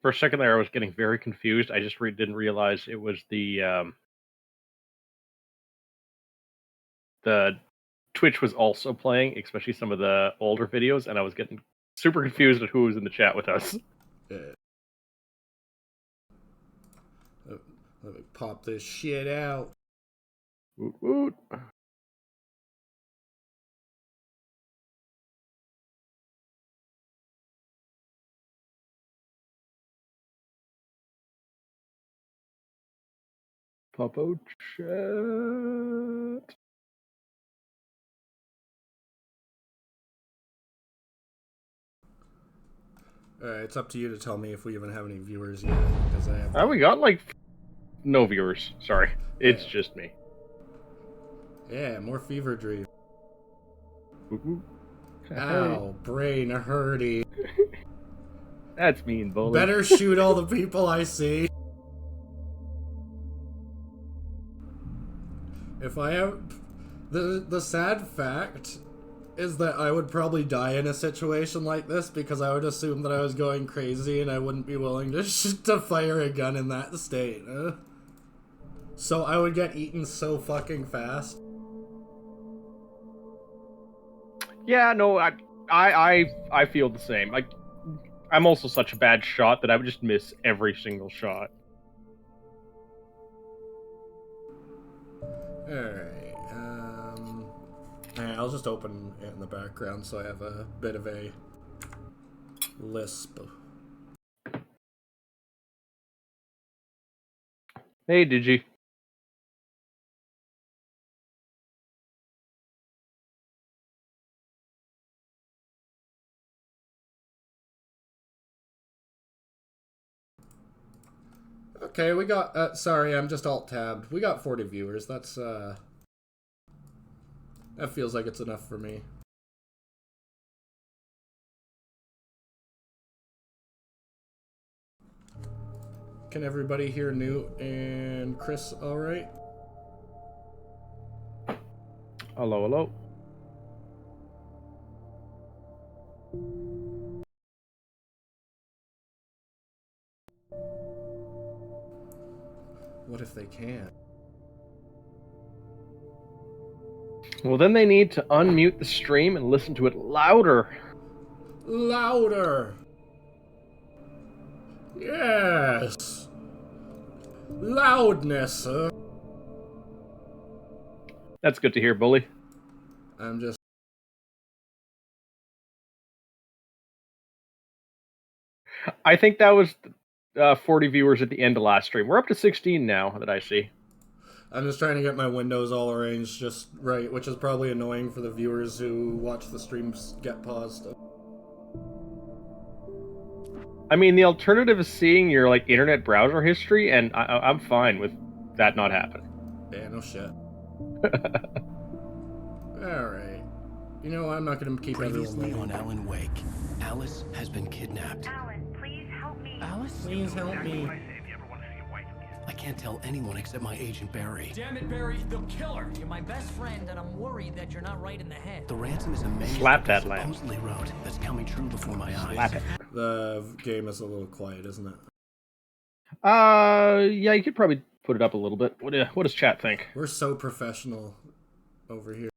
For a second there, I was getting very confused. I just didn't realize it was the Twitch was also playing, especially some of the older videos, and I was getting super confused at who was in the chat with us. Yeah. Let me pop this shit out. Woot woot. Popo chat. It's up to you to tell me if we even have any viewers yet. Because I have. We got like no viewers. Sorry, it's just me. Yeah, more fever dream. Woot woot. Ow, brain hurty. That's mean, bully. Better shoot all the people I see. If I have... The sad fact is that I would probably die in a situation like this because I would assume that I was going crazy and I wouldn't be willing to fire a gun in that state. So I would get eaten so fucking fast. Yeah, no, I feel the same. Like, I'm also such a bad shot that I would just miss every single shot. Alright, I'll just open it in the background so I have a bit of a lisp. Hey, Digi. Okay, we got, sorry, I'm just alt-tabbed. We got 40 viewers, that's, that feels like it's enough for me. Can everybody hear Newt and Chris alright? Hello, hello. What if they can't? Well, then they need to unmute the stream and listen to it louder. Louder! Yes! Loudness! That's good to hear, bully. I'm just... I think that was 40 viewers at the end of last stream. We're up to 16 now that I see. I'm just trying to get my windows all arranged just right, which is probably annoying for the viewers who watch the streams get paused. I mean, the alternative is seeing your like internet browser history, and I'm fine with that not happening. Yeah, no shit. Alright. You know, I'm not gonna keep Previously on Alan Wake, Alice has been kidnapped. Alan, please help me. Alice? Please help me. I can't tell anyone except my agent Barry. Damn it, Barry, they'll kill her. You're my best friend, and I'm worried that you're not right in the head. The ransom is a manuscript Slap that I lamp. supposedly wrote that's coming true before my eyes. Slap it. The game is a little quiet, isn't it? Yeah, you could probably put it up a little bit. What does chat think? We're so professional over here.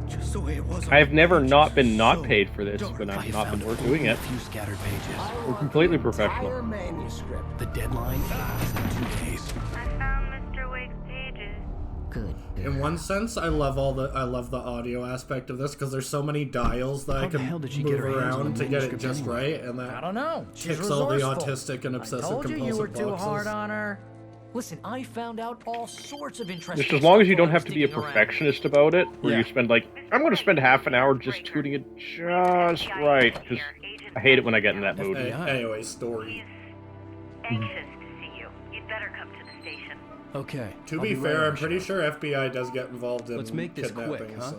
Just the way it was. I have never not been not paid for this, but I've not been doing it. A few scattered pages. We're completely professional. Manuscript. The deadline is in 2 days. I found Mr. Wake's pages. Good. In one sense, I love the audio aspect of this because there's so many dials that I the can hell did she move get her hands on around the to get it manuscript just anyway? right, and that I don't know. She's ticks all the resourceful. autistic and obsessive I told compulsive you were too boxes. hard on her. Listen, I found out all sorts of interesting Just as long as you stuff don't while I have was to be a digging around. perfectionist about it, where Yeah. you spend like, I'm going to spend half an hour just tuning it just right, because I hate it when I get in that mood. Anyway, story. Anxious to see you. You'd better come to the station. Okay. To I'll be right fair, over, I'm pretty Sheriff. sure FBI does get involved in Let's make this kidnapping, quick, huh?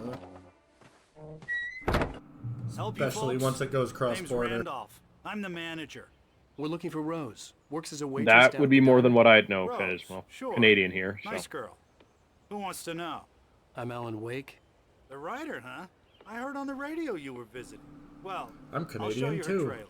so. Especially once it goes cross-border. Randolph. I'm the manager. We're looking for Rose. Works as a waitress. That down would be at the more diner. than what I'd know, Rose, because, well, sure. Canadian here, so. Nice girl. Who wants to know? I'm Alan Wake. The writer, huh? I heard on the radio you were visiting. Well, I'm I'll show Canadian you her too. trailer.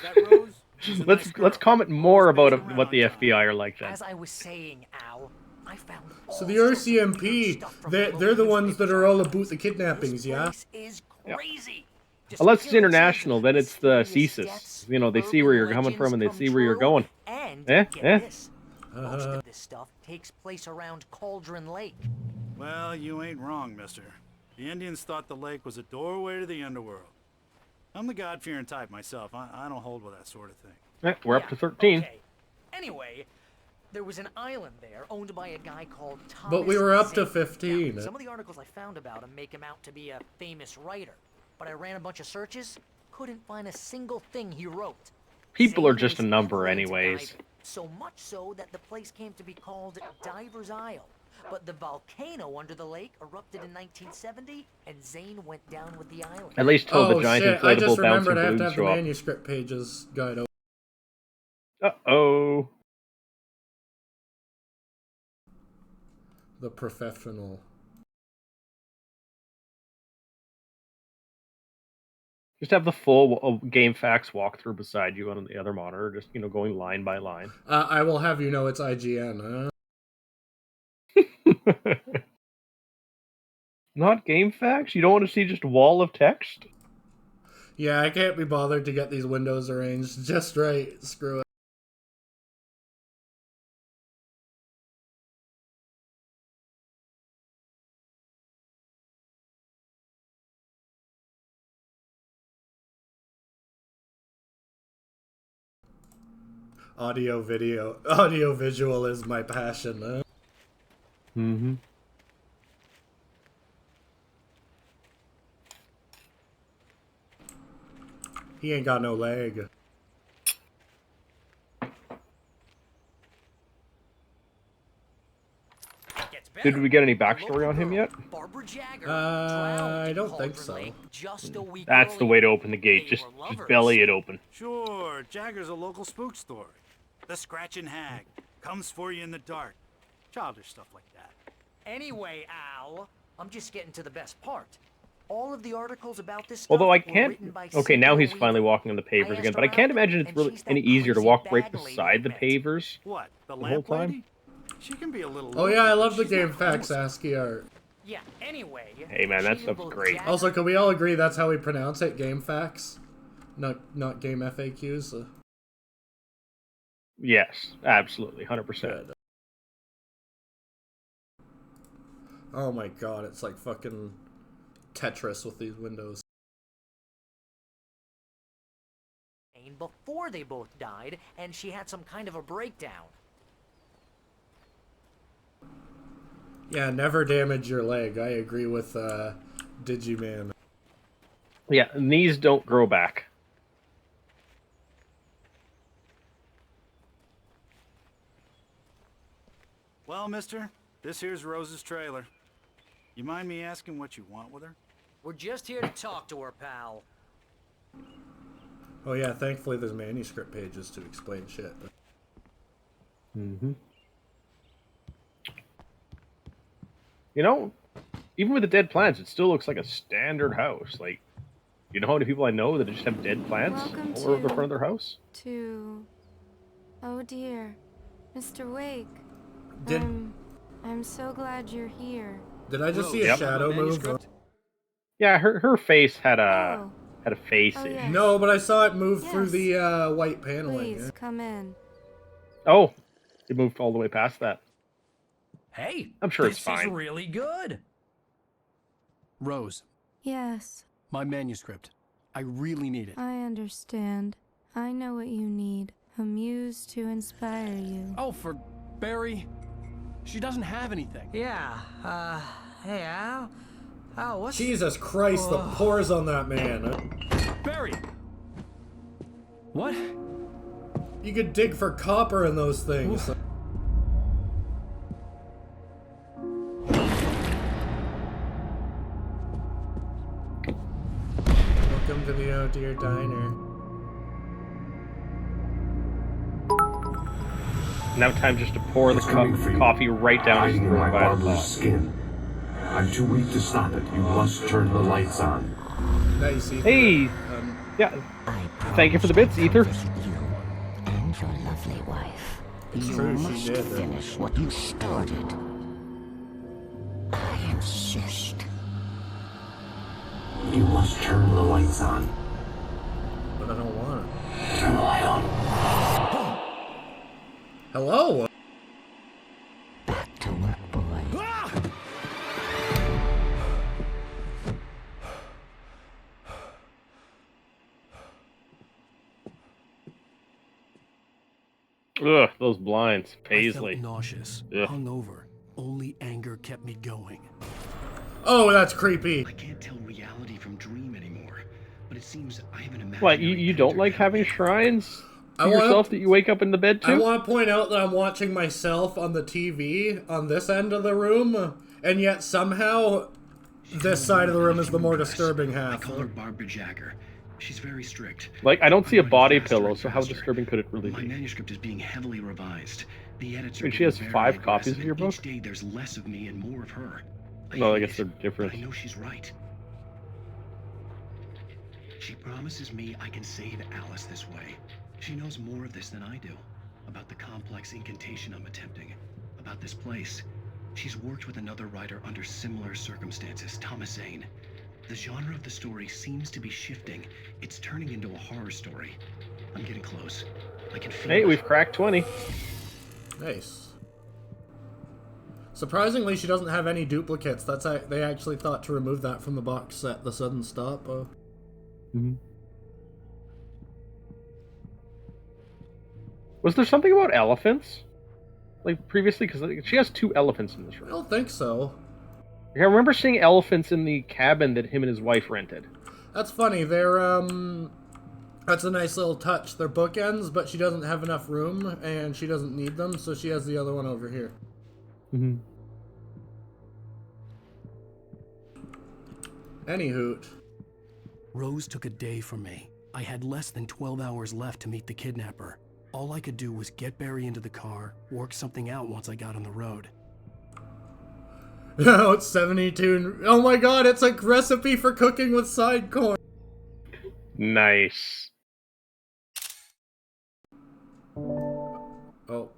That Rose? She's a nice girl. Let's comment more Always about been what the around on time. FBI are like then. As I was saying, Al, I found So all the sorts of weird RCMP, stuff from they're local the ones that newspapers are all articles. about the kidnappings, This yeah? place is Yeah. crazy. Unless it's Disappearances, international, then it's the mysterious CSIS. deaths, You know, they see where urban you're coming from and they legends see come where you're true, going. And Eh? get Eh? this, most of this stuff takes place around Cauldron Lake. Well, you ain't wrong, mister. The Indians thought the lake was a doorway to the underworld. I'm the God-fearing type myself. I don't hold with that sort of thing. We're up to 13. Okay. Anyway, there was an island there owned by a guy called Thomas. But we were up to Zane. 15. Now, some of the articles I found about him make him out to be a famous writer, but I ran a bunch of searches, couldn't find a single thing he wrote. People Zane are just a was number ever into anyways. diving, so much so that the place came to be called Diver's Isle. But the volcano under the lake erupted in 1970, and Zane went down with the island. At least till Oh the giant shit, I just inflatable bouncing remembered I have to balloons have the show up. manuscript pages guide open. Uh-oh. The professional. Just have the full game facts walkthrough beside you on the other monitor, just, you know, going line by line. I will have you know it's IGN. Not game facts? You don't want to see just a wall of text? Yeah, I can't be bothered to get these windows arranged just right. Screw it. Audio visual is my passion. Mm-hmm. He ain't got no leg. Did we get any backstory on him yet? Barbara Jagger I drowned don't in think Cauldron so. Lake just a week That's the earlier. way to open the gate. They Just were lovers. belly it open. Sure, Jagger's a local spook story. The Scratching Hag comes for you in the dark. Childish stuff like that. Anyway, Al, I'm just getting to the best part. All of the articles about this stuff Although I were can't... written by Okay, now Cynthia he's finally Weaver. walking on the pavers I again, asked but I can't around, imagine it's and really she's that any easier to crazy walk right bag lady beside we the met. pavers. What, the whole lamp time? lady? She can be a little Oh yeah, I love the She's game not facts homeless. ASCII art. Yeah, anyway. Hey, man, that she stuff's both great. Jagger- Also, can we all agree that's how we pronounce it? Game facts? Not game FAQs? Yes, absolutely, 100%. Good. Oh my god, it's like fucking Tetris with these windows. Before they both died, and she had some kind of a breakdown. Yeah, never damage your leg. I agree with Digiman. Yeah, knees don't grow back. Well, mister, this here's Rose's trailer. You mind me asking what you want with her? We're just here to talk to her, pal. Oh yeah, thankfully there's manuscript pages to explain shit. Mm-hmm. You know, even with the dead plants, it still looks like a standard house. Like, you know how many people I know that just have dead plants Welcome all over the to- front of their house? Oh dear, Mr. Wake. Did I'm so glad you're here. did I just see a Yep. shadow move? Yeah, her face had a Oh. had a face. Oh, yeah. No, but I saw it move through Yes. the white paneling. Please come in. Oh, it moved all the way past that. Hey, I'm sure this it's fine. is really good. Rose, Yes, my manuscript. I really need it. I understand. I know what you need. A muse to inspire you. Oh, for Barry. She doesn't have anything. Yeah, hey, Al? Al, what's... Jesus Christ, the pores on that man. Barry! What? You could dig for copper in those things. Welcome to the Oh Dear Diner. Now time just to pour the It's coming for you. coffee right down his Hiding in throat my by the barber's top. skin. I'm too weak to stop it. You must turn the lights on. Nice. Hey, Yeah. I Thank you for the bits, promised Ether. I'd visit you and your lovely wife. It's You true, she must did. finish what you started. I insist. You must turn the lights on. But I don't want it. Turn the light on. Hello? Back to work, boy. Ugh, those blinds. I Paisley. felt nauseous, Ugh. hungover. Only anger kept me going. Oh, that's creepy. I can't tell reality from dream anymore, but it seems I have an imaginary What, you don't like having shrines I to wanna- yourself that you wake up in the bed to? I want to point out that I'm watching myself on the TV on this end of the room, and yet somehow this side of the room is the more disturbing I half. call her Barbara Jagger. She's very strict. Like, I don't see a I'm body writing faster pillow, and so how faster. disturbing could it really My be? manuscript is being heavily revised. The edits are Wait, she has getting 5 very copies aggressive, of your and each book? day there's less of me and more of her. No, I hate guess it, they're but different. I know she's right. She promises me I can save Alice this way. She knows more of this than I do. About the complex incantation I'm attempting. About this place. She's worked with another writer under similar circumstances, Thomas Zane. The genre of the story seems to be shifting. It's turning into a horror story. I'm getting close. I can feel Hey, it. we've cracked 20. Nice. Surprisingly, she doesn't have any duplicates. They actually thought to remove that from the box set. The sudden stop. Was there something about elephants? Like, previously? Because she has 2 elephants in this I room. don't think so. I remember seeing elephants in the cabin that him and his wife rented. That's funny. That's a nice little touch. They're bookends, but she doesn't have enough room, and she doesn't need them, so she has the other one over here. Any hoot. Rose took a day from me. I had less than 12 hours left to meet the kidnapper. All I could do was get Barry into the car, work something out once I got on the road. Oh, it's 72. Oh my god, it's a recipe for cooking with side corn. Nice. Oh.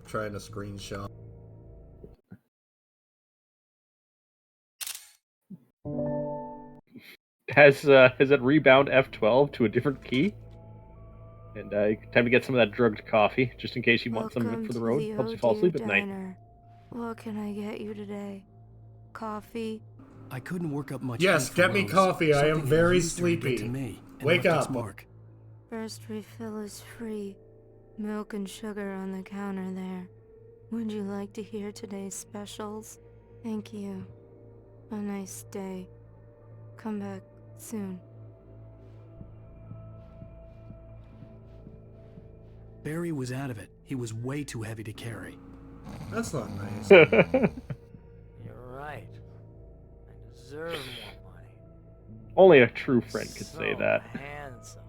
Trying to screenshot. Has it rebound F12 to a different key? And time to get some of that drugged coffee, just in case you want some of it for the road. Helps you fall asleep at night. What can I get you today? Coffee? I couldn't work up much. Yes, heat get for me Rose. coffee. I am Something very used her to get sleepy. to me and Wake left its up. mark. First refill is free. Milk and sugar on the counter there. Would you like to hear today's specials? Thank you. A nice day. Come back soon. Barry was out of it. He was way too heavy to carry. That's not nice. You're right. I deserve more money. Only a true friend could say So that. handsome.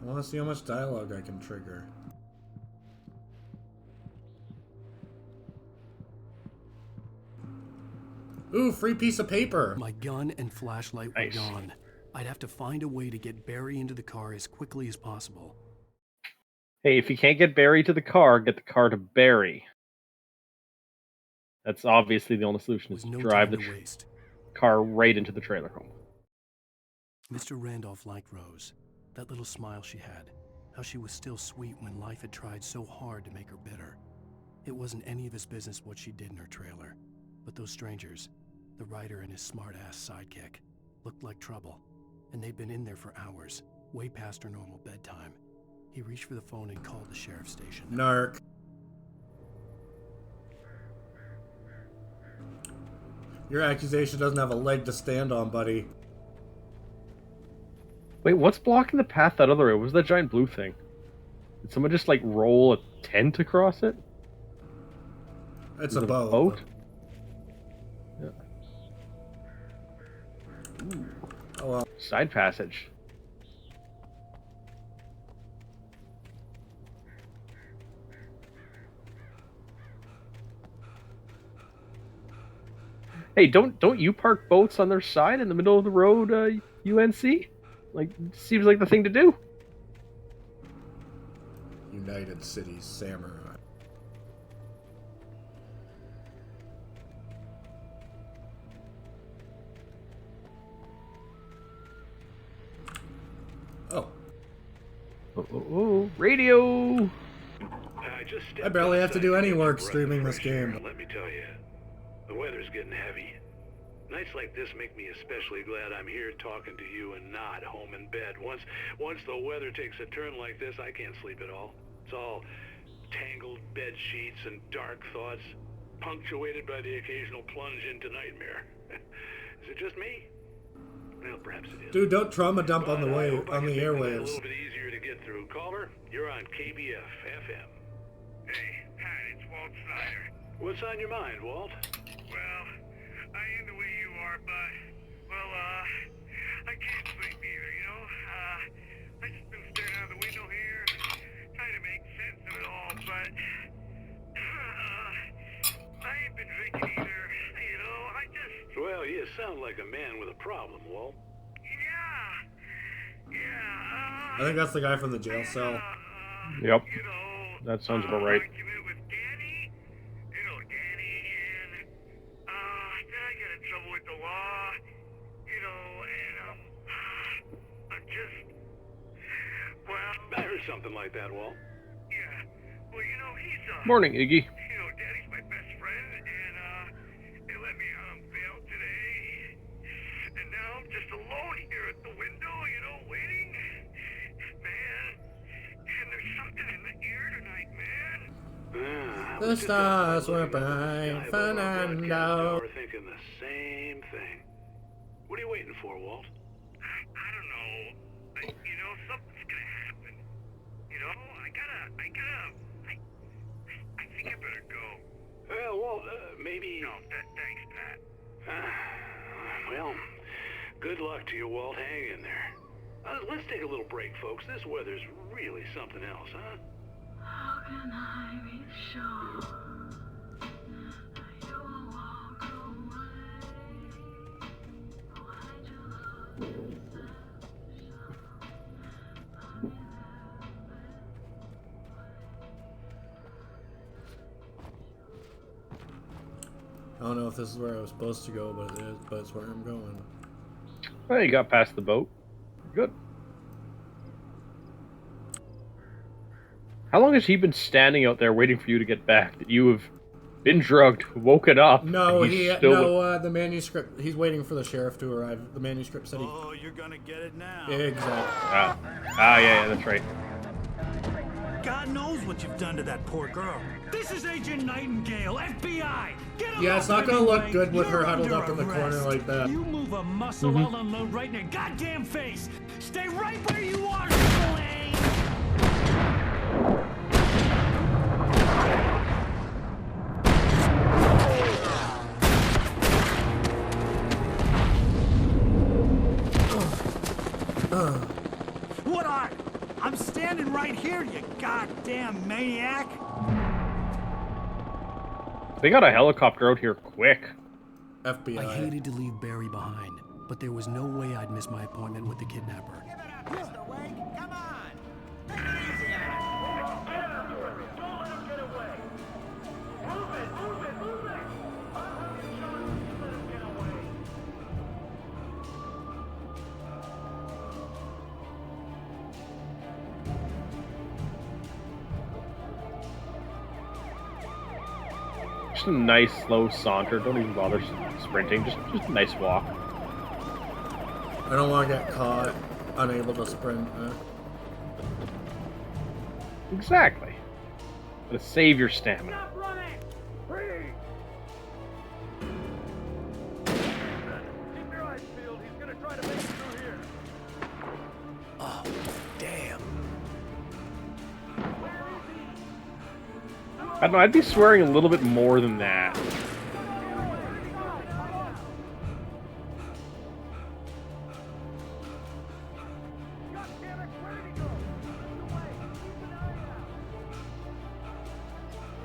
I want to see how much dialogue I can trigger. Ooh, free piece of paper. My gun and flashlight were Nice. gone. I'd have to find a way to get Barry into the car as quickly as possible. Hey, if you can't get Barry to the car, get the car to Barry. That's obviously the only solution, is With to no drive time the to waste. car right into the trailer home. Mr. Randolph liked Rose. That little smile she had. How she was still sweet when life had tried so hard to make her bitter. It wasn't any of his business what she did in her trailer. But those strangers, the writer and his smart-ass sidekick, looked like trouble. And they'd been in there for hours, way past her normal bedtime. He reached for the phone and called the sheriff's station. Narc. Your accusation doesn't have a leg to stand on, buddy. Wait, what's blocking the path that other way? What was that giant blue thing? Did someone just, like, roll a tent across it? It's Is a it boat. Yeah. Oh well. Side passage. Hey, don't you park boats on their side in the middle of the road, UNC? Like, seems like the thing to do. United Cities Samurai. Oh. Oh, radio! I barely have to do any work streaming this game. Let me tell you, the weather's getting heavy. Nights like this make me especially glad I'm here talking to you and not home in bed. Once the weather takes a turn like this, I can't sleep at all. It's all tangled bed sheets and dark thoughts, punctuated by the occasional plunge into nightmare. Is it just me? Well, perhaps it is. Dude, don't trauma dump on the But I hope I on can the make this a airwaves. little bit easier to get through. Caller, you're on KBF FM. Hey, Pat, it's Walt Snyder. What's on your mind, Walt? Well, I am the way you are, but, well, I can't sleep either, you know? I just been staring out the window here, trying to make sense of it all, but, I ain't been drinking either, you know? I just... Well, you sound like a man with a problem, Walt. I think that's the guy from the jail cell. Yep, You know, that sounds about right. argument with Danny, you know, Danny, and, then I got in trouble with the law, you know, and, I'm just, well, I heard something like that, Walt. yeah, well, you know, he's, Morning, Iggy. you know, Daddy's my best friend, and, they let me out on bail today, and now I'm just alone here at the window, you know, waiting, man, and there's something in the air tonight, man. The stars were bright, Fernando. We're thinking the same thing. What are you waiting for, Walt? I don't know. You know, something's gonna happen. You know, I think I better go. Well, Walt, maybe... No, thanks, Pat. Well, good luck to you, Walt. Hang in there. Let's take a little break, folks. This weather's really something else, huh? How can I be sure that you will walk away? Why do you love I don't know if this is where I was supposed to go, but it is. But it's where I'm going. Well, you got past the boat. Good. How long has he been standing out there waiting for you to get back? That you have been drugged, woken up. No, and he's still... the manuscript. He's waiting for the sheriff to arrive. The manuscript said he. Oh, you're gonna get it now. Exactly. Yeah, that's right. God knows what you've done to that poor girl. This is Agent Nightingale, FBI. Get him Yeah, it's not gonna look good with her huddled up in the corner like that. You move a muscle, I'll unload right in your goddamn face. Stay right where you are, Blaine. What are? I'm standing right here, you goddamn maniac. They got a helicopter out here quick. FBI. I hated to leave Barry behind, but there was no way I'd miss my appointment with the kidnapper. Mr. Wake, come on! Take it easy on him! Get out of here! Don't let him get away! Move it! Move it! Move it! Let him get away! Just a nice slow saunter. Don't even bother sprinting. Just a nice walk. I don't want to get caught unable to sprint. Exactly. Gotta save your stamina. Stop running! Freeze! Keep your eyes peeled. He's gonna try to make it through here. Oh, damn. I don't know, I'd be swearing a little bit more than that.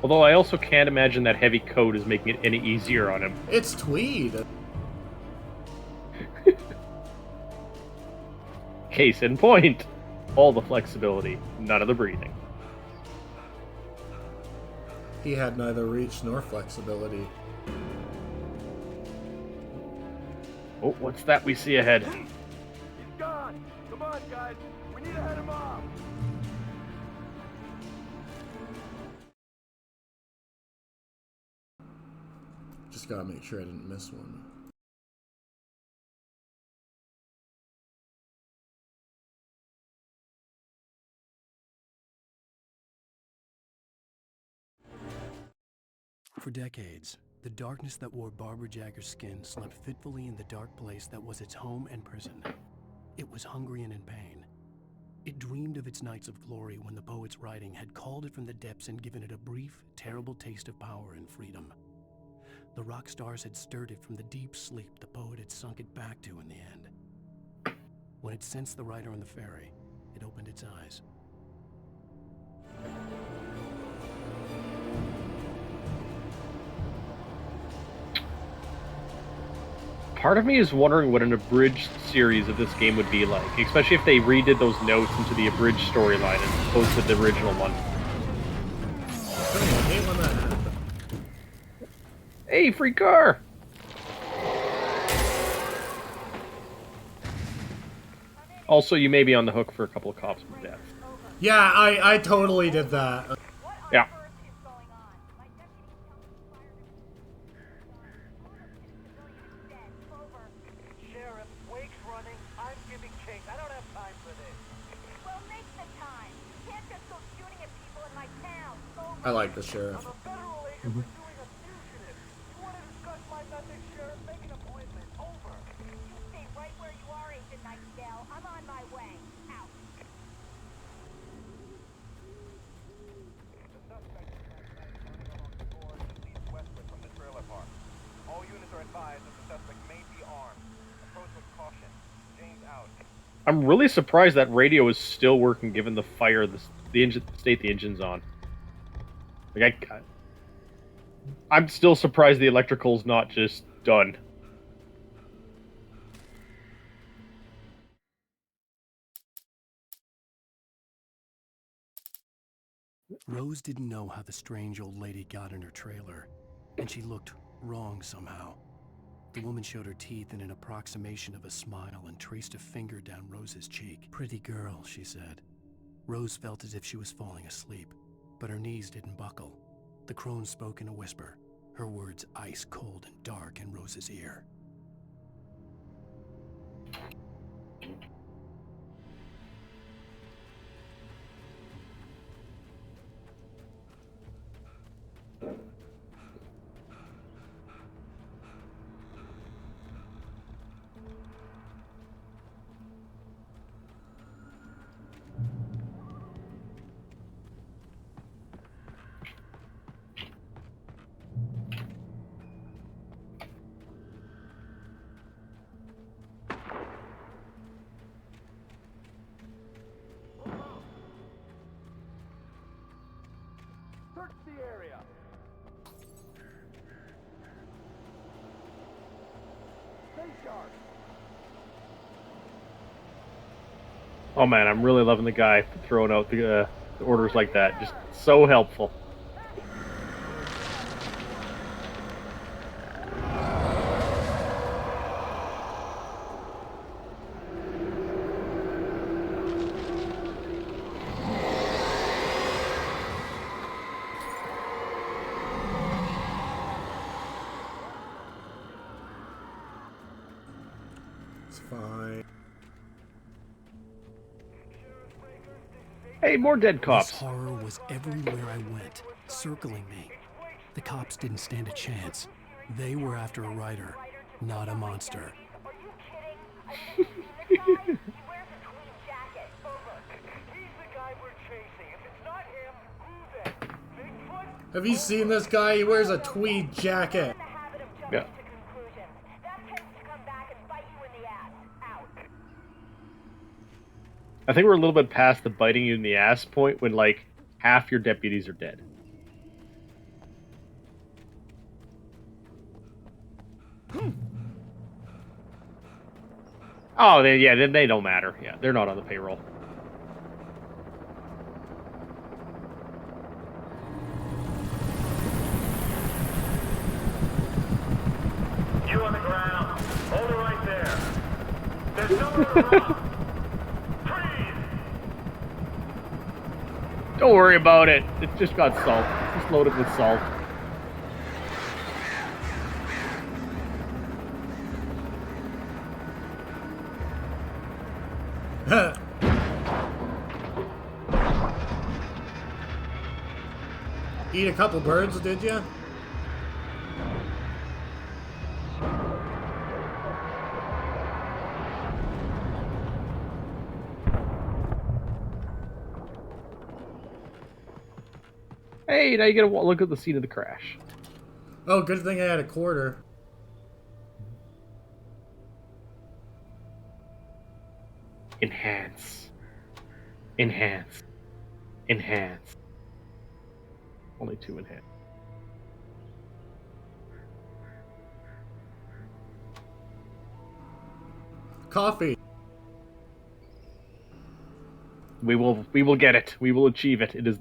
Although I also can't imagine that heavy coat is making it any easier on him. It's tweed. Case in point. All the flexibility, none of the breathing. He had neither reach nor flexibility. Oh, what's that we see ahead? He's gone! Come on, guys! We need to head him off! Just gotta make sure I didn't miss one. For decades, the darkness that wore Barbara Jagger's skin slept fitfully in the dark place that was its home and prison. It was hungry and in pain. It dreamed of its nights of glory when the poet's writing had called it from the depths and given it a brief, terrible taste of power and freedom. The rock stars had stirred it from the deep sleep the poet had sunk it back to in the end. When it sensed the writer on the ferry, it opened its eyes. Part of me is wondering what an abridged series of this game would be like, especially if they redid those notes into the abridged storyline as opposed to the original one. I hate when that happens. Hey, free car! Also, you may be on the hook for a couple of cops with death. Yeah, I totally did that. Yeah. Sheriff, Wake's running. I'm giving chase. I don't have time for this. Well, make the time. You can't just go shooting at people in my town. I like the sheriff. I'm a federal agent pursuing a fugitive. You want to discuss my methods, Sheriff? Make an appointment. Over. You stay right where you are, Agent Nightingale. I'm on my way. Out. The suspect is running along the gorge that leads westward from the trailer park. All units are advised that the suspect may be armed. Approach with caution. James out. I'm really surprised that radio is still working given the fire, the engine, state the engine's on. Like, I'm still surprised the electrical's not just done. Rose didn't know how the strange old lady got in her trailer, and she looked wrong somehow. The woman showed her teeth in an approximation of a smile and traced a finger down Rose's cheek. "Pretty girl," she said. Rose felt as if she was falling asleep, but her knees didn't buckle. The crone spoke in a whisper, her words ice cold and dark in Rose's ear. Search the area. Stay sharp. Oh man, I'm really loving the guy throwing out the orders like that. Just so helpful. It's fine. Hey, more dead cops. This horror was everywhere I went, circling me. The cops didn't stand a chance. They were after a writer, not a monster. He's the guy we're chasing. If it's not him, who then? Bigfoot? Have you seen this guy? He wears a tweed jacket. Yeah. I think we're a little bit past the biting you in the ass point when, like, half your deputies are dead. Oh, then they don't matter. Yeah, they're not on the payroll. You on the ground. Hold it right there. There's nowhere to run. Freeze! Don't worry about it. It just got salt. It's just loaded with salt. Eat a couple birds, did you? Hey, now you get a look at the scene of the crash. Oh, good thing I had a quarter. Enhance. Enhance. Enhance. Only 2 enhance. Coffee. We will get it. We will achieve it. It is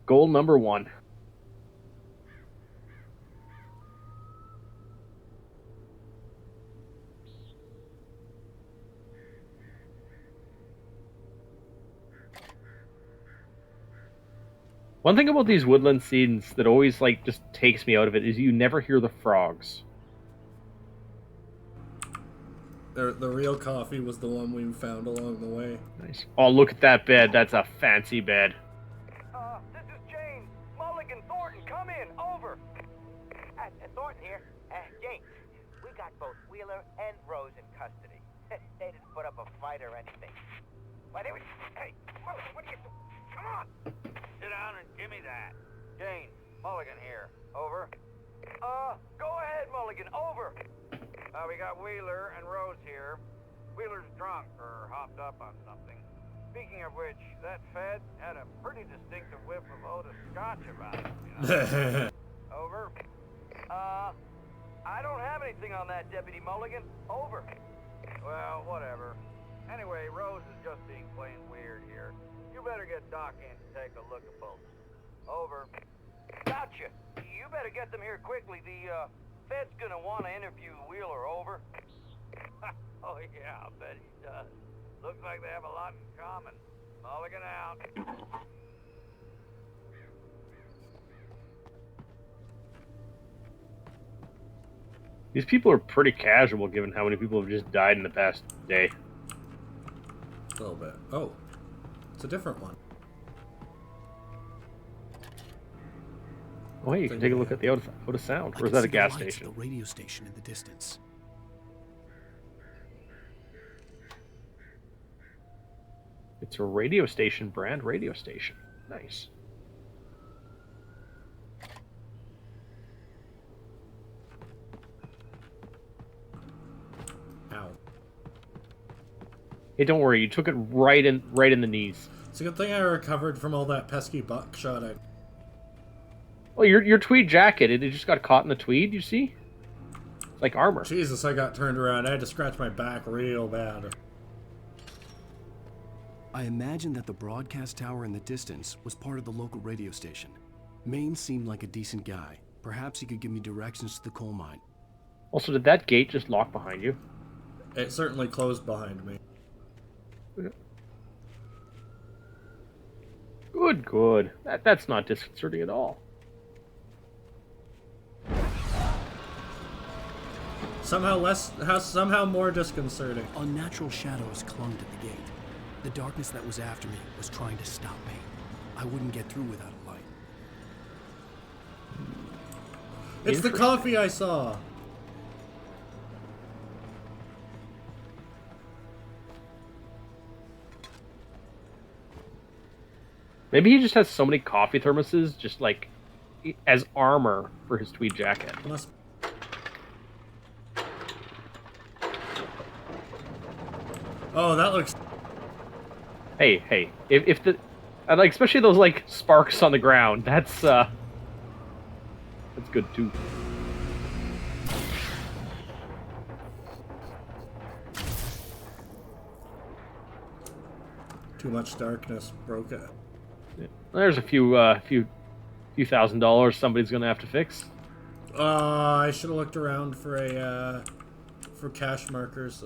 goal number 1. One thing about these woodland scenes that always just takes me out of it is you never hear the frogs. The real coffee was the one we found along the way. Nice. Oh, look at that bed. That's a fancy bed. This is James. Mulligan, Thornton, come in. Over. Thornton here. James, we got both Wheeler and Rose in custody. They didn't put up a fight or anything. Why, they were... Hey, Mulligan, what are you doing? Come on. Sit down and give me that. James, Mulligan here. Over. Go ahead, Mulligan. Over. We got Wheeler and Rose here. Wheeler's drunk or hopped up on something. Speaking of which, that Fed had a pretty distinctive whiff of Otis Scotch about him, you know? Over. I don't have anything on that, Deputy Mulligan. Over. Well, whatever. Anyway, Rose is just being plain weird here. You better get Doc in to take a look at both. Over. Gotcha. You better get them here quickly. The, Fed's gonna want to interview Wheeler. Over. Oh, yeah, I'll bet he does. Looks like they have a lot in common. Mulligan out. These people are pretty casual given how many people have just died in the past day. A little bit. Oh, it's a different one. Oh, hey, you can take a look at the out of sound. Or is that a gas station? The radio station in the distance. It's a radio station brand radio station. Nice. Ow. Hey, don't worry. You took it right in the knees. It's a good thing I recovered from all that pesky buckshot. Well, your tweed jacket, it just got caught in the tweed, you see? It's like armor. Jesus, I got turned around. I had to scratch my back real bad. I imagine that the broadcast tower in the distance was part of the local radio station. Maine seemed like a decent guy. Perhaps he could give me directions to the coal mine. Also, did that gate just lock behind you? It certainly closed behind me. Good, good. That's not disconcerting at all. Somehow more disconcerting. Unnatural shadows clung to the gate. The darkness that was after me was trying to stop me. I wouldn't get through without a light. It's the coffee I saw! Maybe he just has so many coffee thermoses, just like as armor for his tweed jacket. Oh, that looks... Hey, if the... like, especially those, like, sparks on the ground, that's good, too. Too much darkness broke it. Yeah. There's a few $1,000 somebody's gonna have to fix. I should have looked around for a for cash markers.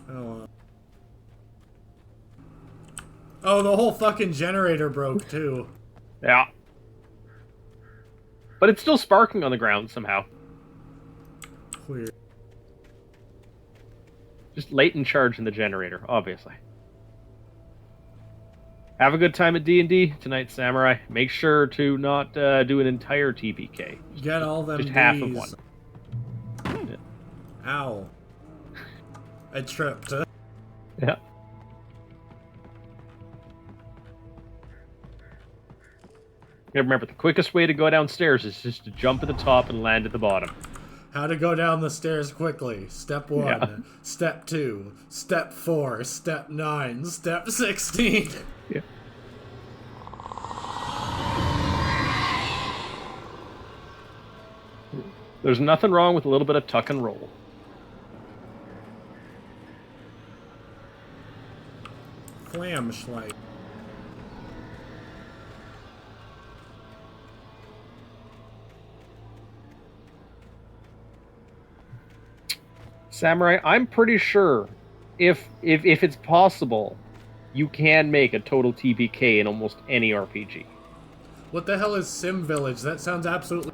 Oh. Oh, the whole fucking generator broke too. Yeah. But it's still sparking on the ground somehow. Weird. Just latent charge in the generator, obviously. Have a good time at D&D tonight, Samurai. Make sure to not do an entire TPK. Get all them just half of Ds. one. Yeah. Ow. I tripped. Yeah. Yeah, remember, the quickest way to go downstairs is just to jump at the top and land at the bottom. How to go down the stairs quickly. Step 1, Yeah. Step 2, Step 4, Step 9, Step 16. Yeah. There's nothing wrong with a little bit of tuck and roll. Flamschlight. Samurai, I'm pretty sure if it's possible, you can make a total TPK in almost any RPG. What the hell is Sim Village? That sounds absolutely...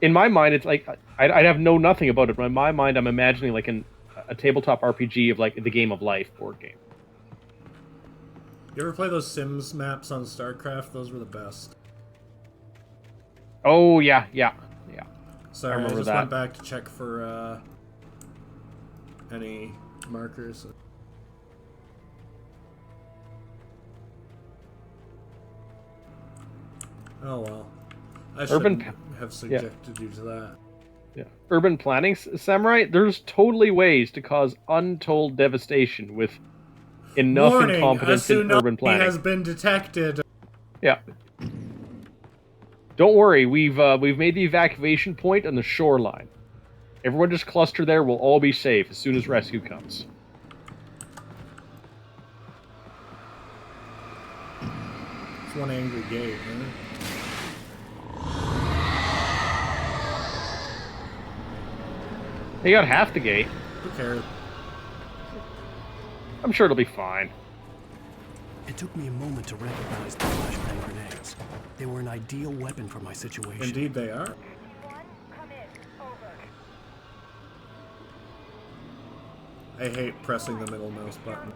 In my mind, it's like I'd have know nothing about it, but in my mind, I'm imagining like a tabletop RPG of like the Game of Life board game. You ever play those Sims maps on StarCraft? Those were the best. Oh yeah. Sorry, I remember just that. went back to check for any markers. Oh well. I shouldn't have subjected you to that. Yeah. Urban planning, Samurai, there's totally ways to cause untold devastation with enough Warning, incompetence in urban planning. has been detected. Yeah. Don't worry, we've made the evacuation point on the shoreline. Everyone just cluster there, we'll all be safe as soon as rescue comes. It's one angry gate, huh? They got half the gate. Who cares? I'm sure it'll be fine. It took me a moment to recognize the flashbang grenades. They were an ideal weapon for my situation. Indeed they are. I hate pressing the middle mouse button.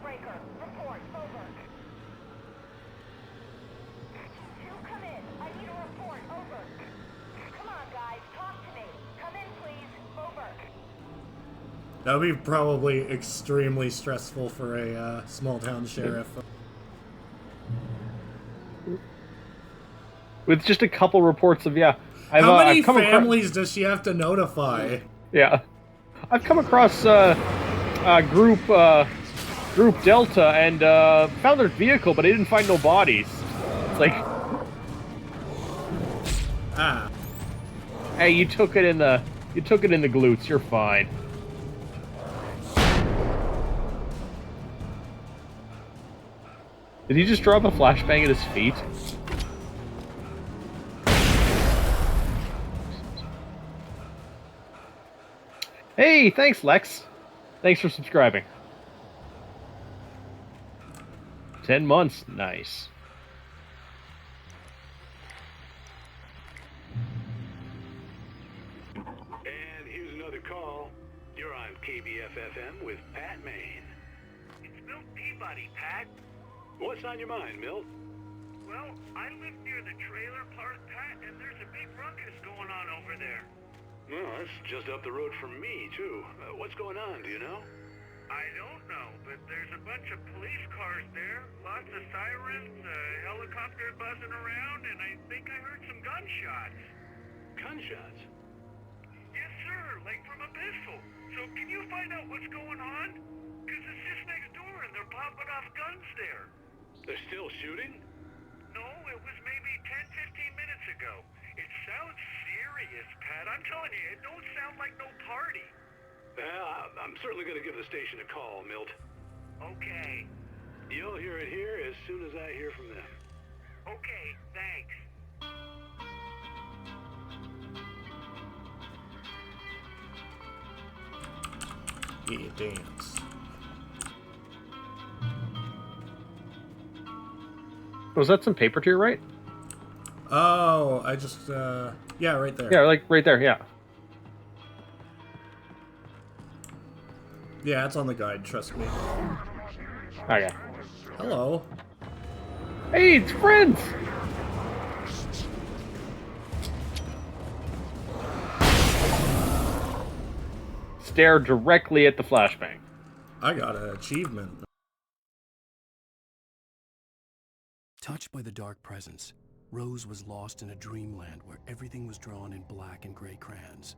That would be probably extremely stressful for a small town sheriff. With just a couple reports of, yeah. How many families does she have to notify? Yeah. I've come across group Delta and found their vehicle, but I didn't find no bodies. It's like, hey, you took it in the glutes. You're fine. Did he just drop a flashbang at his feet? Hey, thanks, Lex. Thanks for subscribing. 10 months. Nice. And here's another call. You're on KBFFM with Pat Maine. It's Milt Peabody, Pat. What's on your mind, Milt? Well, I live near the trailer park, Pat, and there's a big ruckus going on over there. Well, that's just up the road from me, too. What's going on, do you know? I don't know, but there's a bunch of police cars there, lots of sirens, a helicopter buzzing around, and I think I heard some gunshots. Gunshots? Yes, sir, like from a pistol. So can you find out what's going on? Because it's just next door and they're popping off guns there. They're still shooting? No, it was maybe 10-15 minutes ago. It sounds serious, Pat. I'm telling you, it don't sound like no party. I'm certainly going to give the station a call, Milt. Okay. You'll hear it here as soon as I hear from them. Okay, thanks. Yeah, dance. Was that some paper to your right? Oh, I just, yeah, right there. Yeah, like right there, yeah. Yeah, it's on the guide, trust me. Okay. Hello. Hey, it's friends! Stare directly at the flashbang. I got an achievement. Touched by the dark presence, Rose was lost in a dreamland where everything was drawn in black and gray crayons.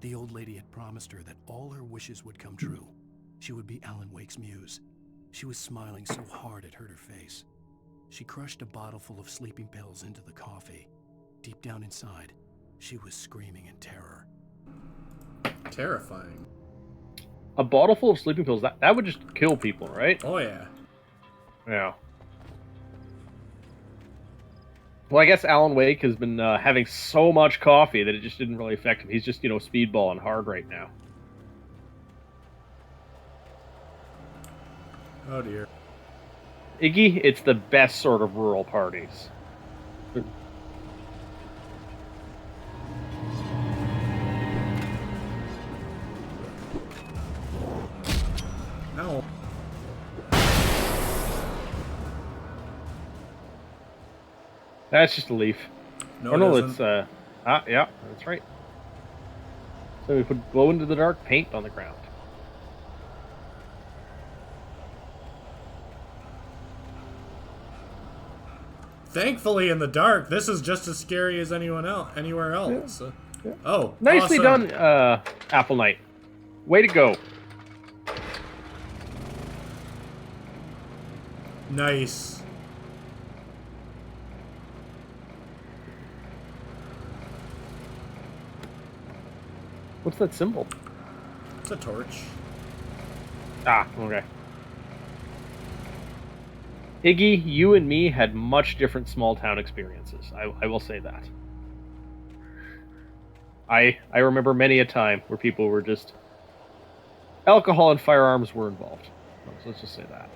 The old lady had promised her that all her wishes would come true. She would be Alan Wake's muse. She was smiling so hard it hurt her face. She crushed a bottle full of sleeping pills into the coffee. Deep down inside, she was screaming in terror. Terrifying. A bottle full of sleeping pills, that would just kill people, right? Oh, yeah. Yeah. Well, I guess Alan Wake has been having so much coffee that it just didn't really affect him. He's just, speedballing hard right now. Oh, dear. Iggy, it's the best sort of rural parties. No. That's just a leaf. No, oh, no, it it's, yeah, that's right. So we put glow-into-the-dark paint on the ground. Thankfully, in the dark, this is just as scary as anywhere else. Yeah. Oh, Nicely awesome. done, Apple Knight. Way to go. Nice. What's that symbol? It's a torch. Ah, okay. Iggy, you and me had much different small town experiences. I will say that. I remember many a time where people were just... alcohol and firearms were involved. So let's just say that.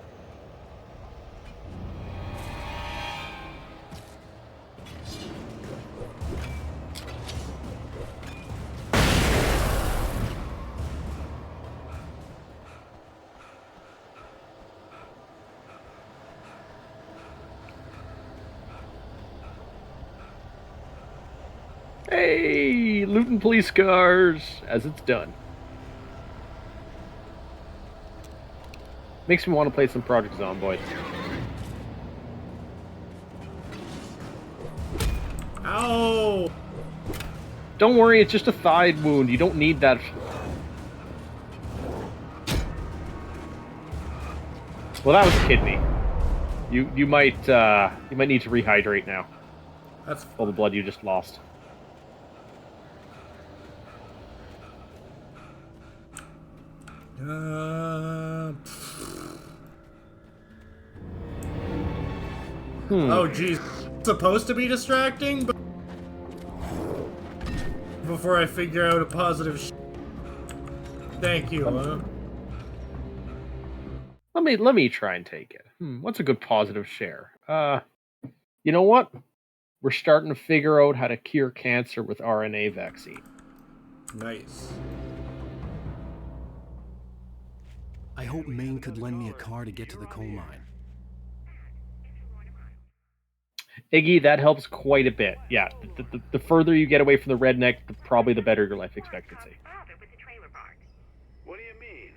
Hey, looting police cars as it's done. Makes me want to play some Project Zomboid. Ow! Don't worry, it's just a thigh wound. You don't need that. Well, that was a kidney. You might need to rehydrate now. That's all the blood you just lost. Oh, geez. Supposed to be distracting, but before I figure out a positive Thank you, Let me try and take it. What's a good positive share? You know what? We're starting to figure out how to cure cancer with RNA vaccine. Nice. I hope Maine could lend me a car to get to the coal mine. Iggy, that helps quite a bit. Yeah, the further you get away from the redneck, probably the better your life expectancy. What do you mean?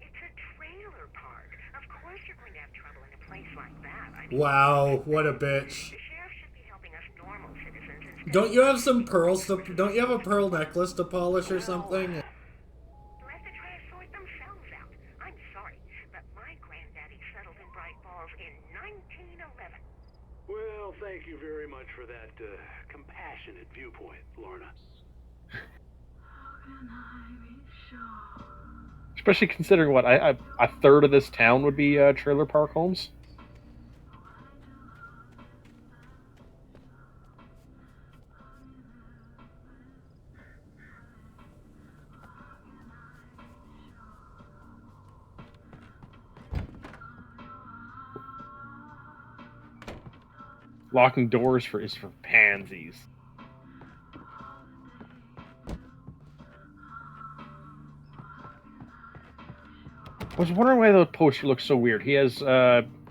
It's a trailer park. Of course you're going to have trouble in a place like that. Wow, what a bitch. The sheriff should be helping us normal citizens instead. Don't you have some pearls to... Don't you have a pearl necklace to polish or something? Let the trash sort themselves out. I'm sorry, but my granddaddy settled in Bright Falls in 1911. Well, thank you very much for that compassionate viewpoint, Lorna. How can I be Especially considering what a third of this town would be trailer park homes. Locking doors is for pansies. I was wondering why the poster looks so weird. He has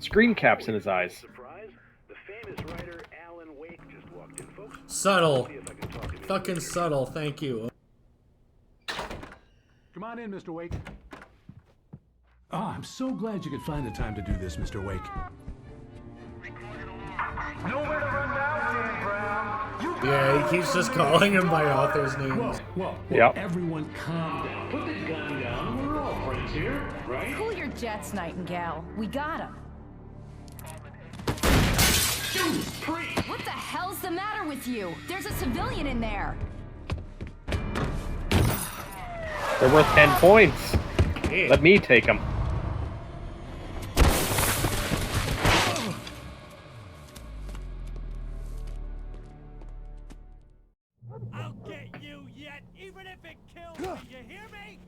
screen caps in his eyes. Surprise! The famous writer Alan Wake just walked in, folks. Subtle. See if I can talk him into Fucking it. subtle, thank you. Come on in, Mr. Wake. Oh, I'm so glad you could find the time to do this, Mr. Wake. Nowhere to run now, Dan Brown. Yeah, he keeps just calling him by authors' names. Whoa, Yep. everyone calm down. Put the gun down. We're all friends here, right? Cool your jets, Nightingale. We got him. What the hell's the matter with you? There's a civilian in there. They're worth 10 points. Yeah. Let me take them. I'll get you yet, even if it kills me. You hear me?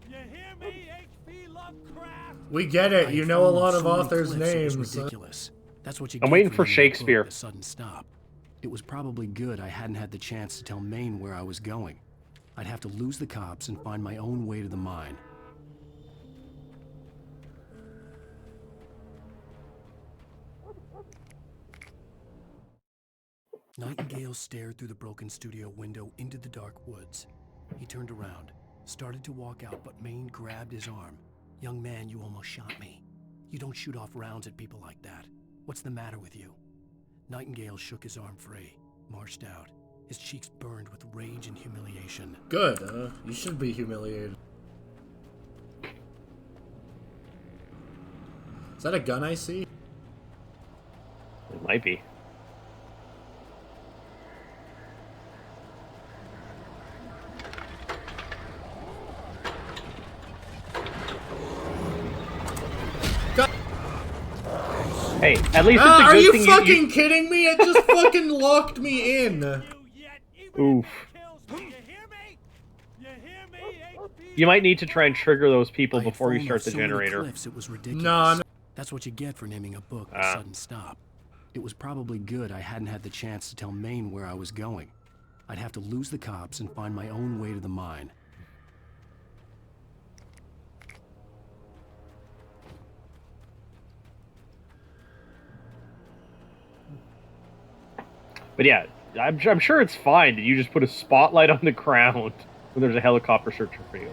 You hear me, H.P. Lovecraft? We get it. You know a lot of authors' names. Ridiculous. That's what you I'm get waiting for for reading a book Shakespeare. with a sudden stop. It was probably good I hadn't had the chance to tell Maine where I was going. I'd have to lose the cops and find my own way to the mine. Nightingale stared through the broken studio window into the dark woods. He turned around, started to walk out, but Maine grabbed his arm. "Young man, you almost shot me. You don't shoot off rounds at people like that. What's the matter with you?" Nightingale shook his arm free, marched out. His cheeks burned with rage and humiliation. Good, you should be humiliated. Is that a gun I see? It might be. Hey, at least it's a good are you thing fucking kidding me? It just fucking locked me in. Oof. You might need to try and trigger those people I had before you fallen start off the so many generator. cliffs, it was ridiculous. No, I'm... That's what you get for naming a book a sudden stop. It was probably good I hadn't had the chance to tell Maine where I was going. I'd have to lose the cops and find my own way to the mine. But yeah, I'm sure it's fine that you just put a spotlight on the ground when there's a helicopter searching for you.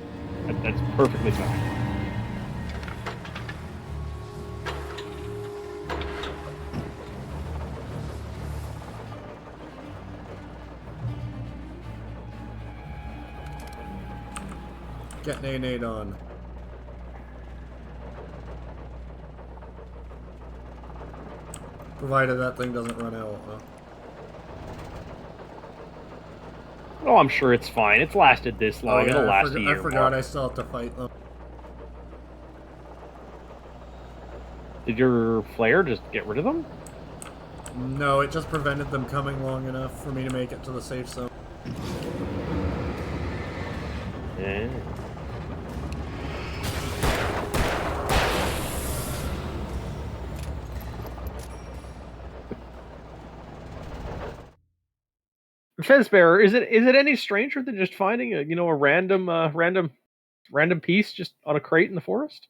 That's perfectly fine. Get Nade on. Provided that thing doesn't run out, huh? Oh, I'm sure it's fine. It's lasted this long. It'll last a year I forgot more. I still have to fight them. Did your flare just get rid of them? No, it just prevented them coming long enough for me to make it to the safe zone. Yeah. Fence bearer, is it any stranger than just finding a random piece just on a crate in the forest?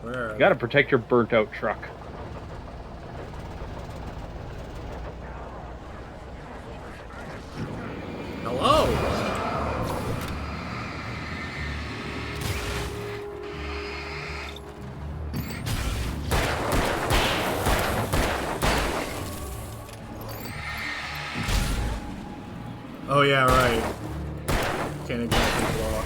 Where? You gotta protect your burnt out truck. Hello? Oh yeah, right. Can't exactly block.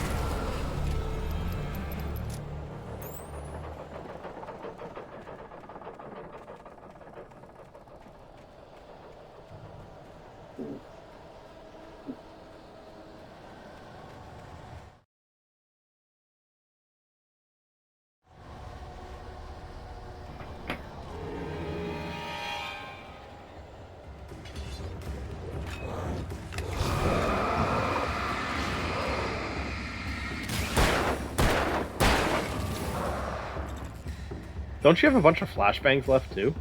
Don't you have a bunch of flashbangs left too?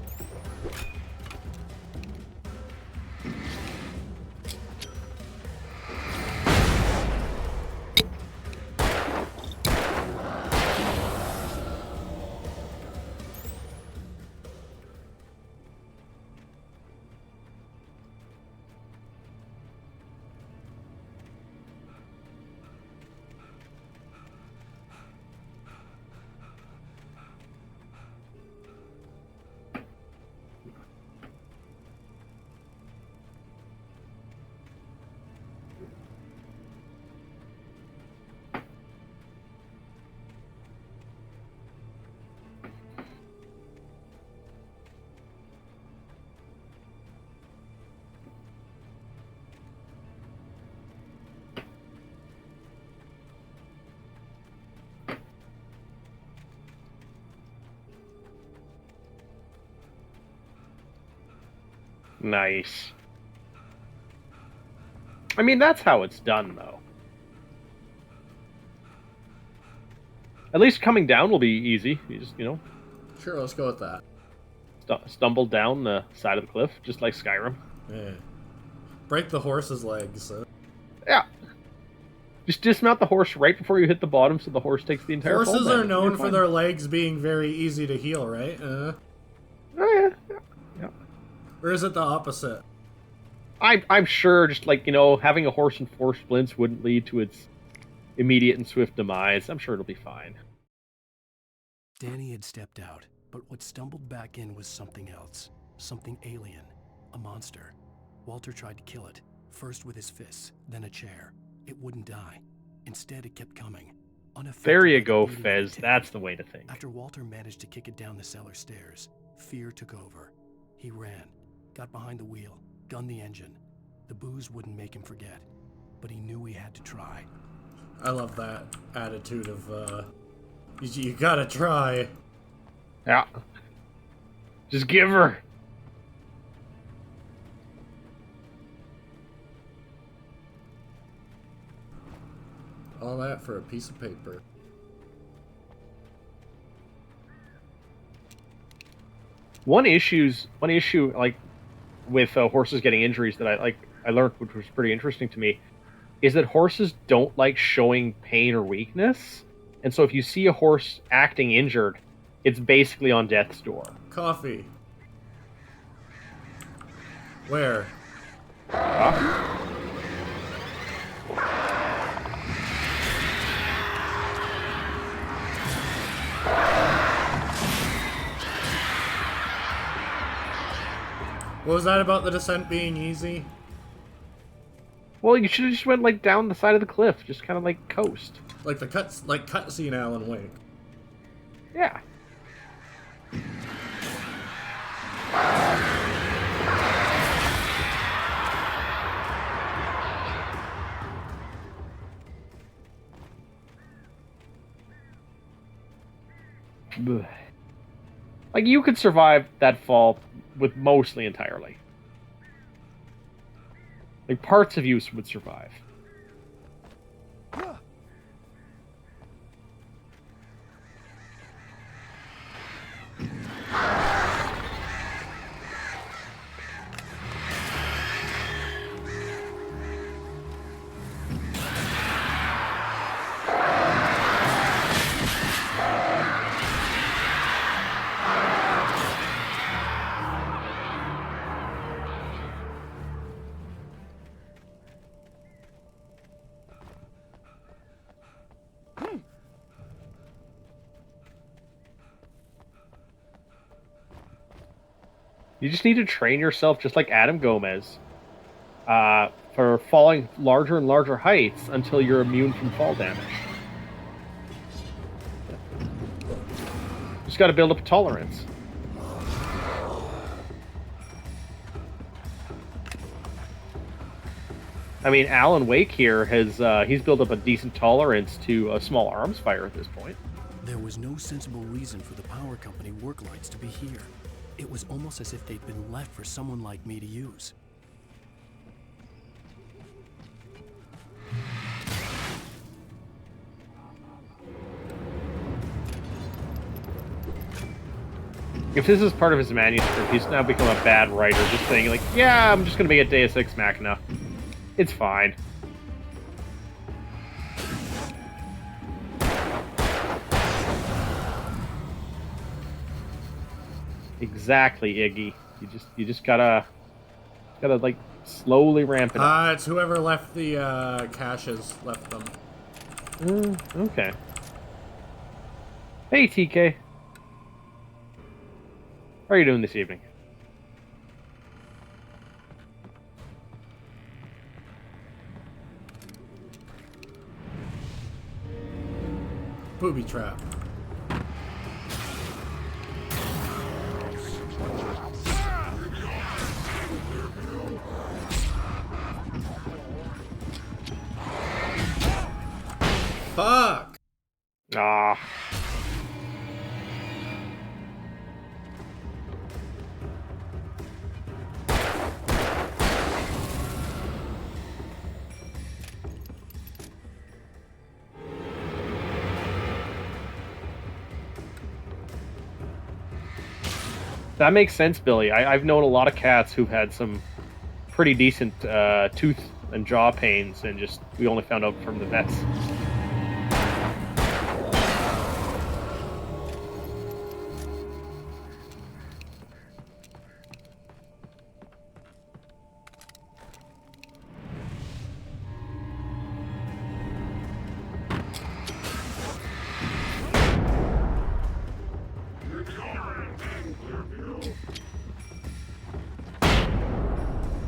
Nice. I mean, that's how it's done, though. At least coming down will be easy. You just, Sure, let's go with that. Stumble down the side of the cliff, just like Skyrim. Yeah. Break the horse's legs. Yeah. Just dismount the horse right before you hit the bottom, so the horse takes the entire fall Horses are damage. known You're for fine. their legs being very easy to heal, right? Oh, yeah. Or is it the opposite? I'm sure, just like, having a horse in 4 splints wouldn't lead to its immediate and swift demise. I'm sure it'll be fine. Danny had stepped out, but what stumbled back in was something else. Something alien. A monster. Walter tried to kill it, first with his fists, then a chair. It wouldn't die. Instead, it kept coming. Unaffected There you by the go, beating of Fez. the That's the way to think. After Walter managed to kick it down the cellar stairs, fear took over. He ran, got behind the wheel, gunned the engine. The booze wouldn't make him forget, but he knew he had to try. I love that attitude of, you gotta try. Yeah. Just give her. All that for a piece of paper. One issue, like, with horses getting injuries that I learned, which was pretty interesting to me, is that horses don't like showing pain or weakness. And so if you see a horse acting injured, it's basically on death's door. Coffee. Where? What was that about the descent being easy? Well, you should have just went, like, down the side of the cliff, just kind of, like, coast. Like the cutscene Alan Wake. Yeah. Ugh. Like, you could survive that fall with mostly entirely. Like, parts of you would survive. You just need to train yourself just like Adam Gomez for falling larger and larger heights until you're immune from fall damage. Just got to build up a tolerance. I mean, Alan Wake here has he's built up a decent tolerance to a small arms fire at this point. There was no sensible reason for the power company work lights to be here. It was almost as if they'd been left for someone like me to use. If this is part of his manuscript, he's now become a bad writer, just saying, like, yeah, I'm just gonna make a Deus Ex Machina. It's fine. Exactly, Iggy. You just gotta like slowly ramp it up. It's whoever left the caches left them. Okay. Hey, TK. How are you doing this evening? Booby trap. Fuck! Ah. That makes sense, Billy. I've known a lot of cats who've had some pretty decent tooth and jaw pains, and just we only found out from the vets.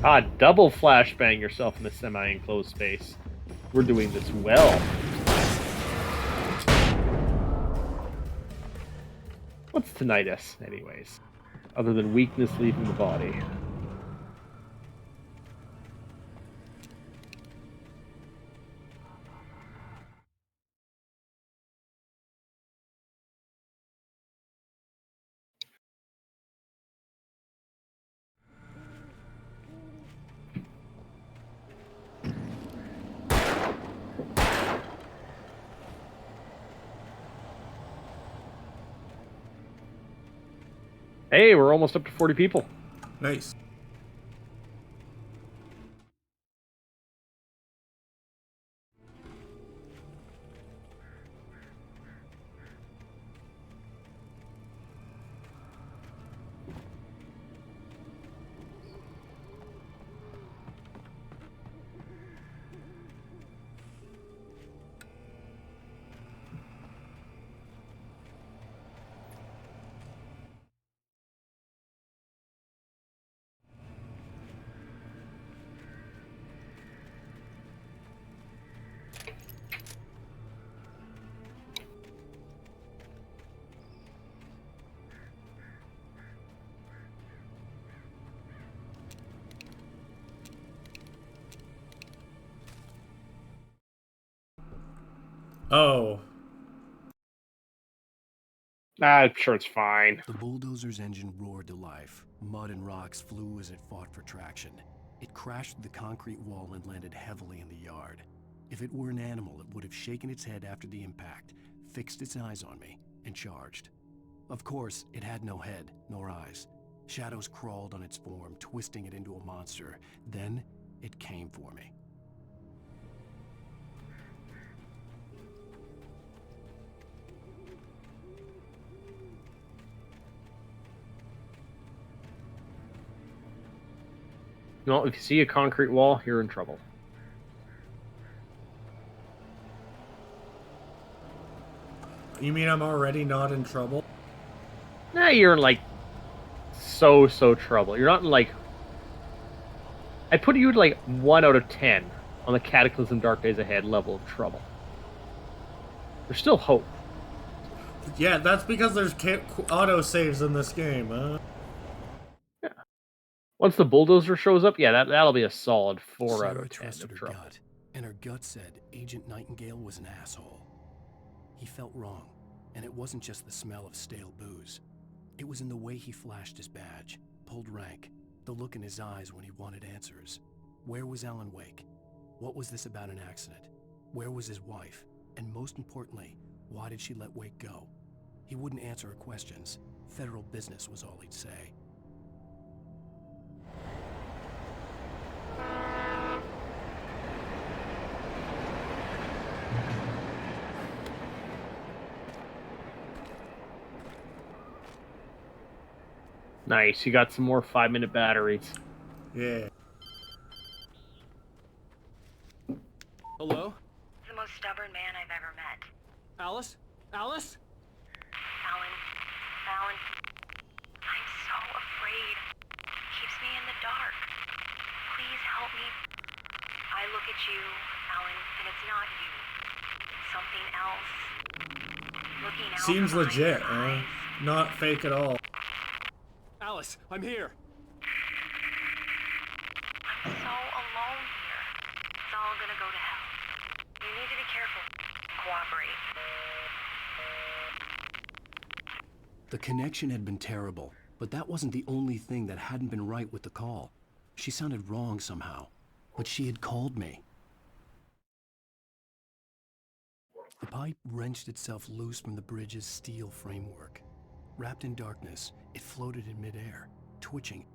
Ah, double flashbang yourself in the semi-enclosed space. We're doing this well. What's tinnitus, anyways? Other than weakness leaving the body. Hey, we're almost up to 40 people. Nice. Oh. I'm sure it's fine. The bulldozer's engine roared to life. Mud and rocks flew as it fought for traction. It crashed through the concrete wall and landed heavily in the yard. If it were an animal, it would have shaken its head after the impact, fixed its eyes on me, and charged. Of course, it had no head, nor eyes. Shadows crawled on its form, twisting it into a monster. Then, it came for me. Well, if you see a concrete wall, you're in trouble. You mean I'm already not in trouble? Nah, you're in, like, so trouble. You're not in, like... I'd put you at, like, 1 out of 10 on the Cataclysm Dark Days Ahead level of trouble. There's still hope. Yeah, that's because there's auto-saves in this game, Yeah. Once the bulldozer shows up, yeah, that'll be a solid 4 out of 10 trusted of her trouble. gut, and her gut said Agent Nightingale was an asshole. He felt wrong, and it wasn't just the smell of stale booze. It was in the way he flashed his badge, pulled rank, the look in his eyes when he wanted answers. Where was Alan Wake? What was this about an accident? Where was his wife? And most importantly, why did she let Wake go? He wouldn't answer her questions. Federal business was all he'd say. Nice, you got some more 5-minute batteries. Yeah. Hello? The most stubborn man I've ever met. Alice? Alice? Alan, I'm so afraid. He keeps me in the dark. Please help me. I look at you, Alan, and it's not you. It's something else. Looking out Seems behind legit, your eyes. Not fake at all. Alice, I'm here. I'm so alone here. It's all gonna go to hell. You need to be careful. Cooperate. The connection had been terrible, but that wasn't the only thing that hadn't been right with the call. She sounded wrong somehow, but she had called me. The pipe wrenched itself loose from the bridge's steel framework. Wrapped in darkness, it floated in midair, twitching.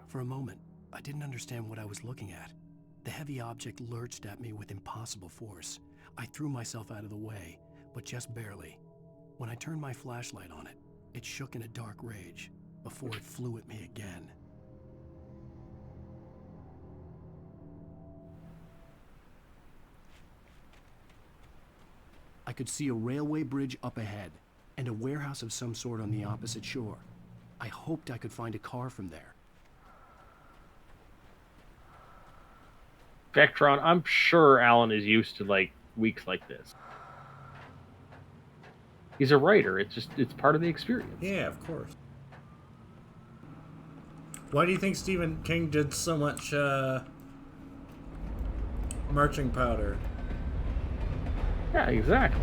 For a moment, I didn't understand what I was looking at. The heavy object lurched at me with impossible force. I threw myself out of the way, but just barely. When I turned my flashlight on it, it shook in a dark rage before it flew at me again. I could see a railway bridge up ahead and a warehouse of some sort on the opposite shore. I hoped I could find a car from there. Vectron, I'm sure Alan is used to like weeks like this. He's a writer. It's part of the experience. Yeah, of course. Why do you think Stephen King did so much marching powder? Yeah, exactly.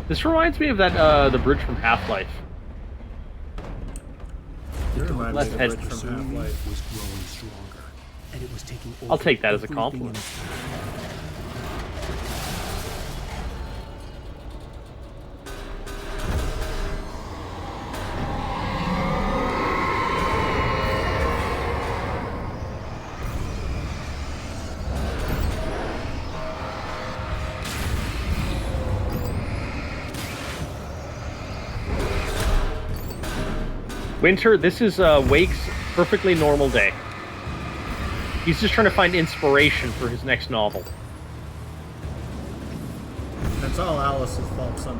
This reminds me of that the bridge from Half-Life. It reminds Less me of head- the bridge from Half-Life. Was growing stronger, and it was taking over I'll take that as a everything compliment. in its path. Winter, this is Wake's perfectly normal day. He's just trying to find inspiration for his next novel. That's all Alice's fault, son.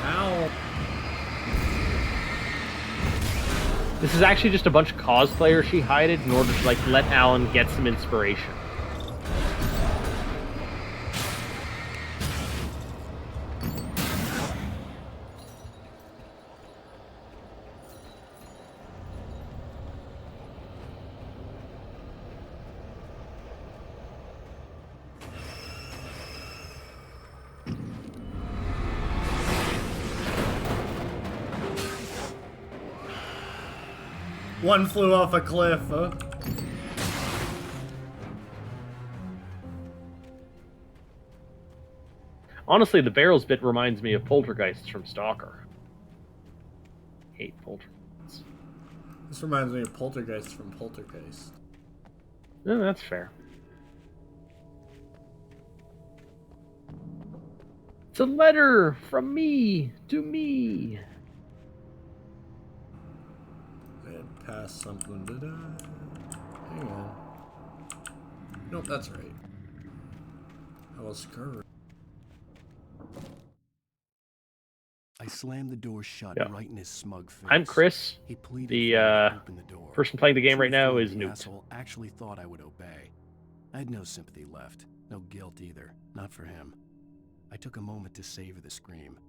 Ow. This is actually just a bunch of cosplayers she hired in order to like let Alan get some inspiration. One flew off a cliff, huh? Honestly, the barrels bit reminds me of poltergeists from Stalker. Hate poltergeists. This reminds me of Poltergeist from Poltergeist. No, that's fair. It's a letter from me to me. I had passed something, did I? Hang on. Nope, that's right. I was scurrying. I slammed the door shut Yeah. right in his smug face. I'm Chris. He pleaded The for me to open the door. person playing the game right now is The Newt. asshole actually thought I would obey. I had no sympathy left, no guilt either, not for him. I took a moment to savor the scream.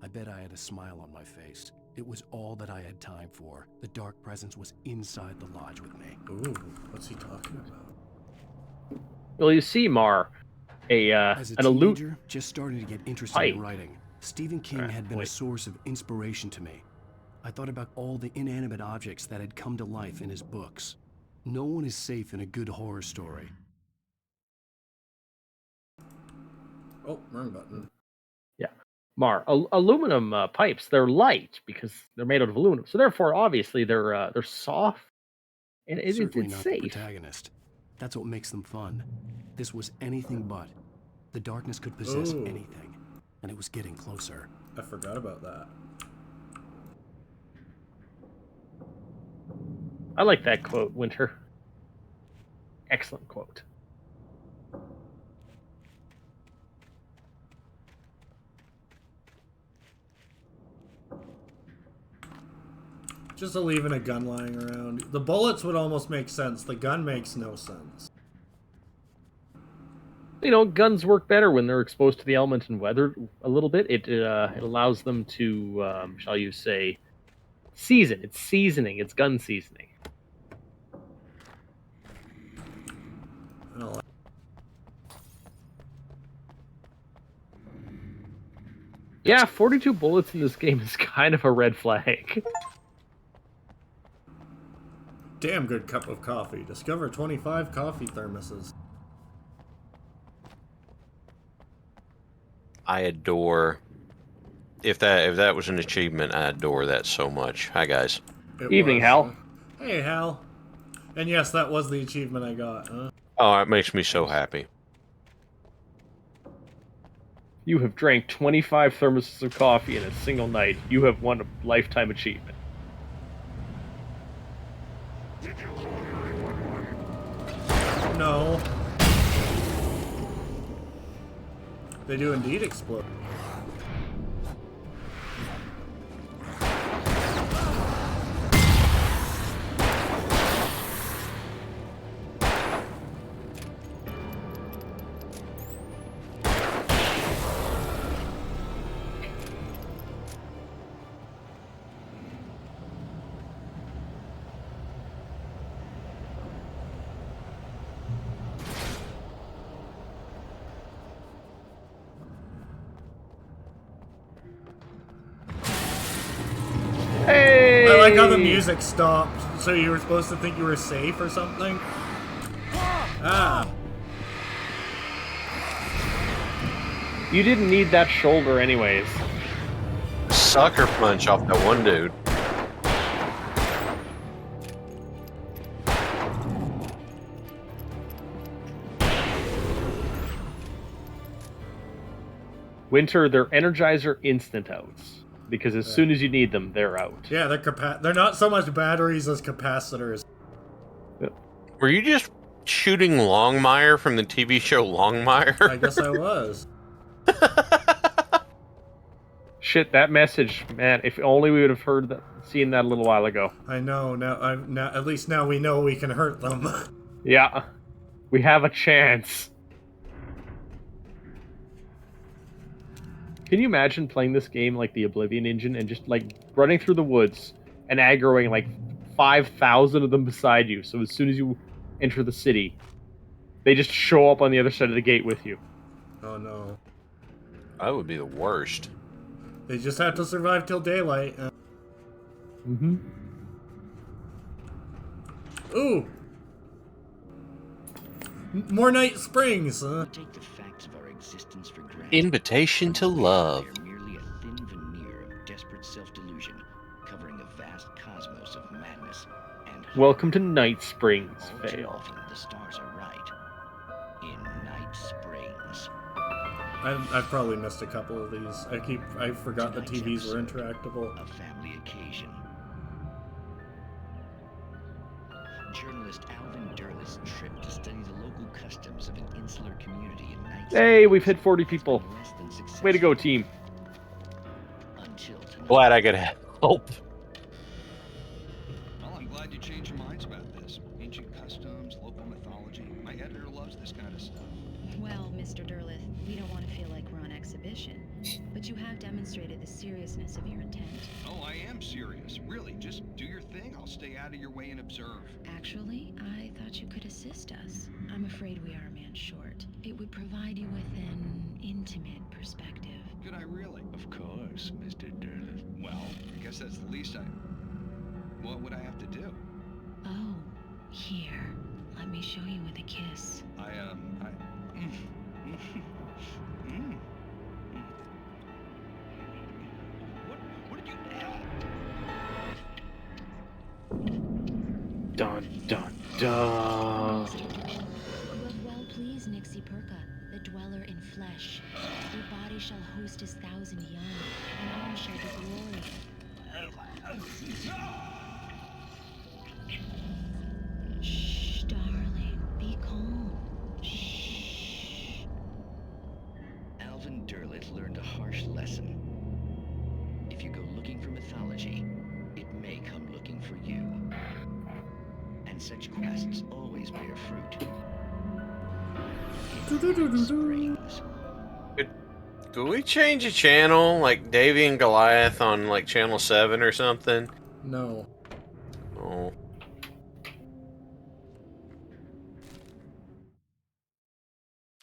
I bet I had a smile on my face. It was all that I had time for. The dark presence was inside the lodge with me. Ooh, what's he talking about? Well, you see, Mar, As a an aloof. teenager, just starting to get interested Pipe. in writing, Stephen King had been a source of inspiration to me. I thought about all the inanimate objects that had come to life in his books. No one is safe in a good horror story. Oh, wrong button. Yeah. Aluminum pipes, they're light because they're made out of aluminum. So therefore, obviously, they're soft and Certainly it's not the safe. protagonist. That's what makes them fun. This was anything but. The darkness could possess Ooh. anything, and it was getting closer. I forgot about that. I like that quote, Winter. Excellent quote. Just leaving a gun lying around. The bullets would almost make sense. The gun makes no sense. You know, guns work better when they're exposed to the element and weather a little bit. It allows them to, shall you say, season. It's seasoning. It's gun seasoning. Oh. Yeah, 42 bullets in this game is kind of a red flag. Damn good cup of coffee. Discover 25 coffee thermoses. I adore. If that was an achievement, I adore that so much. Hi guys. Evening, Hal. Hey, Hal. And yes, that was the achievement I got, huh? Oh, it makes me so happy. You have drank 25 thermoses of coffee in a single night. You have won a lifetime achievement. No. They do indeed explode. Hey! I like how the music stopped, so you were supposed to think you were safe or something. Ah. You didn't need that shoulder anyways. Sucker punch off that one dude. Winter, they're Energizer instant outs. Because as soon as you need them, they're out. Yeah, they're not so much batteries as capacitors. Were you just shooting Longmire from the TV show Longmire? I guess I was. Shit, that message, man, if only we would have heard that, seen that a little while ago. I know, now at least now we know we can hurt them. Yeah. We have a chance. Can you imagine playing this game like the Oblivion engine and just like running through the woods and aggroing like 5,000 of them beside you, so as soon as you enter the city, they just show up on the other side of the gate with you. Oh no. That would be the worst. They just have to survive till daylight. Mm-hmm. Ooh! More Night Springs! Take the facts of our existence for granted. Invitation to love. They're merely a thin veneer of desperate self-delusion, covering a vast cosmos of madness and Welcome to Night Springs, all too Vale. often the stars are right. In Night Springs. I've probably missed a couple of these. I forgot the TVs were interactable. A family occasion. Journalist Alvin Derlis trip to study the local customs of an insular community in Night Hey, we've hit 40 people. Way to go, team. Glad I could help. Well, I'm glad you changed your minds about this. Ancient customs, local mythology. My editor loves this kind of stuff. Well, Mr. Derlith, we don't want to feel like we're on exhibition, but you have demonstrated the seriousness of your intent. Oh, I am serious. Really, just do your thing. I'll stay out of your way and observe. Actually, I thought you could assist us. I'm afraid we are a man short. It would provide you with an intimate perspective. Could I really? Of course, Mr. Derlith. Well, I guess that's the least I... What would I have to do? Oh, here. Let me show you with a kiss. What did you... Dun dun dun. You have well pleased Nixie Perka, the dweller in flesh. Your body shall host his 1,000 young, and all shall be glory. Shh, darling, be calm. Shh. Alvin Derleth learned a harsh lesson. If you go looking for mythology, it may come looking for you. And such quests always bear fruit. Could we change a channel, like Davy and Goliath on like channel 7 or something? No. Oh.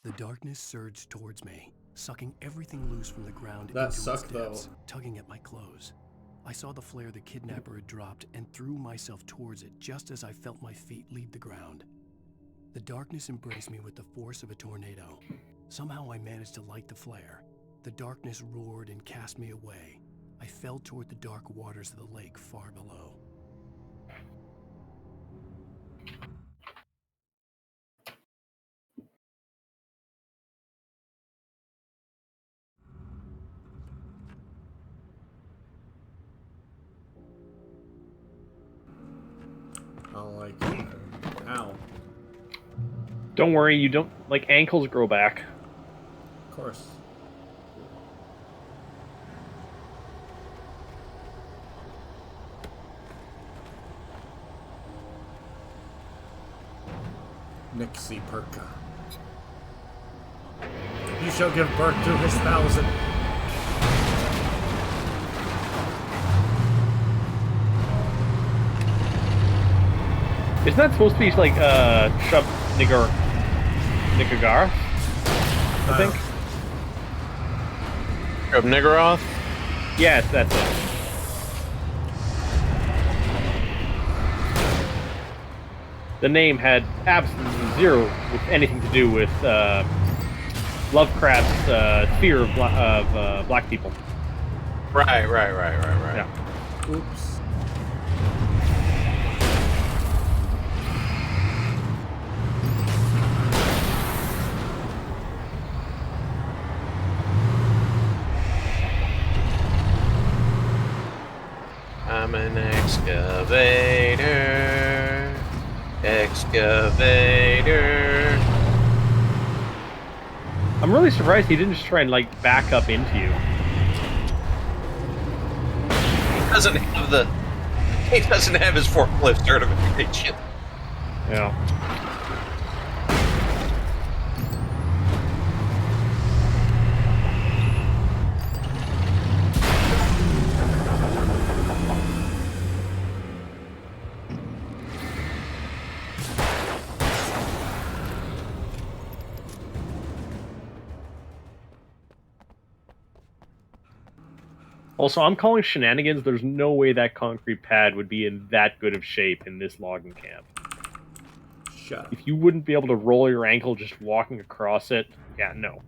The darkness surged towards me, sucking everything loose from the ground That into sucked, its depths, though. tugging at my clothes. I saw the flare the kidnapper had dropped and threw myself towards it just as I felt my feet leave the ground. The darkness embraced me with the force of a tornado. Somehow I managed to light the flare. The darkness roared and cast me away. I fell toward the dark waters of the lake far below. I don't like it. Ow. Don't worry, you don't like ankles grow back. Of course. Nixie Perka. He shall give birth to his 1,000. Isn't that supposed to be like Shub Nigagara? I think. Shub Niggurath? Yes, that's it. The name had absolutely zero with anything to do with Lovecraft's fear of black people. Right. Yeah. Oops. I'm an excavator. Excavator. I'm really surprised he didn't just try and like back up into you. He doesn't have his forklift certification. Yeah. Also, I'm calling shenanigans. There's no way that concrete pad would be in that good of shape in this logging camp. Shut up. If you wouldn't be able to roll your ankle just walking across it, yeah, no.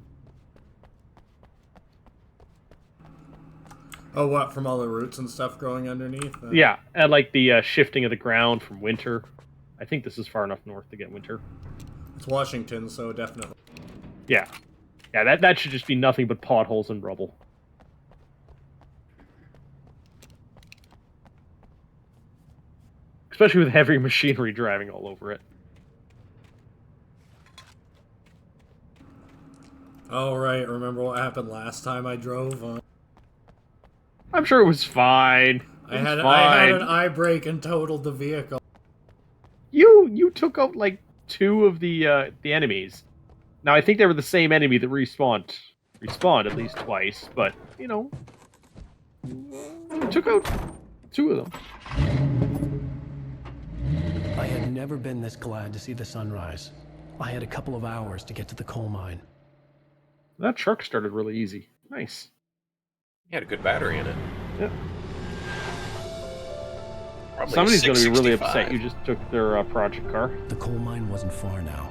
Oh, what, from all the roots and stuff growing underneath? Yeah, and like the shifting of the ground from winter. I think this is far enough north to get winter. It's Washington, so definitely. Yeah. Yeah, that should just be nothing but potholes and rubble. Especially with heavy machinery driving all over it. Oh, right. Remember what happened last time I drove? I'm sure it was fine. I had an eye brake and totaled the vehicle. You took out like 2 of the enemies. Now I think they were the same enemy that respawned at least twice, but you know, you took out 2 of them. I had never been this glad to see the sunrise. I had a couple of hours to get to the coal mine. That truck started really easy. Nice. He had a good battery in it. Yeah. Probably Somebody's going to be really 665. upset you just took their project car. The coal mine wasn't far now.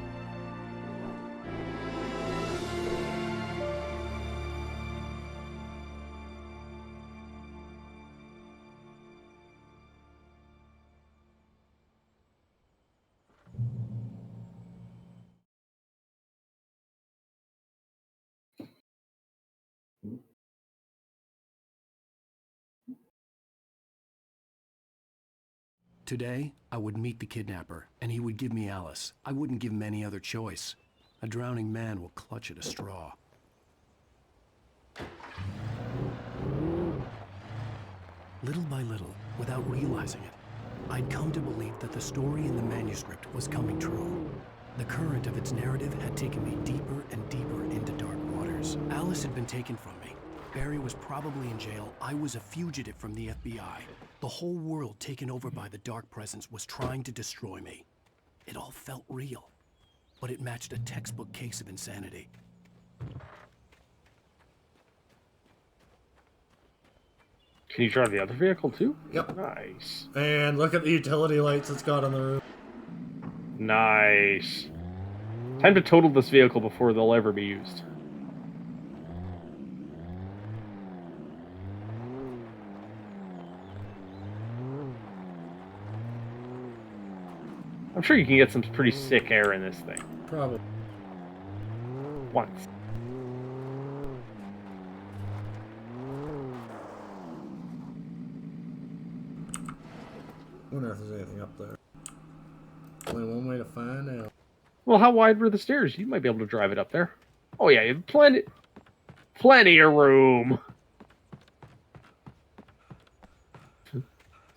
Today, I would meet the kidnapper, and he would give me Alice. I wouldn't give him any other choice. A drowning man will clutch at a straw. Little by little, without realizing it, I'd come to believe that the story in the manuscript was coming true. The current of its narrative had taken me deeper and deeper into dark waters. Alice had been taken from me. Barry was probably in jail. I was a fugitive from the FBI. The whole world taken over by the dark presence was trying to destroy me. It all felt real, but it matched a textbook case of insanity. Can you drive the other vehicle too? Yep. Nice. And look at the utility lights it's got on the roof. Nice. Time to total this vehicle before they'll ever be used. I'm sure you can get some pretty sick air in this thing. Probably. Once. Wonder if there's anything up there. Only one way to find out. Well, how wide were the stairs? You might be able to drive it up there. Oh yeah, you have plenty of room.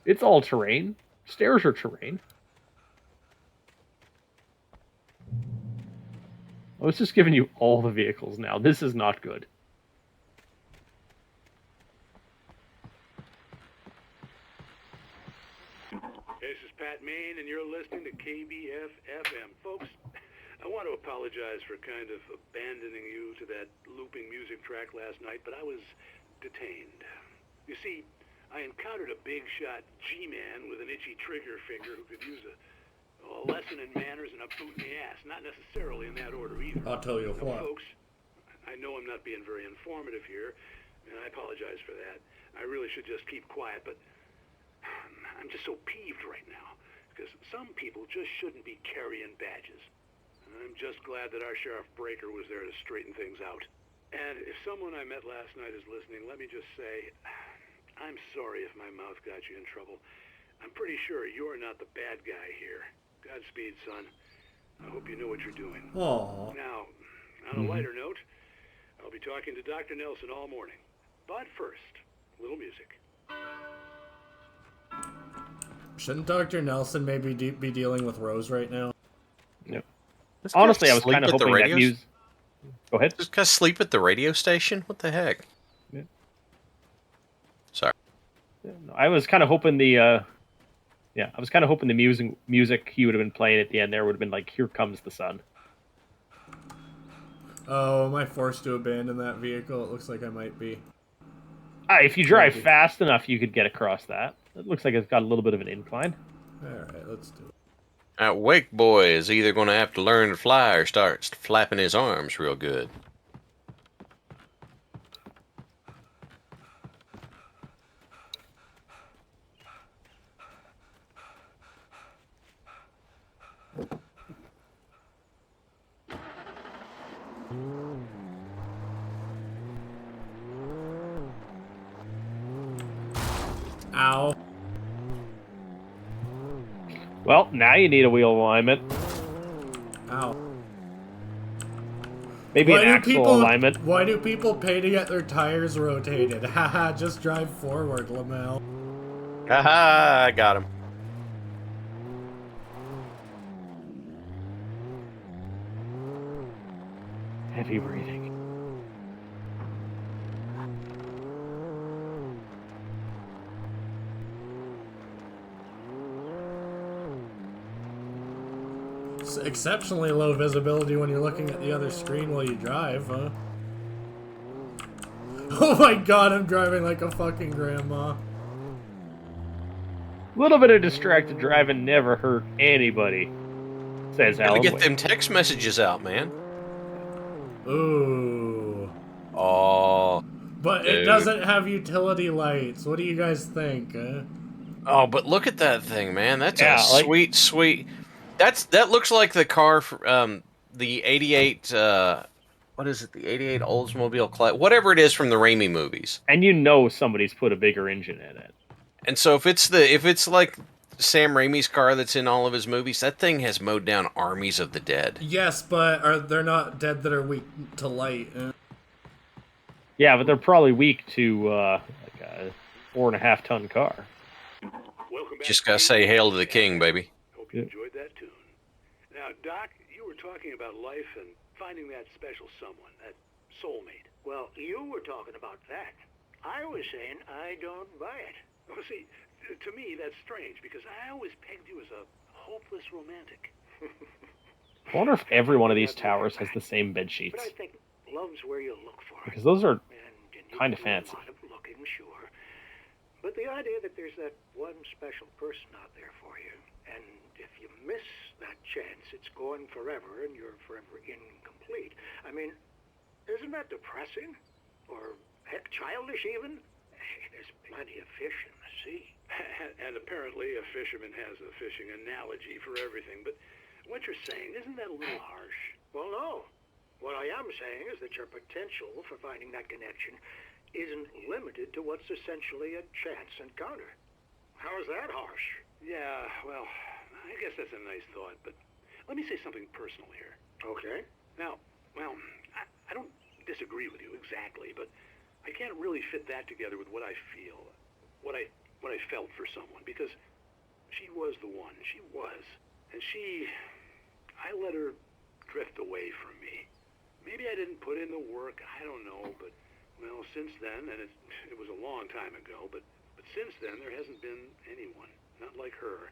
It's all terrain. Stairs are terrain. I was just giving you all the vehicles now. This is not good. This is Pat Main, and you're listening to KBF-FM. Folks, I want to apologize for kind of abandoning you to that looping music track last night, but I was detained. You see, I encountered a big-shot G-man with an itchy trigger finger who could use a lesson in manners and a boot in the ass. Not necessarily in that order either. I'll tell you what. Folks, I know I'm not being very informative here, and I apologize for that. I really should just keep quiet, but I'm just so peeved right now, because some people just shouldn't be carrying badges. And I'm just glad that our Sheriff Breaker was there to straighten things out. And if someone I met last night is listening, let me just say, I'm sorry if my mouth got you in trouble. I'm pretty sure you're not the bad guy here. Godspeed, son. I hope you know what you're doing. Aww. Now, on a lighter note, I'll be talking to Dr. Nelson all morning. But first, a little music. Shouldn't Dr. Nelson maybe be dealing with Rose right now? No. Honestly, I was kind of hoping that music. Go ahead. This guy sleep at the radio station? What the heck? Yeah. Sorry. Yeah, no, I was kind of hoping the music he would have been playing at the end there would have been like, "Here Comes the Sun." Oh, am I forced to abandon that vehicle? It looks like I might be. If you drive fast enough, you could get across that. It looks like it's got a little bit of an incline. Alright, let's do it. That Wake boy is either going to have to learn to fly or start flapping his arms real good. Ow. Well, now you need a wheel alignment. Ow. Maybe an axle alignment. Why do people pay to get their tires rotated? Haha, just drive forward, Lamel. Haha, I got him. Heavy breathing. It's exceptionally low visibility when you're looking at the other screen while you drive, huh? Oh my god, I'm driving like a fucking grandma. A little bit of distracted driving never hurt anybody, says Alan. Gotta get them text messages out, man. Ooh. Oh. But dude. It doesn't have utility lights. What do you guys think, huh? Oh, but look at that thing, man. That's a sweet, sweet... That looks like the car for, the 88, what is it? The 88 Oldsmobile Class, whatever it is from the Raimi movies. And you know somebody's put a bigger engine in it. And so if it's like Sam Raimi's car that's in all of his movies, that thing has mowed down armies of the dead. Yes, but they're not dead that are weak to light. Yeah, but they're probably weak to like a 4.5-ton car. Just gotta say hail to the king, baby. Hope you enjoyed that tune. Now, Doc, you were talking about life and finding that special someone, that soulmate. Well, you were talking about that. I was saying I don't buy it. Well, see, to me that's strange because I always pegged you as a hopeless romantic. I wonder if every one of these towers has the same bed sheets. But I think love's where you look for it. Because those are And kind of do a fancy. lot of looking, sure. But the idea that there's that one special person out there for you, and if you miss that chance, it's gone forever, and you're forever incomplete. I mean, isn't that depressing? Or, heck, childish even? Hey, there's plenty of fish in the sea. And apparently a fisherman has a fishing analogy for everything, but what you're saying, isn't that a little harsh? Well, no. What I am saying is that your potential for finding that connection isn't limited to what's essentially a chance encounter. How is that harsh? Yeah, well, I guess that's a nice thought, but let me say something personal here. Okay. Now, well, I don't disagree with you exactly, but I can't really fit that together with what I feel, what I felt for someone, because she was the one. She was. And I let her drift away from me. Maybe I didn't put in the work, I don't know, but, well, since then, and it was a long time ago, but since then, there hasn't been anyone, not like her.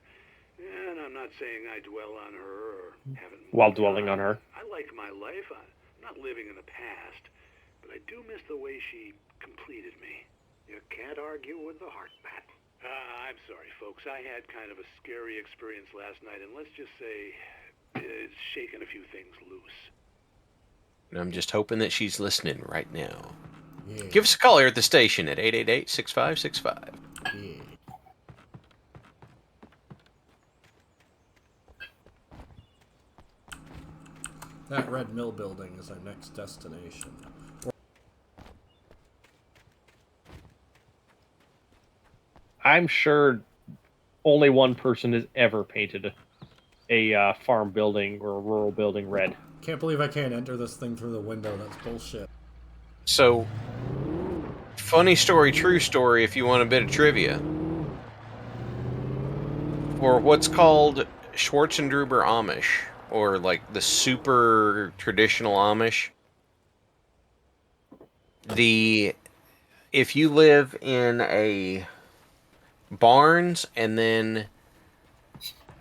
And I'm not saying I dwell on her or haven't... While dwelling on her. I like my life. I'm not living in the past, but I do miss the way she completed me. You can't argue with the heart, Pat. I'm sorry, folks. I had kind of a scary experience last night, and let's just say it's shaken a few things loose. And I'm just hoping that she's listening right now. Yeah. Give us a call here at the station at 888-6565. Yeah. That Red Mill building is our next destination. I'm sure only one person has ever painted a farm building or a rural building red. Can't believe I can't enter this thing through the window. That's bullshit. So, funny story, true story, if you want a bit of trivia. For what's called Schwarzendruber Amish, or like the super traditional Amish, if you live in a barns and then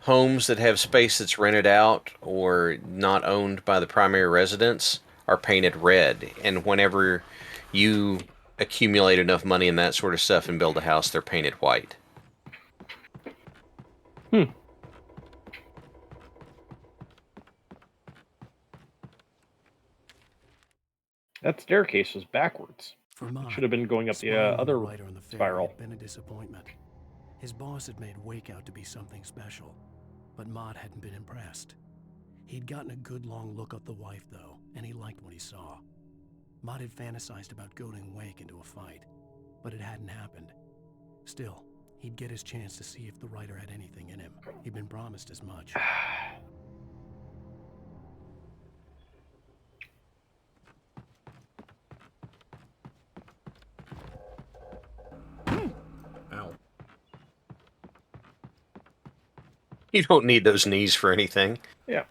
homes that have space that's rented out or not owned by the primary residents are painted red, and whenever you accumulate enough money and that sort of stuff and build a house, they're painted white. That staircase was backwards. For Mott, Should have been going up the smiling at other writer on the ferry spiral. had been a disappointment. His boss had made Wake out to be something special, but Mott hadn't been impressed. He'd gotten a good long look at the wife, though, and he liked what he saw. Mott had fantasized about goading Wake into a fight, but it hadn't happened. Still, he'd get his chance to see if the writer had anything in him. He'd been promised as much. Ow. You don't need those knees for anything. Yeah.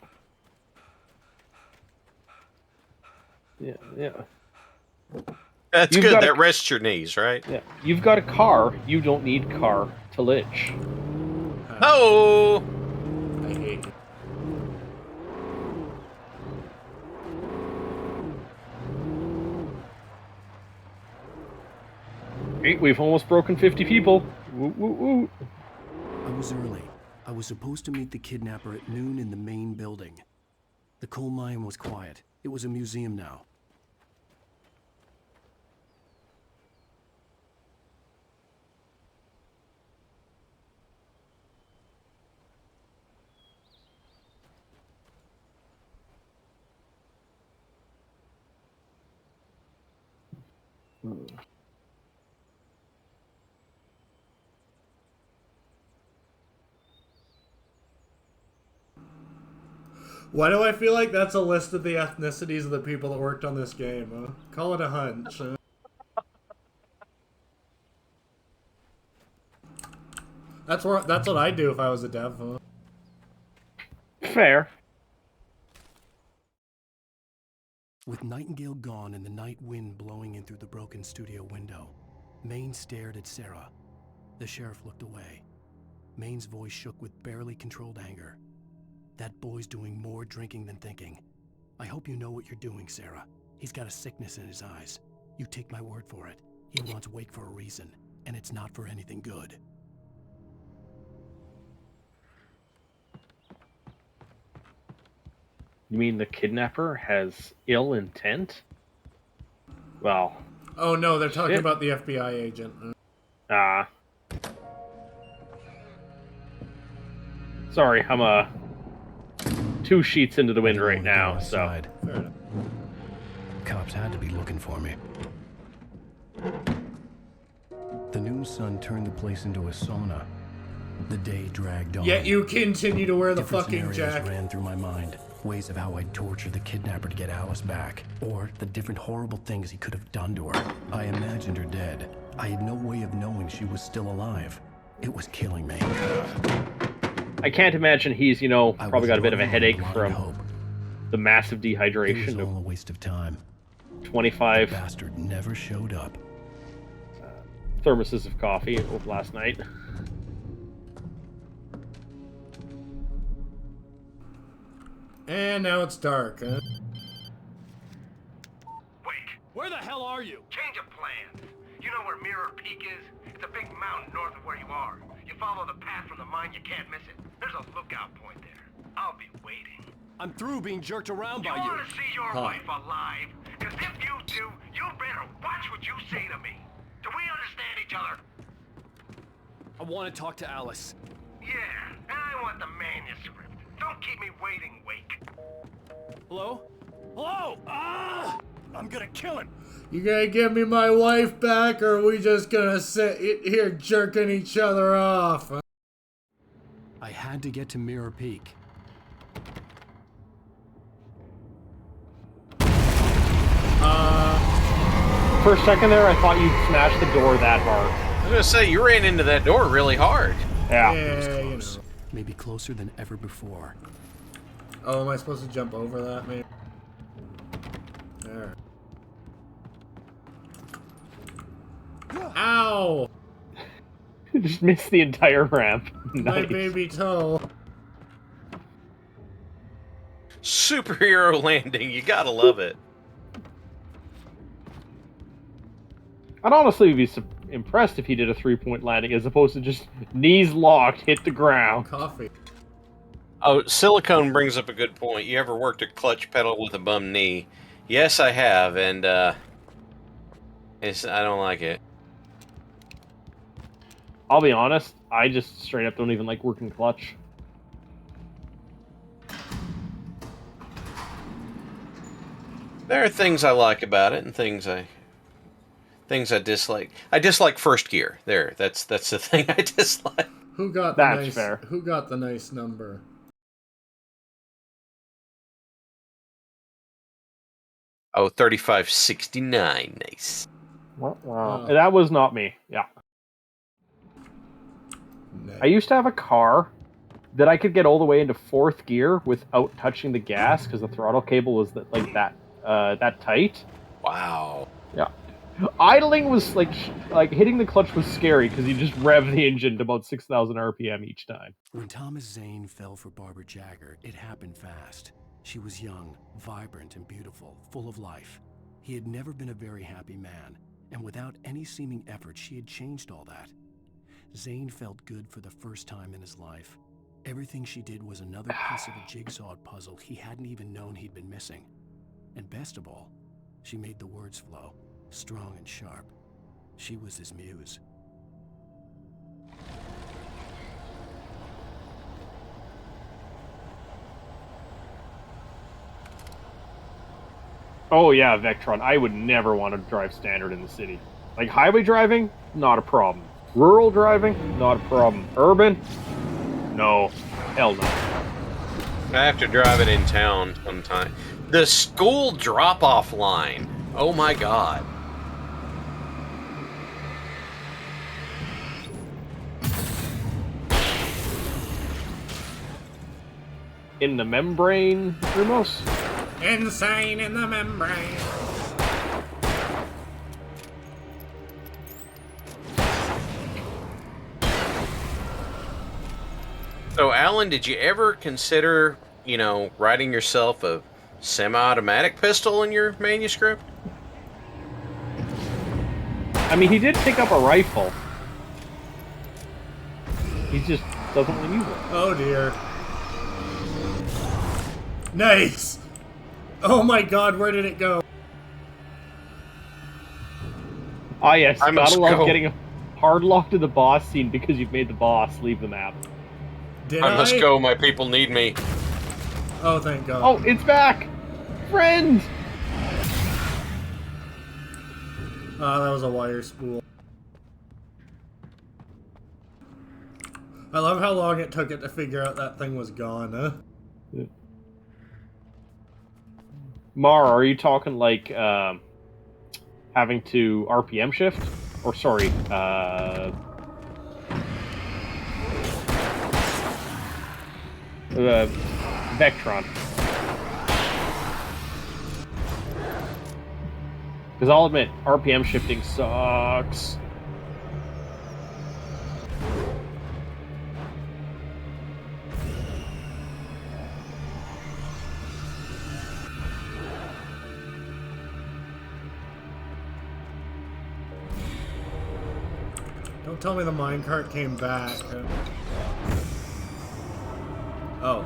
Yeah. That's good. That rests your knees, right? Yeah. You've got a car. You don't need car to lich. Oh! I hate it. Hey, we've almost broken 50 people. Woo, woo, woo. I was early. I was supposed to meet the kidnapper at noon in the main building. The coal mine was quiet. It was a museum now. Why do I feel like that's a list of the ethnicities of the people that worked on this game? Call it a hunch. That's what I'd do if I was a dev. Fair. With Nightingale gone and the night wind blowing in through the broken studio window, Maine stared at Sarah. The sheriff looked away. Maine's voice shook with barely controlled anger. That boy's doing more drinking than thinking. I hope you know what you're doing, Sarah. He's got a sickness in his eyes. You take my word for it. He wants Wake for a reason, and it's not for anything good. You mean the kidnapper has ill intent? Well... Oh no, they're talking about the FBI agent. Ah. Sorry, I'm 2 sheets into the wind right now, so... Cops had to be looking for me. The noon sun turned the place into a sauna. The day dragged on. Yet you continue to wear the fucking scenarios jacket. Ran through my mind. Ways of how I'd torture the kidnapper to get Alice back. Or the different horrible things he could have done to her. I imagined her dead. I had no way of knowing she was still alive. It was killing me. I can't imagine he's, probably got a bit of a headache from the massive dehydration. It was all a waste of time. 25 the bastard never showed up. Thermoses of coffee last night. And now it's dark, huh? Wake. Where the hell are you? Change of plans. You know where Mirror Peak is? It's a big mountain north of where you are. You follow the path from the mine, you can't miss it. There's a lookout point there. I'll be waiting. I'm through being jerked around by you. You want to see your wife alive? Because if you do, you better watch what you say to me. Do we understand each other? I want to talk to Alice. Yeah, and I want the manuscript. Don't keep me waiting, Wake. Hello? Hello? Ah! I'm gonna kill him. You gonna give me my wife back, or are we just gonna sit here jerking each other off? I had to get to Mirror Peak. For a second there, I thought you'd smashed the door that hard. I was gonna say, you ran into that door really hard. Yeah. Yeah, Maybe closer than ever before. Oh, am I supposed to jump over that, maybe? There. Ow! Just missed the entire ramp. My Nice. baby toe. Superhero landing, you gotta love it. I'd honestly be impressed if he did a 3-point landing as opposed to just knees locked, hit the ground. Coffee. Oh, Silicone brings up a good point. You ever worked a clutch pedal with a bum knee? Yes, I have, and I don't like it. I'll be honest, I just straight up don't even like working clutch. There are things I like about it and things I dislike. I dislike first gear. That's the thing I dislike. Who got That's fair. Who got the nice number? Oh, 3569. Nice. That was not me. Yeah. Nice. I used to have a car that I could get all the way into 4th gear without touching the gas because the throttle cable was that tight. Wow. Yeah. Idling was like hitting the clutch was scary because you just rev the engine to about 6,000 RPM each time. When Thomas Zane fell for Barbara Jagger, it happened fast. She was young, vibrant, and beautiful, full of life. He had never been a very happy man, and without any seeming effort, she had changed all that. Zane felt good for the first time in his life. Everything she did was another piece of a jigsaw puzzle he hadn't even known he'd been missing. And best of all, she made the words flow, strong and sharp. She was his muse. Oh yeah, Vectron. I would never want to drive standard in the city. Like highway driving, not a problem. Rural driving, not a problem. Urban, no. Hell no. I have to drive it in town sometime. The school drop-off line. Oh my god. In the membrane, Rumos? Insane in the membrane. So, Alan, did you ever consider, writing yourself a semi-automatic pistol in your manuscript? I mean, he did pick up a rifle. He just doesn't want to use it. Oh dear. Nice! Oh my god, where did it go? Ah yes, I must gotta love go. getting hard locked to the boss scene because you've made the boss leave the map. Did I must go, my people need me. Oh, thank god. Oh, it's back! Friend! Ah, that was a wire spool. I love how long it took it to figure out that thing was gone, huh? Mara, are you talking like having to RPM shift? Or sorry, Vectron. Because I'll admit, RPM shifting sucks. Don't tell me the minecart came back. Oh.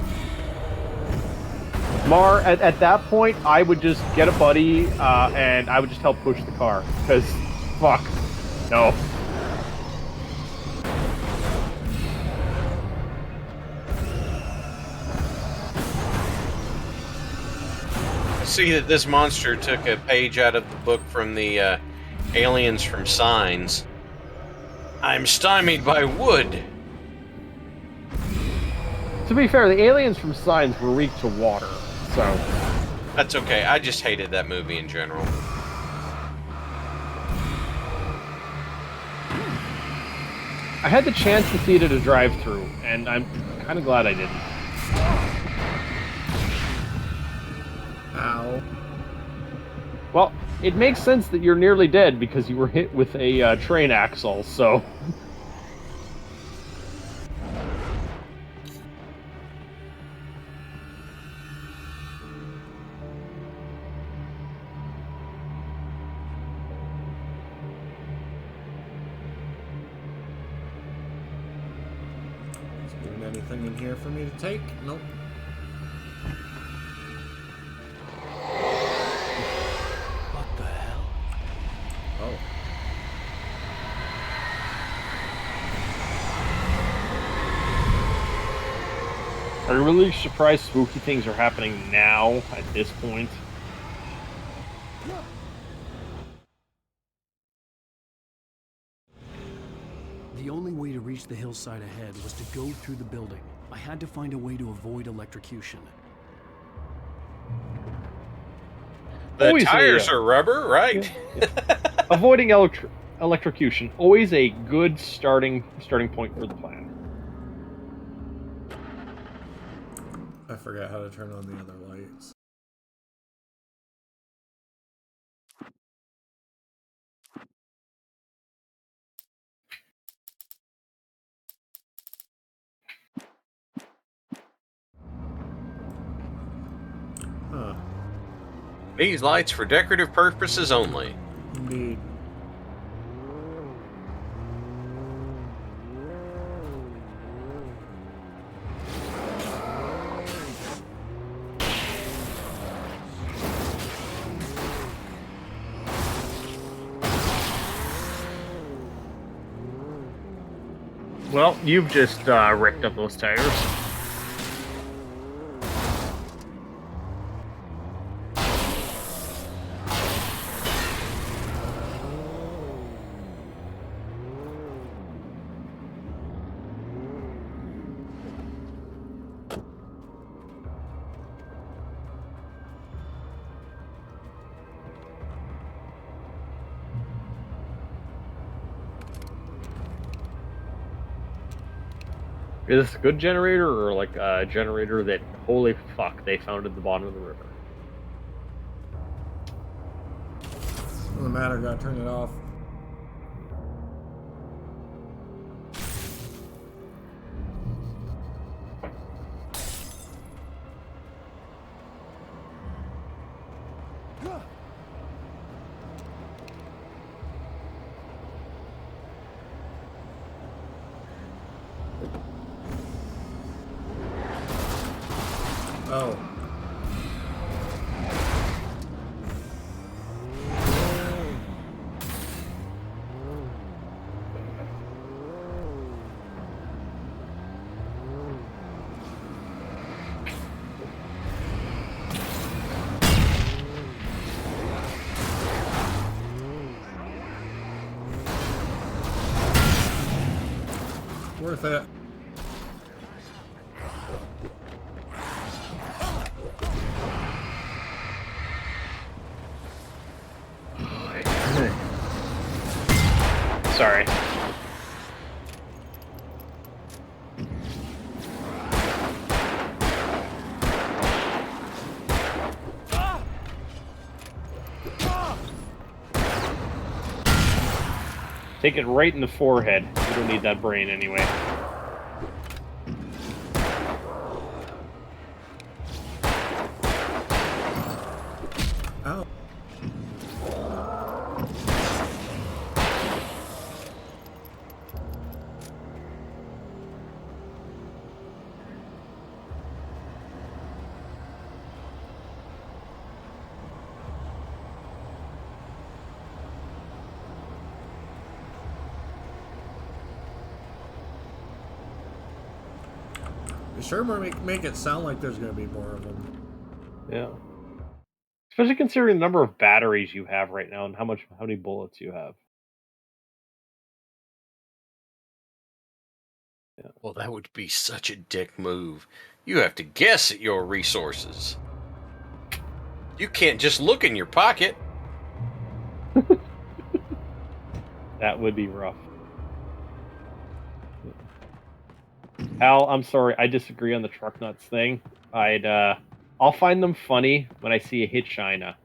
Mar, at that point, I would just get a buddy, and I would just help push the car. Because, fuck. No. I see that this monster took a page out of the book from the Aliens from Signs. I'm stymied by wood. To be fair, the aliens from Signs were weak to water, so... That's okay, I just hated that movie in general. I had the chance to see it at a drive-thru, and I'm kind of glad I didn't. Ow. Well, it makes sense that you're nearly dead because you were hit with a train axle, so... Anything in here for me to take? Nope. What the hell? Oh. Are you really surprised spooky things are happening now, at this point? The only way to reach the hillside ahead was to go through the building. I had to find a way to avoid electrocution. The tires are rubber, right? Yeah. Avoiding electrocution, always a good starting point for the plan. I forgot how to turn on the other lights. Huh. These lights for decorative purposes only. Indeed. Well, you've just wrecked up those tires. Is this a good generator or like a generator that, holy fuck, they found at the bottom of the river? Doesn't matter, gotta turn it off. Oh. Worth it. Sorry. Take it right in the forehead. You don't need that brain anyway. Ow. You sure make it sound like there's gonna be more of them. Yeah. Especially considering the number of batteries you have right now and how many bullets you have. Yeah. Well, that would be such a dick move. You have to guess at your resources. You can't just look in your pocket. That would be rough. Al, I'm sorry, I disagree on the truck nuts thing. I'll find them funny when I see a hit China.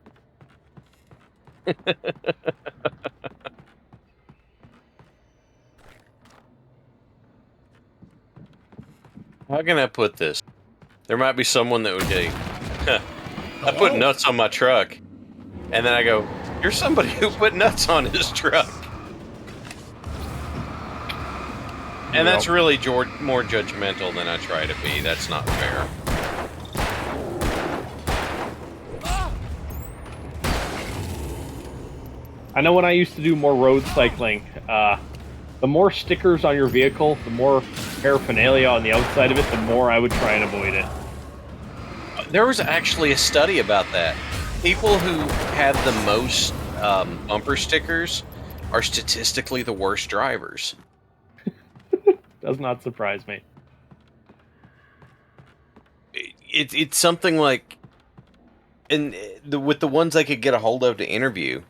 How can I put this? There might be someone that would go, I put nuts on my truck. And then I go, you're somebody who put nuts on his truck. And that's really more judgmental than I try to be. That's not fair. I know when I used to do more road cycling, the more stickers on your vehicle, the more paraphernalia on the outside of it, the more I would try and avoid it. There was actually a study about that. People who had the most bumper stickers are statistically the worst drivers. Does not surprise me. It's something like, and with the ones I could get a hold of to interview,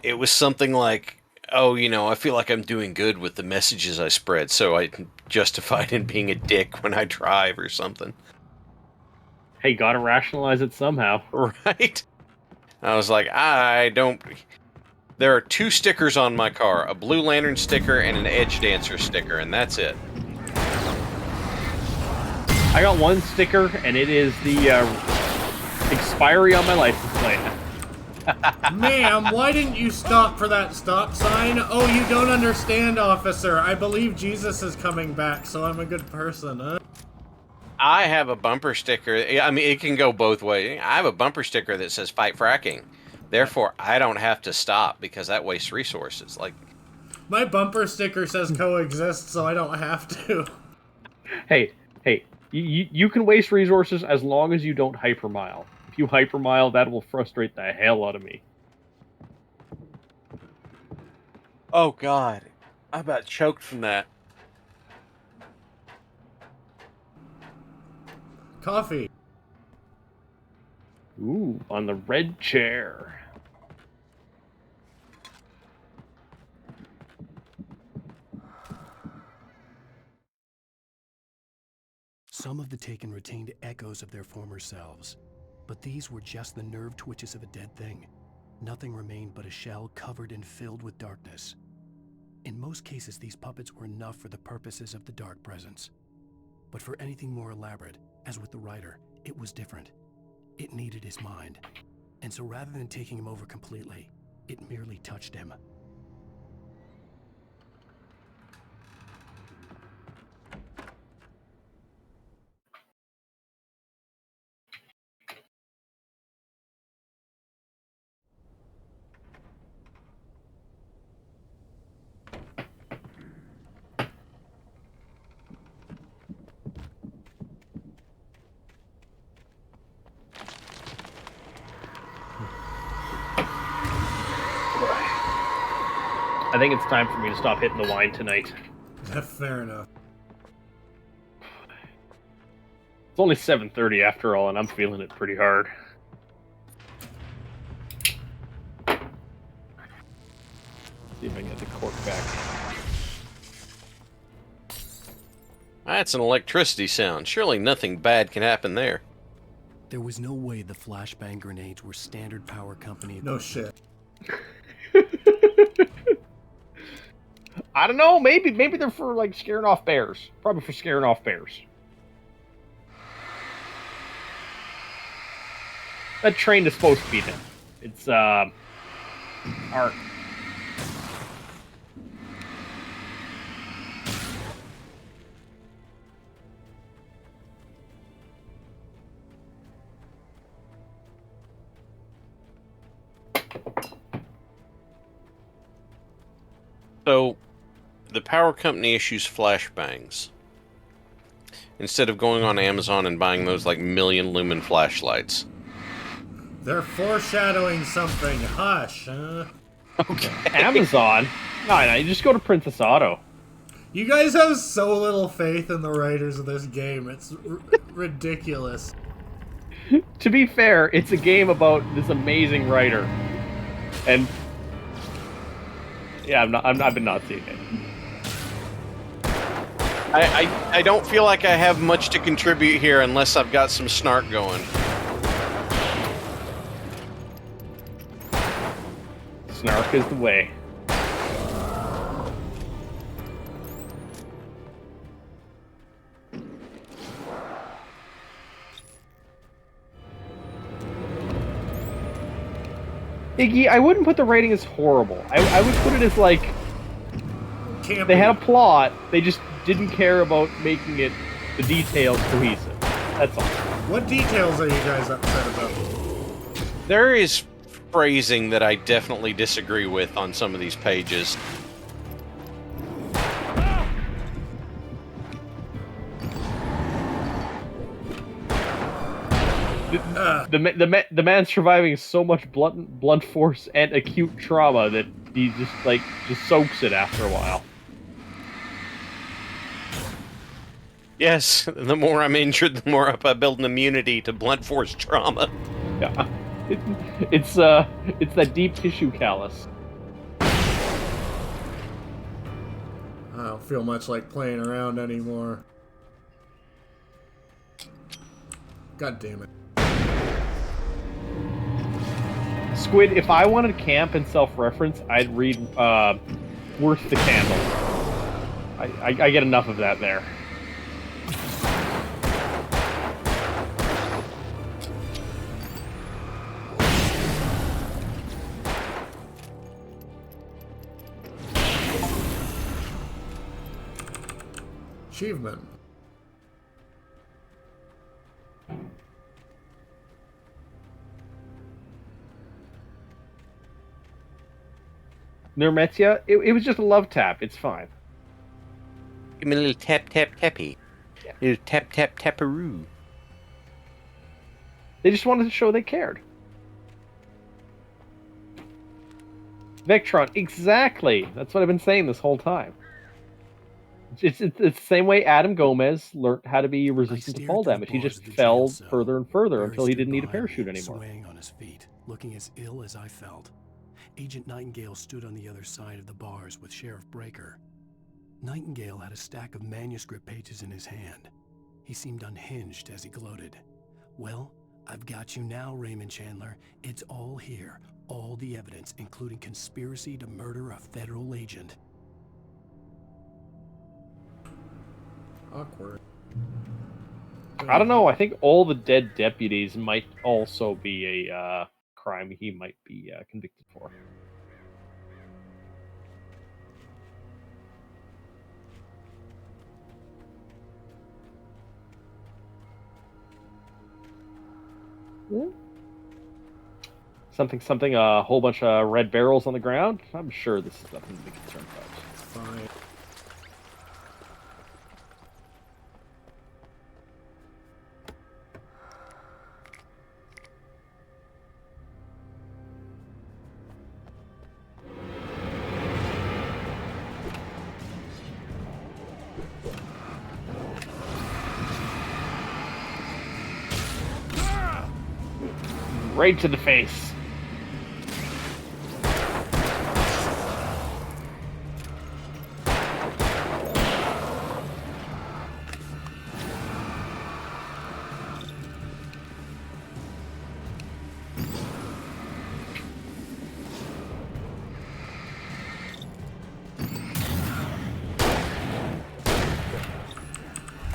it was something like, oh, I feel like I'm doing good with the messages I spread, so I justified in being a dick when I drive or something. Hey, gotta rationalize it somehow. Right? I was like, there are 2 stickers on my car, a Blue Lantern sticker and an Edge Dancer sticker, and that's it. I got 1 sticker, and it is the expiry on my license plate. Ma'am, why didn't you stop for that stop sign? Oh, you don't understand, officer. I believe Jesus is coming back, so I'm a good person, huh? I have a bumper sticker. I mean, it can go both ways. I have a bumper sticker that says "Fight Fracking." Therefore, I don't have to stop because that wastes resources. Like, my bumper sticker says coexist, so I don't have to. Hey, you can waste resources as long as you don't hypermile. If you hypermile, that will frustrate the hell out of me. oh god, I about choked from that. Coffee. Ooh, on the red chair. Some of the taken retained echoes of their former selves, but these were just the nerve twitches of a dead thing. Nothing remained but a shell covered and filled with darkness. In most cases, these puppets were enough for the purposes of the dark presence. But for anything more elaborate, as with the writer, it was different. It needed his mind. And so rather than taking him over completely, it merely touched him. I think it's time for me to stop hitting the wine tonight. Fair enough. It's only 7:30 after all, and I'm feeling it pretty hard. See if I can get the cork back. That's an electricity sound. Surely nothing bad can happen there. There was no way the flashbang grenades were standard power company. No shit. I don't know. Maybe they're for like scaring off bears. Probably for scaring off bears. That train is supposed to be there. It's art. So, the power company issues flashbangs. Instead of going on Amazon and buying those like million lumen flashlights. They're foreshadowing something. Hush, huh? Okay. Amazon? No, you just go to Princess Auto. You guys have so little faith in the writers of this game. It's ridiculous. To be fair, it's a game about this amazing writer. And yeah, I've been not seeing it. I don't feel like I have much to contribute here unless I've got some snark going. Snark is the way. Iggy, I wouldn't put the writing as horrible. I would put it as like Campy. They had a plot, they just didn't care about making it the details cohesive. That's all. What details are you guys upset about? There is phrasing that I definitely disagree with on some of these pages. The man surviving so much blunt force and acute trauma that he just soaks it after a while. Yes, the more I'm injured, the more up I build an immunity to blunt force trauma. Yeah, it's that deep tissue callus. I don't feel much like playing around anymore. God damn it. Squid, if I wanted camp and self-reference, I'd read Worth the Candle. I get enough of that there. Achievement. Nermetia, it was just a love tap. It's fine. Give me a little tap tap tappy. Yeah. Little tap tap taparoo. They just wanted to show they cared. Vectron, exactly. That's what I've been saying this whole time. It's the same way Adam Gomez learned how to be resistant to fall damage. He just fell further and further until he didn't need a parachute anymore. Swaying on his feet, looking as ill as I felt. Agent Nightingale stood on the other side of the bars with Sheriff Breaker. Nightingale had a stack of manuscript pages in his hand. He seemed unhinged as he gloated. Well, I've got you now, Raymond Chandler. It's all here. All the evidence, including conspiracy to murder a federal agent. Awkward. I don't know. I think all the dead deputies might also be a crime he might be convicted for. Something, a whole bunch of red barrels on the ground. I'm sure this is nothing to be concerned about. Fine. Right to the face.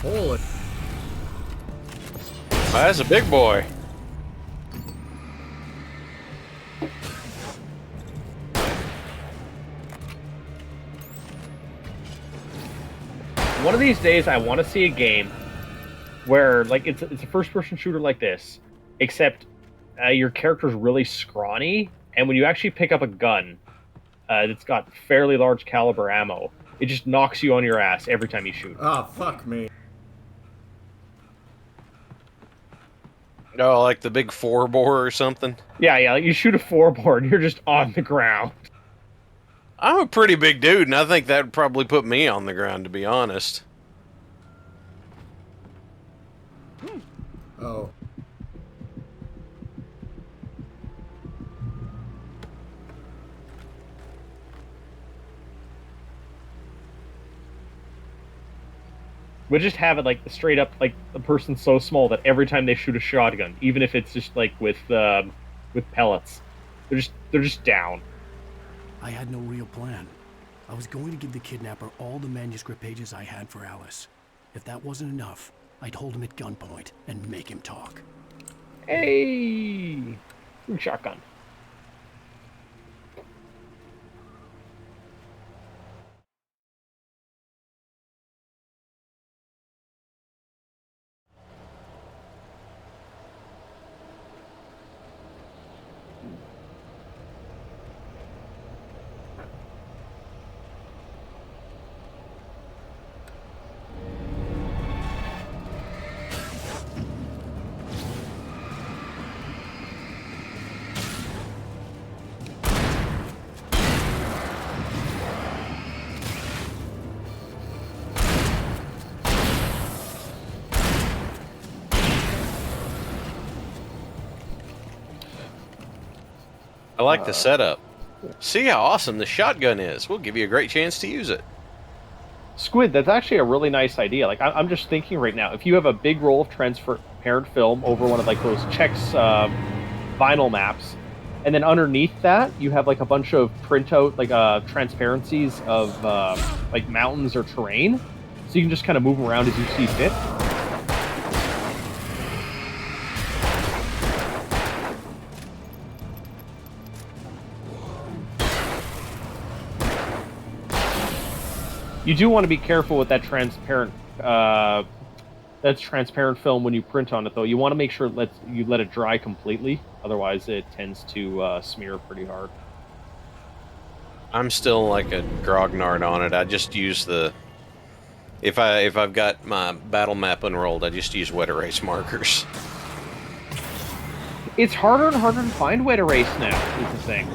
Holy. That's a big boy. One of these days, I want to see a game where, like, it's a first-person shooter like this, except your character's really scrawny, and when you actually pick up a gun that's got fairly large caliber ammo, it just knocks you on your ass every time you shoot. Ah, fuck me. Oh, like the big 4-bore or something? Yeah, like you shoot a 4-bore and you're just on the ground. I'm a pretty big dude, and I think that would probably put me on the ground, to be honest. Oh. We just have it like straight up, like the person's so small that every time they shoot a shotgun, even if it's just like with pellets, they're just down. I had no real plan. I was going to give the kidnapper all the manuscript pages I had for Alice. If that wasn't enough, I'd hold him at gunpoint and make him talk. Hey! Shotgun. I like the setup. See how awesome the shotgun is. We'll give you a great chance to use it. Squid, that's actually a really nice idea. Like, I'm just thinking right now, if you have a big roll of transparent film over one of like those Chex vinyl maps, and then underneath that you have like a bunch of printout like transparencies of like mountains or terrain, so you can just kind of move them around as you see fit. You do want to be careful with that transparent film when you print on it, though. You want to make sure you let it dry completely, otherwise it tends to smear pretty hard. I'm still like a grognard on it. I just use the if I've got my battle map unrolled, I just use wet erase markers. It's harder and harder to find wet erase now, is the thing.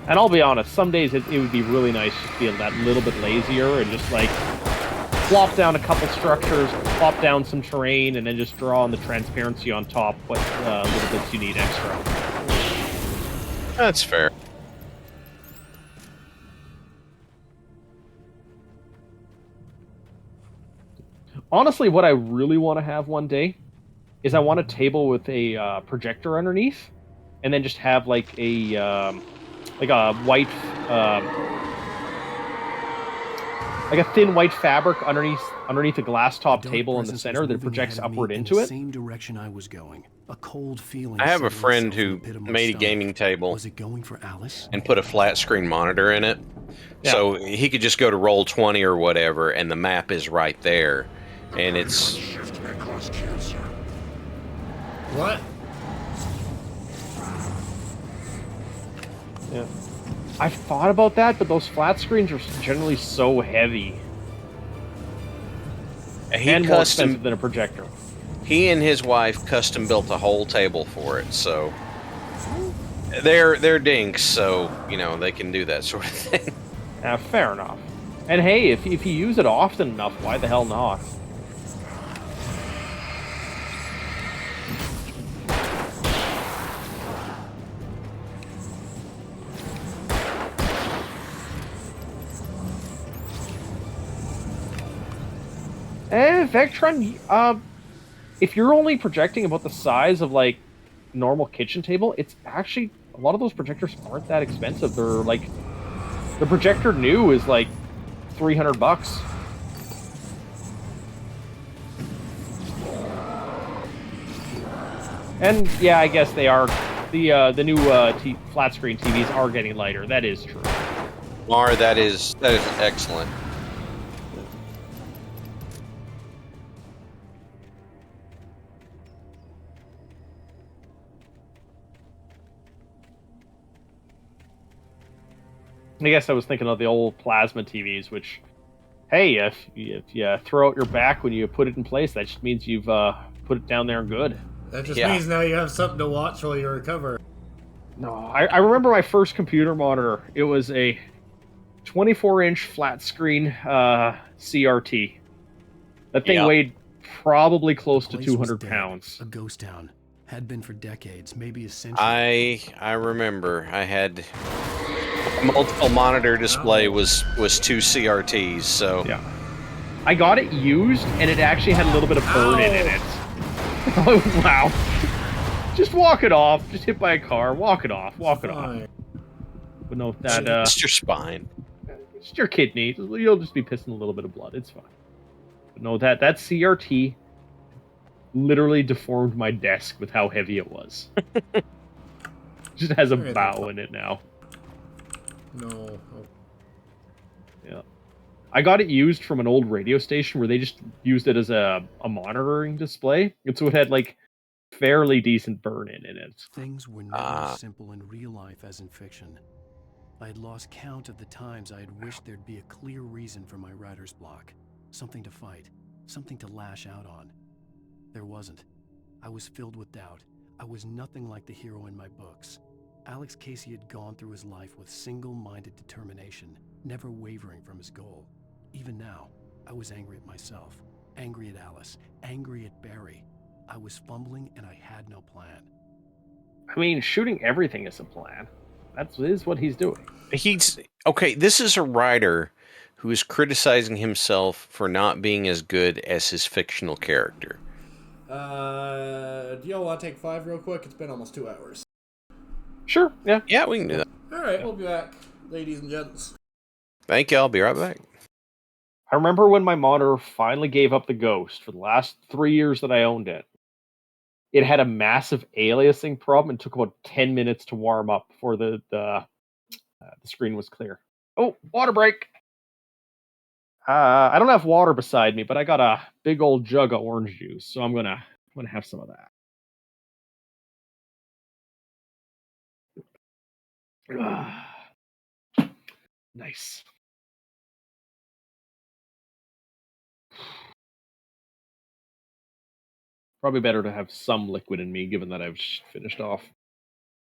And I'll be honest, some days it would be really nice to feel that little bit lazier and just like plop down a couple structures, plop down some terrain, and then just draw on the transparency on top what little bits you need extra. That's fair. Honestly, what I really want to have one day is I want a table with a projector underneath, and then just have like a white like a thin white fabric underneath a glass top Dark table in the presence was center that moving projects ahead of me upward in into the it. same direction I was going. A cold feeling I have a settled friend itself in the who pit of my made a stomach. gaming table Was it going for Alice? and put a flat screen monitor in it. Yeah. So he could just go to roll 20 or whatever, and the map is right there. And it's What? Yeah. I've thought about that, but those flat screens are generally so heavy and more expensive than a projector. He and his wife custom built a whole table for it, so they're dinks, so they can do that sort of thing. Fair enough. And hey, if you use it often enough, why the hell not? Vectron, if you're only projecting about the size of like normal kitchen table, it's actually a lot of those projectors aren't that expensive. They're like the projector new is like $300. And yeah, I guess they are the new flat screen TVs are getting lighter. That is true. That is excellent. I guess I was thinking of the old plasma TVs, which, hey, if you throw out your back when you put it in place, that just means you've put it down there good. That just means now you have something to watch while you recover. No, I remember my first computer monitor. It was a 24-inch flat screen CRT. That thing weighed probably close to 200 pounds. A ghost town. Had been for decades, maybe a century. I remember. I had a multiple monitor display was 2 CRTs, so yeah. I got it used, and it actually had a little bit of burn in it. Oh, wow. Just walk it off. Just hit by a car. Walk it off. Walk it off. But no, that it's your spine. It's your kidney. You'll just be pissing a little bit of blood. It's fine. But no, that CRT literally deformed my desk with how heavy it was. Just has a bow in it now. No. Yeah. I got it used from an old radio station where they just used it as a monitoring display. And so it had like fairly decent burn in it. Things were never as simple in real life as in fiction. I had lost count of the times I had wished there'd be a clear reason for my writer's block. Something to fight. Something to lash out on. There wasn't. I was filled with doubt. I was nothing like the hero in my books. Alex Casey had gone through his life with single-minded determination, never wavering from his goal. Even now, I was angry at myself, angry at Alice, angry at Barry. I was fumbling and I had no plan. I mean, shooting everything is a plan. That is what he's doing. Okay, this is a writer who is criticizing himself for not being as good as his fictional character. Do y'all want to take 5 real quick? It's been almost 2 hours. Sure, yeah. Yeah, we can do that. Alright, we'll be back, ladies and gents. Thank you, I'll be right back. I remember when my monitor finally gave up the ghost for the last 3 years that I owned it. It had a massive aliasing problem and took about 10 minutes to warm up before the screen was clear. Oh, water break! I don't have water beside me, but I got a big old jug of orange juice, so I'm gonna have some of that. Nice. Probably better to have some liquid in me, given that I've finished off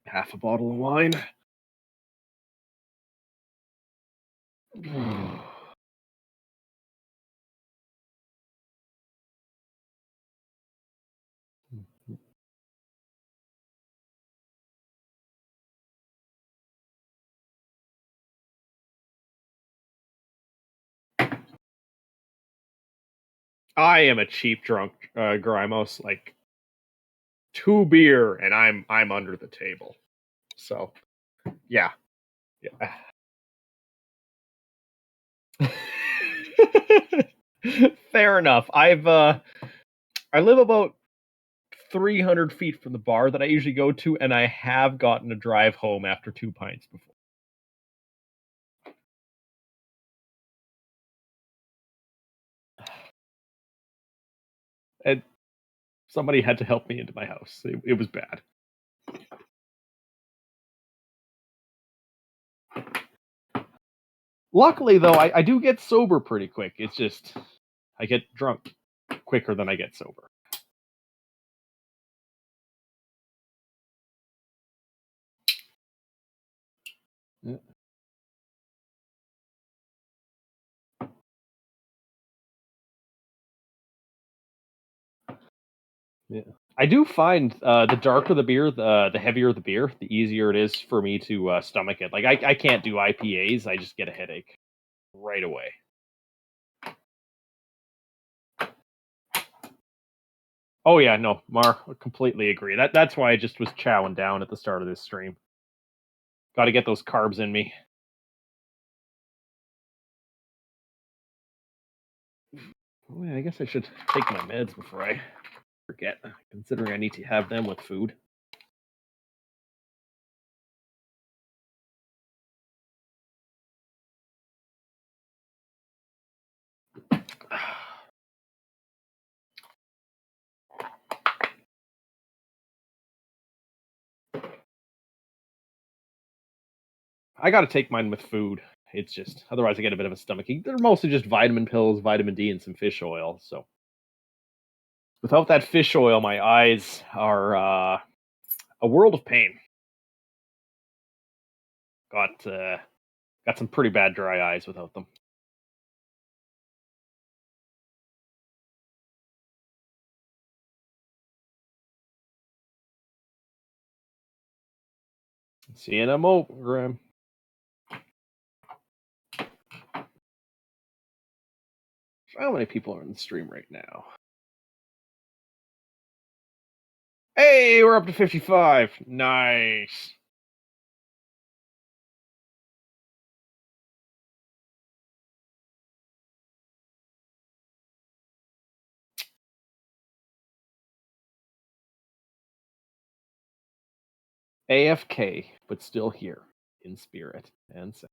half a bottle of wine. I am a cheap drunk, Grimos. Like 2 beer, and I'm under the table. So, yeah. Fair enough. I live about 300 feet from the bar that I usually go to, and I have gotten a drive home after 2 pints before. And somebody had to help me into my house. It was bad. Luckily, though, I do get sober pretty quick. It's just I get drunk quicker than I get sober. Yeah. Yeah. I do find the darker the beer, the heavier the beer, the easier it is for me to stomach it. Like I can't do IPAs; I just get a headache right away. Oh yeah, no, Mar, I completely agree. That's why I just was chowing down at the start of this stream. Got to get those carbs in me. Oh, yeah, I guess I should take my meds before I forget, considering I need to have them with food. I got to take mine with food. It's just otherwise I get a bit of a stomachache. They're mostly just vitamin pills, vitamin D, and some fish oil. So without that fish oil, my eyes are a world of pain. Got some pretty bad dry eyes without them. CNMO, Graham. How many people are in the stream right now? Hey, we're up to 55. Nice. AFK, but still here in spirit and sound.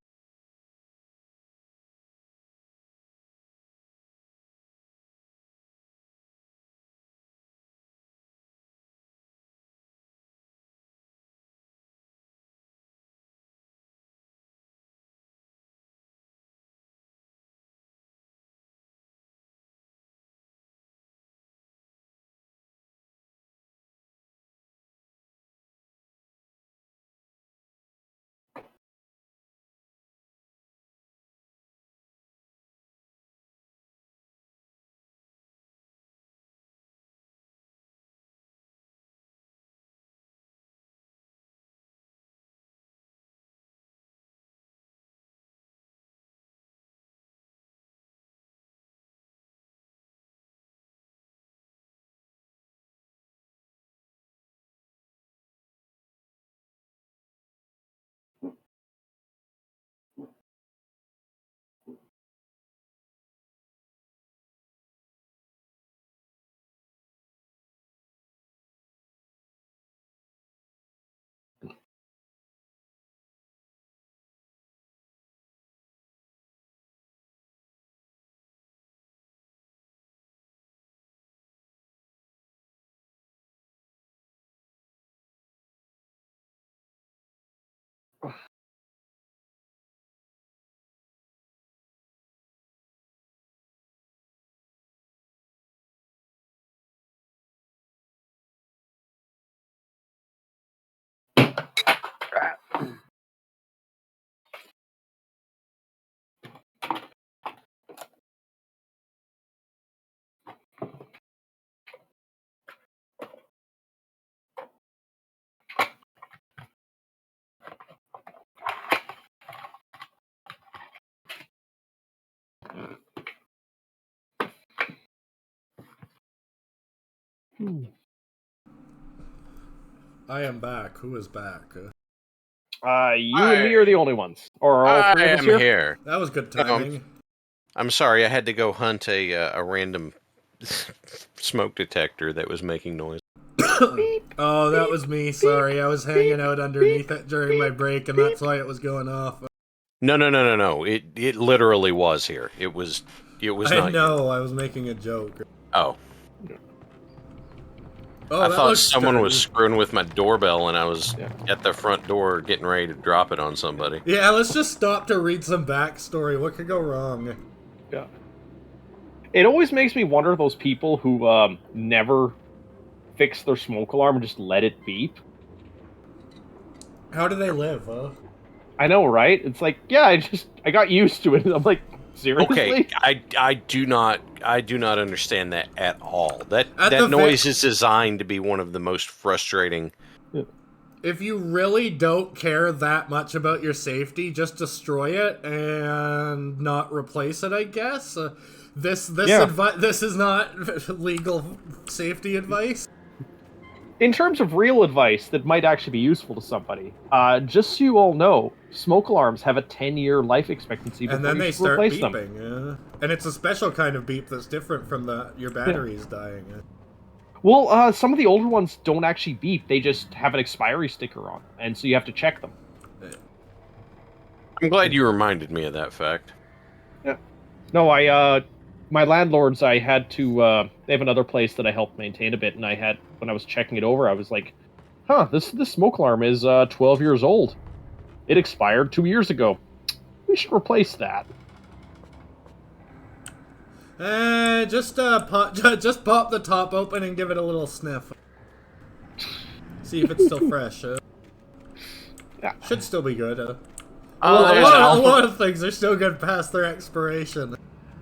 I am back. Who is back? You and me are the only ones. Or are all three of us am here? That was good timing. I'm sorry, I had to go hunt a random smoke detector that was making noise. Oh, that was me. Sorry, I was hanging out underneath it during my break, and that's why it was going off. No. It literally was here. It was I not know. I was making a joke. Oh. Oh, I that thought looks someone was sturdy. screwing with my doorbell and I was at the front door getting ready to drop it on somebody. Yeah, let's just stop to read some backstory. What could go wrong? Yeah. It always makes me wonder those people who never fix their smoke alarm and just let it beep. How do they live, huh? I know, right? It's like, yeah, I got used to it. I'm like, seriously? Okay, I do not understand that at all. That At that the noise is designed to be one of the most frustrating. If you really don't care that much about your safety, just destroy it and not replace it, I guess. This is not legal safety advice. In terms of real advice that might actually be useful to somebody, just so you all know, smoke alarms have a 10-year life expectancy before And then you they should start replace beeping, them. yeah. And it's a special kind of beep that's different from your batteries dying. Yeah. Well, some of the older ones don't actually beep; they just have an expiry sticker on, and so you have to check them. I'm glad you reminded me of that fact. Yeah. No, my landlords, I had to. They have another place that I helped maintain a bit, and when I was checking it over, I was like, "Huh, this smoke alarm is 12 years old. It expired 2 years ago. We should replace that." Just pop the top open and give it a little sniff. See if it's still fresh. Yeah. Should still be good. A there's lot of things are still good past their expiration.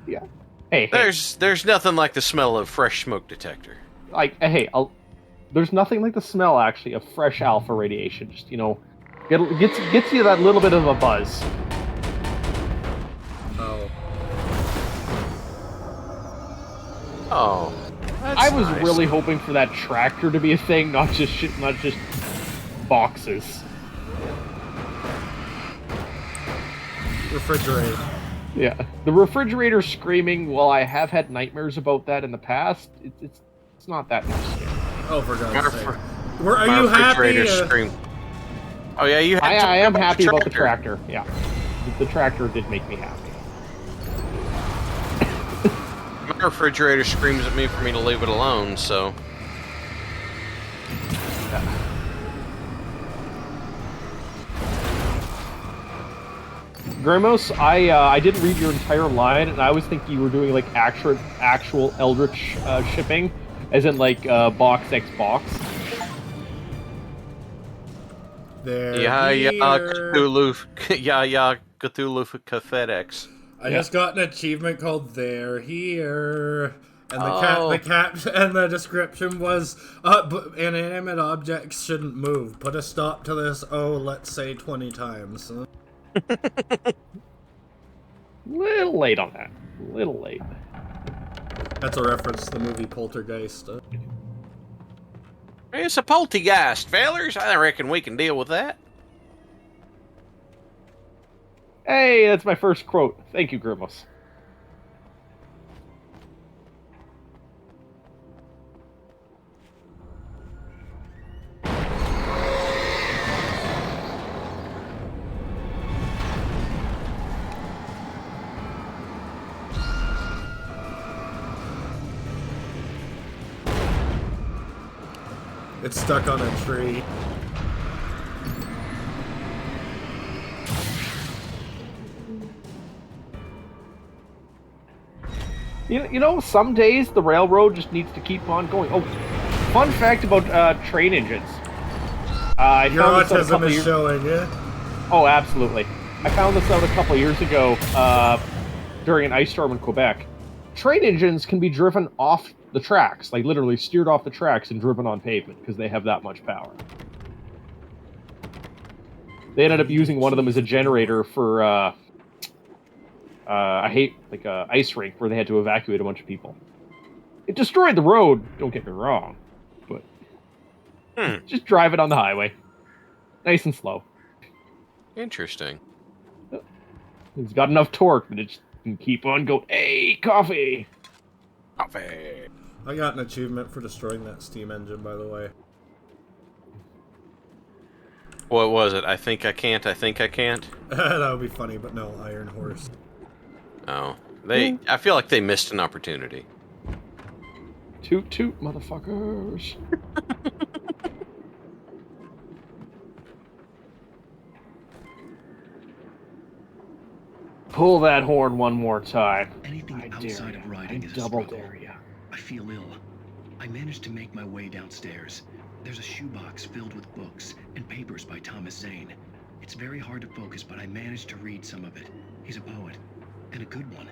Yeah. Hey, there's nothing like the smell of fresh smoke detector. Like, hey, there's nothing like the smell actually of fresh alpha radiation. Just gets you that little bit of a buzz. Oh, I was nice. really hoping for that tractor to be a thing, not just boxes. Refrigerator. Yeah, the refrigerator screaming. While I have had nightmares about that in the past, it's not that much scary. Oh, for God's sake! Are you happy? Oh yeah, you. I am happy about the tractor. Yeah, the tractor did make me happy. My refrigerator screams at me for me to leave it alone, so. Grimos, I didn't read your entire line, and I was thinking you were doing like actual Eldritch shipping, as in like box X box. Cthulhu, Cthulhu FedEx. I just got an achievement called "They're Here," and the description was, "Inanimate objects shouldn't move. Put a stop to this. Oh, let's say 20 times." Little late on that. Little late. That's a reference to the movie Poltergeist. It's a poltergeist, fellers. I reckon we can deal with that. Hey, that's my first quote. Thank you, Grimos. It's stuck on a tree. You know, some days the railroad just needs to keep on going. Oh, fun fact about train engines. Your autism is showing, yeah? Oh, absolutely. I found this out a couple years ago during an ice storm in Quebec. Train engines can be driven off the tracks, like literally steered off the tracks and driven on pavement because they have that much power. They ended up using one of them as a generator for ice rink where they had to evacuate a bunch of people. It destroyed the road, don't get me wrong, Just drive it on the highway. Nice and slow. Interesting. It's got enough torque that it can keep on going. Hey, coffee! Coffee! I got an achievement for destroying that steam engine, by the way. What was it? I think I can't. I think I can't. That would be funny, but no, Iron Horse. Oh, I feel like they missed an opportunity. Toot toot, motherfuckers. Pull that horn one more time. Anything outside of riding is a double struggle. dare ya. I feel ill. I managed to make my way downstairs. There's a shoebox filled with books and papers by Thomas Zane. It's very hard to focus, but I managed to read some of it. He's a poet, and a good one.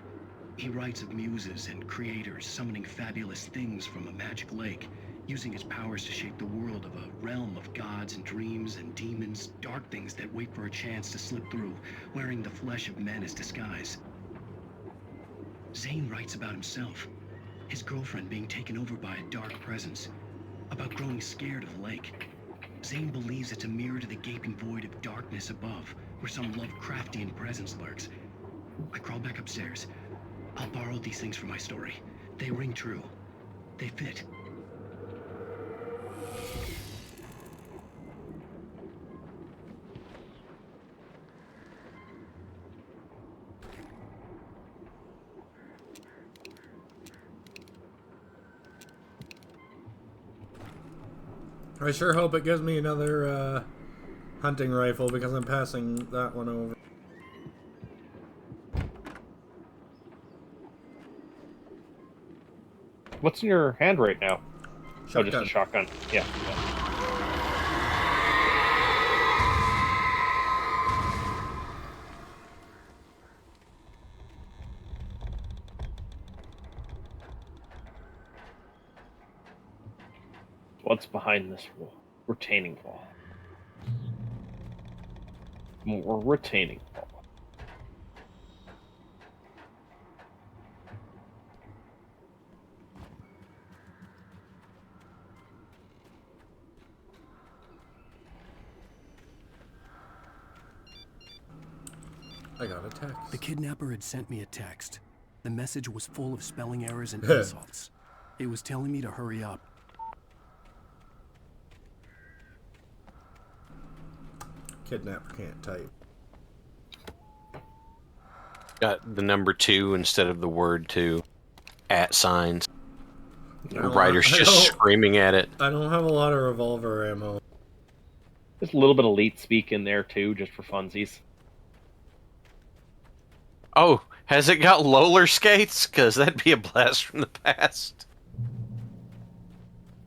He writes of muses and creators summoning fabulous things from a magic lake, using his powers to shape the world of a realm of gods and dreams and demons, dark things that wait for a chance to slip through, wearing the flesh of men as disguise. Zane writes about himself, his girlfriend being taken over by a dark presence, about growing scared of the lake. Zane believes it's a mirror to the gaping void of darkness above, where some Lovecraftian presence lurks. I crawl back upstairs. I'll borrow these things for my story. They ring true. They fit. I sure hope it gives me another hunting rifle because I'm passing that one over. What's in your hand right now? Shotgun. Oh, just a shotgun. Yeah. What's behind this wall? Retaining wall. More retaining wall. I got a text. The kidnapper had sent me a text. The message was full of spelling errors and insults. It was telling me to hurry up. Kidnapper can't type. Got the number 2 instead of the word 2. @ signs. The writer's I just don't- screaming at it. I don't have a lot of revolver ammo. There's a little bit of elite speak in there too, just for funsies. Oh, has it got roller skates? Because that'd be a blast from the past.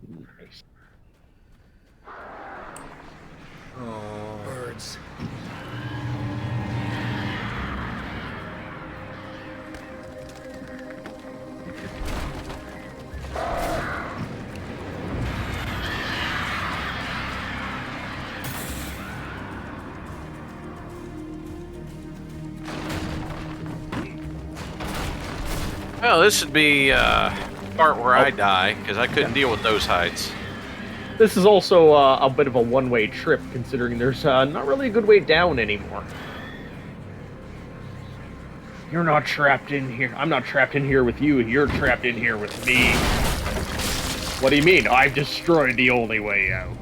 Nice. Oh. Birds. Well, this would be part where I die, because I couldn't deal with those heights. This is also a bit of a one-way trip, considering there's not really a good way down anymore. You're not trapped in here. I'm not trapped in here with you. You're trapped in here with me. What do you mean? I've destroyed the only way out.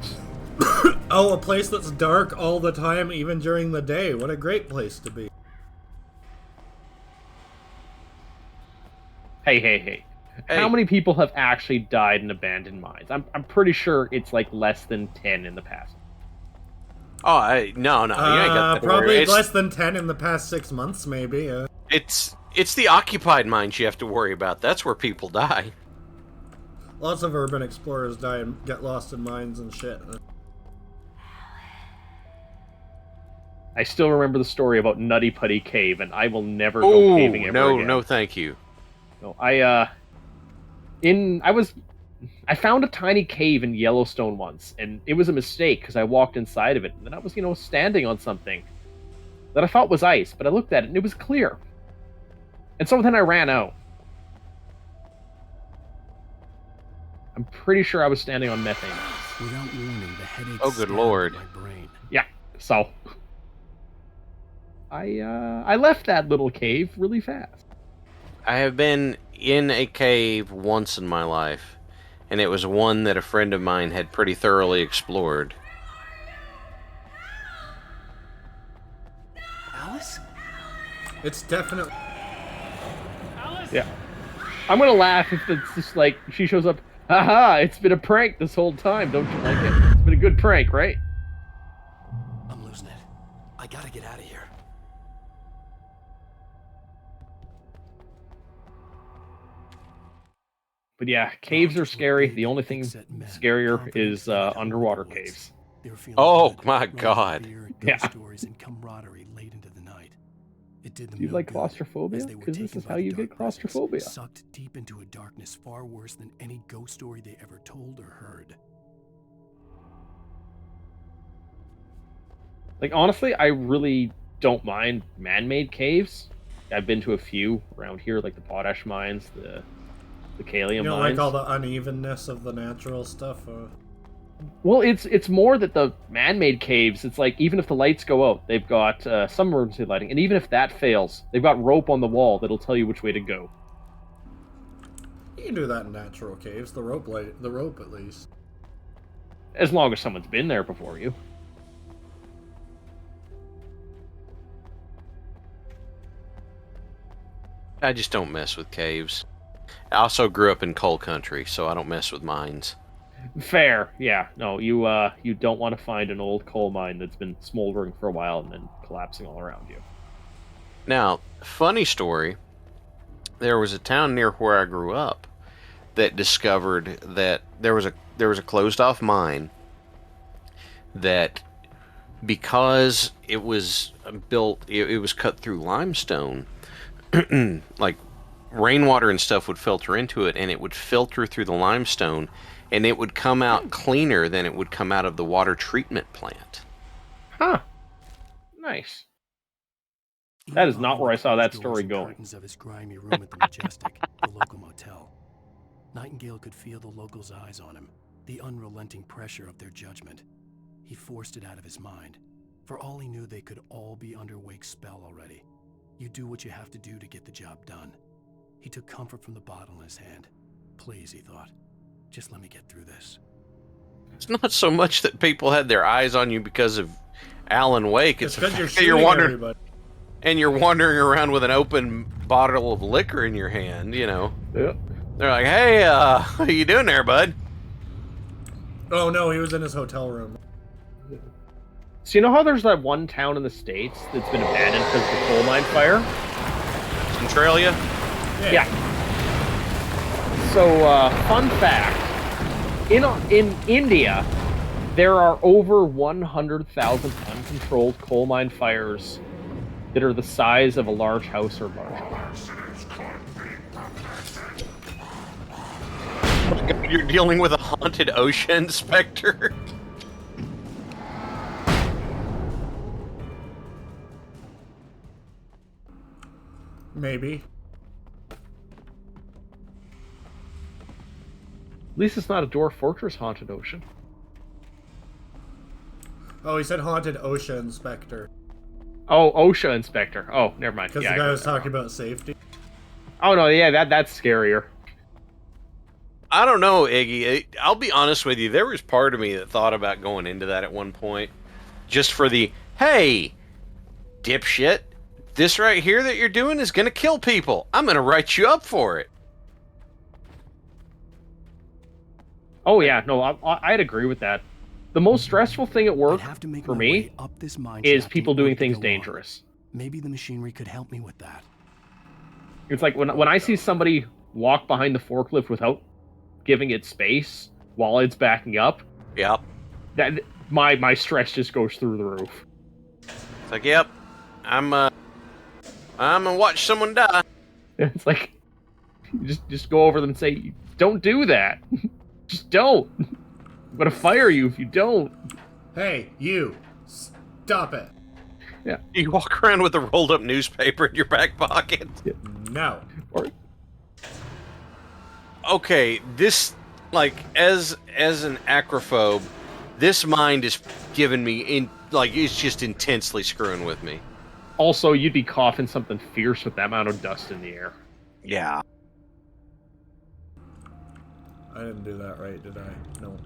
Oh, a place that's dark all the time, even during the day. What a great place to be. Hey. How many people have actually died in abandoned mines? I'm pretty sure it's like less than 10 in the past. Oh, no, you ain't got that. Probably less than 10 in the past 6 months, maybe. It's the occupied mines you have to worry about. That's where people die. Lots of urban explorers die and get lost in mines and shit. I still remember the story about Nutty Putty Cave, and I will never go caving ever again. No, thank you. No, I found a tiny cave in Yellowstone once, and it was a mistake because I walked inside of it, and then I was, standing on something that I thought was ice, but I looked at it and it was clear. And so then I ran out. I'm pretty sure I was standing on methane. Without warning, the headache Oh, good stabbed lord. my brain. Yeah. So I left that little cave really fast. I have been in a cave once in my life, and it was one that a friend of mine had pretty thoroughly explored. Alice? It's definitely... Yeah. I'm gonna laugh if it's just like she shows up. Haha! It's been a prank this whole time. Don't you like it? It's been a good prank, right? I'm losing it. I gotta get out of here. But yeah, caves are scary. The only thing scarier is underwater caves. Oh my god. Yeah. Stories and camaraderie late into the night. It did them Do you no like good, claustrophobia? as they were Because this taken is by how the you dark get presence, claustrophobia. sucked deep into a darkness far worse than any ghost story they ever told or heard. Like, honestly, I really don't mind man-made caves. I've been to a few around here, like the potash mines, the Kalium You don't mines. like all the unevenness of the natural stuff? Well, it's more that the man-made caves, it's like, even if the lights go out, they've got some emergency lighting, and even if that fails, they've got rope on the wall that'll tell you which way to go. You can do that in natural caves. The rope at least. As long as someone's been there before you. I just don't mess with caves. I also grew up in coal country, so I don't mess with mines. Fair, yeah. No, you don't want to find an old coal mine that's been smoldering for a while and then collapsing all around you. Now, funny story, there was a town near where I grew up that discovered that there was a closed-off mine that, because it was built, it was cut through limestone, like rainwater and stuff would filter into it, and it would filter through the limestone, and it would come out cleaner than it would come out of the water treatment plant. Huh. Nice. That is not where I saw that story going. Of his grimy room at the Majestic, the local motel. Nightingale could feel the locals' eyes on him, the unrelenting pressure of their judgment. He forced it out of his mind. For all he knew, they could all be under Wake's spell already. You do what you have to do to get the job done. He took comfort from the bottle in his hand. Please, he thought, just let me get through this. It's not so much that people had their eyes on you because of Alan Wake. It's because you're wandering, and you're wandering around with an open bottle of liquor in your hand. You know. Yep. They're like, "Hey, what are you doing there, bud?" Oh no, he was in his hotel room. So you know how there's that one town in the States that's been abandoned because of the coal mine fire? Centralia? Yeah. So, fun fact. In India, there are over 100,000 uncontrolled coal mine fires that are the size of a large house or larger. You're dealing with a haunted OSHA inspector? Maybe. At least it's not a Dwarf Fortress haunted ocean. Oh, he said haunted OSHA inspector. Oh, OSHA inspector. Oh, never mind. Because yeah, the guy was talking about safety. Oh no, yeah, that's scarier. I don't know, Iggy. I'll be honest with you. There was part of me that thought about going into that at one point. Just for the, hey, dipshit, this right here that you're doing is going to kill people. I'm going to write you up for it. Oh yeah, no, I'd agree with that. The most stressful thing at work for me is people doing things dangerous. Maybe the machinery could help me with that. It's like when I see somebody walk behind the forklift without giving it space while it's backing up. Yep. That my stress just goes through the roof. It's like, yep, I'm gonna watch someone die. It's like, just go over them and say, don't do that. Just don't. I'm gonna fire you if you don't. Hey, you, stop it. Yeah. You walk around with a rolled up newspaper in your back pocket. Yeah. No. Or... Okay, this like as an acrophobe, this mind is giving me it's just intensely screwing with me. Also, you'd be coughing something fierce with that amount of dust in the air. Yeah. I didn't do that right, did I? No.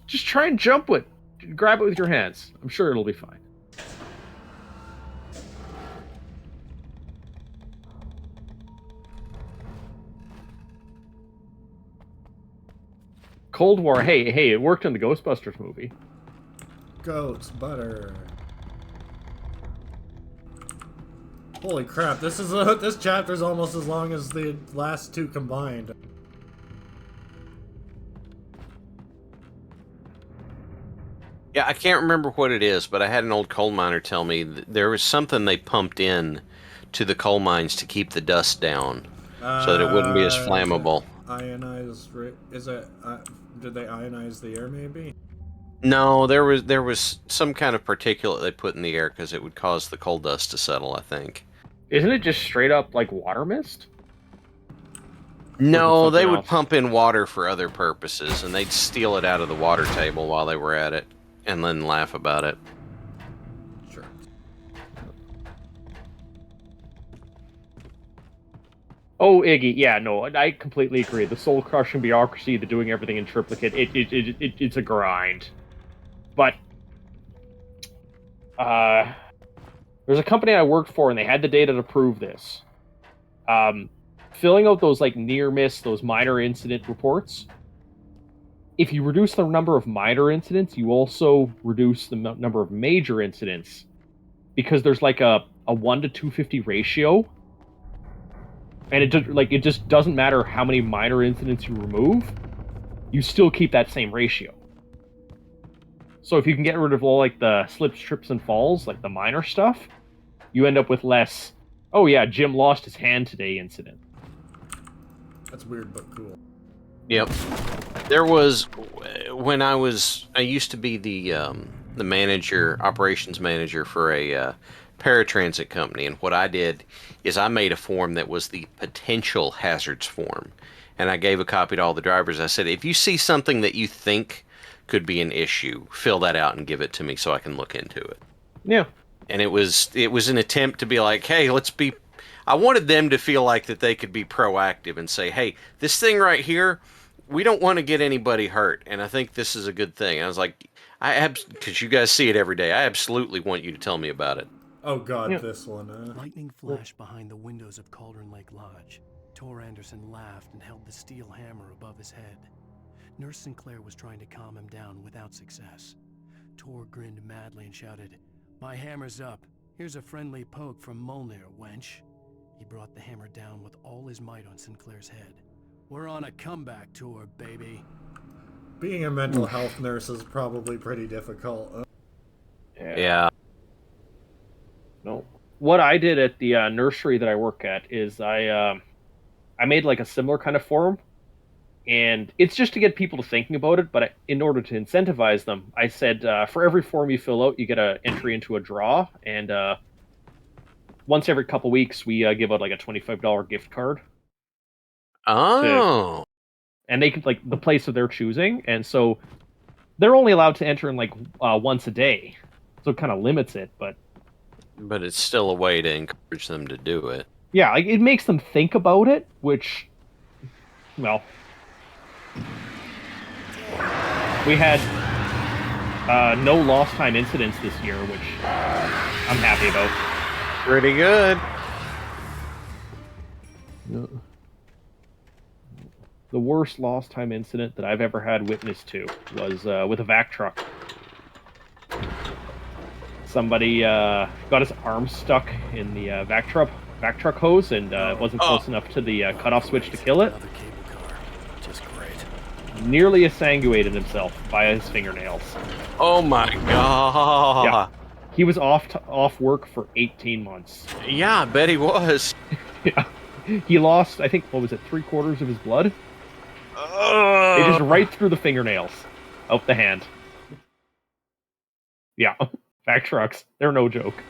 Just try and jump it. Grab it with your hands. I'm sure it'll be fine. Cold War. Hey, it worked in the Ghostbusters movie. Goat's butter. Holy crap! This chapter's almost as long as the last two combined. Yeah, I can't remember what it is, but I had an old coal miner tell me that there was something they pumped in to the coal mines to keep the dust down, so that it wouldn't be as flammable. Ionized? Is it? Did they ionize the air? Maybe. No, there was some kind of particulate they put in the air because it would cause the coal dust to settle, I think. Isn't it just straight up like water mist? No, they would pump in water for other purposes, and they'd steal it out of the water table while they were at it, and then laugh about it. Sure. Oh, Iggy, yeah, no, I completely agree. The soul-crushing bureaucracy, the doing everything in triplicate, it's a grind. But, there's a company I worked for, and they had the data to prove this. Filling out those, like, near miss, those minor incident reports, if you reduce the number of minor incidents, you also reduce the number of major incidents. Because there's, like, a 1 to 250 ratio. And it just doesn't matter how many minor incidents you remove, you still keep that same ratio. So if you can get rid of all like the slips, trips, and falls, like the minor stuff, you end up with less, oh yeah, Jim lost his hand today incident. That's weird but cool. Yep. There was, when I used to be the manager, operations manager for a paratransit company, and what I did is I made a form that was the potential hazards form, and I gave a copy to all the drivers. I said, if you see something that you think could be an issue, fill that out and give it to me so I can look into it. Yeah. And it was an attempt to be like, hey, I wanted them to feel like that they could be proactive and say, hey, this thing right here, we don't want to get anybody hurt, and I think this is a good thing. And I was like, because you guys see it every day, I absolutely want you to tell me about it. Oh god, this one. Lightning flashed behind the windows of Cauldron Lake Lodge. Tor Anderson laughed and held the steel hammer above his head. Nurse Sinclair was trying to calm him down without success. Tor grinned madly and shouted, "My hammer's up. Here's a friendly poke from Molnir, wench." He brought the hammer down with all his might on Sinclair's head. "We're on a comeback tour, baby." Being a mental health nurse is probably pretty difficult. Yeah. No. What I did at the nursery that I work at is I made like a similar kind of form, and it's just to get people to thinking about it. But in order to incentivize them, I said for every form you fill out, you get an entry into a draw, and once every couple weeks we give out like a $25 gift card. Oh. And they can like the place of their choosing, and so they're only allowed to enter in like once a day, so it kind of limits it, but it's still a way to encourage them to do it. Yeah, like it makes them think about it, which, well, we had no lost time incidents this year, which I'm happy about. Pretty good. The worst lost time incident that I've ever had witness to was with a vac truck. Somebody got his arm stuck in the vac truck hose, and wasn't close enough to the cutoff switch to kill it. Just great. Nearly esanguated himself by his fingernails. Oh my god! Yeah, he was off work for 18 months. Yeah, I bet he was. Yeah, he lost, I think, what was it, 3/4 of his blood? They just right through the fingernails, out the hand. Yeah. Vac trucks, they're no joke.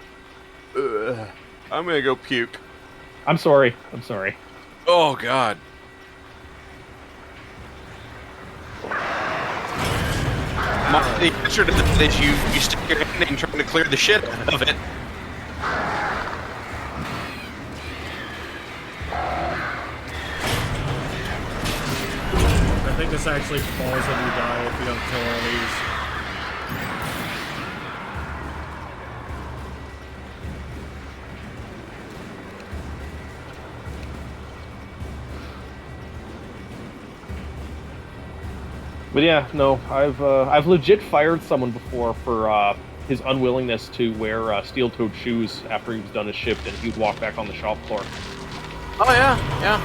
I'm gonna go puke. I'm sorry. Oh god. The answer to that is you stick your hand in trying to clear the shit out of it. I think this actually falls when you die if you don't kill all these. But yeah, no, I've legit fired someone before for his unwillingness to wear steel-toed shoes after he was done his shift, and he'd walk back on the shop floor. Oh yeah, yeah.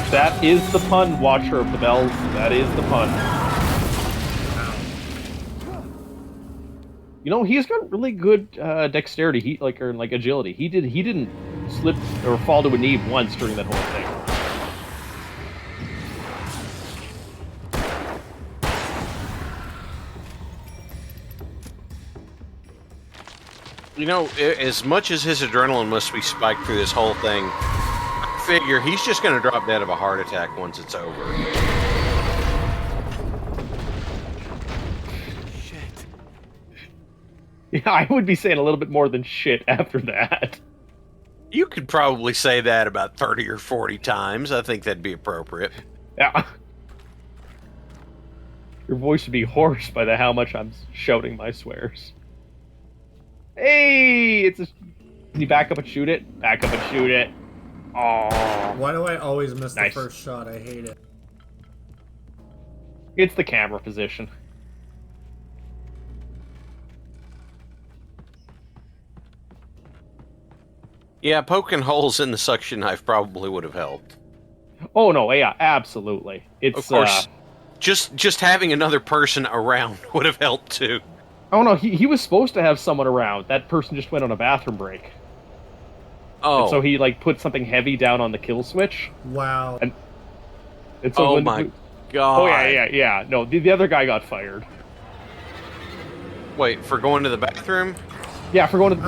That is the pun, Watcher of the Bells. That is the pun. You know, he's got really good dexterity, or agility. He didn't slip or fall to a knee once during that whole thing. You know, as much as his adrenaline must be spiked through this whole thing, I figure he's just going to drop dead of a heart attack once it's over. Yeah, I would be saying a little bit more than shit after that. You could probably say that about 30 or 40 times. I think that'd be appropriate. Yeah. Your voice would be hoarse by how much I'm shouting my swears. Hey! Can you back up and shoot it? Back up and shoot it. Oh. Why do I always miss the first shot? I hate it. It's the camera position. Yeah, poking holes in the suction knife probably would have helped. Oh no, yeah, absolutely. It's of course, just having another person around would have helped too. Oh no, he was supposed to have someone around. That person just went on a bathroom break. Oh. And so he put something heavy down on the kill switch. Wow. And so oh my god. Oh yeah. No, the other guy got fired. Wait, for going to the bathroom? Yeah, for going to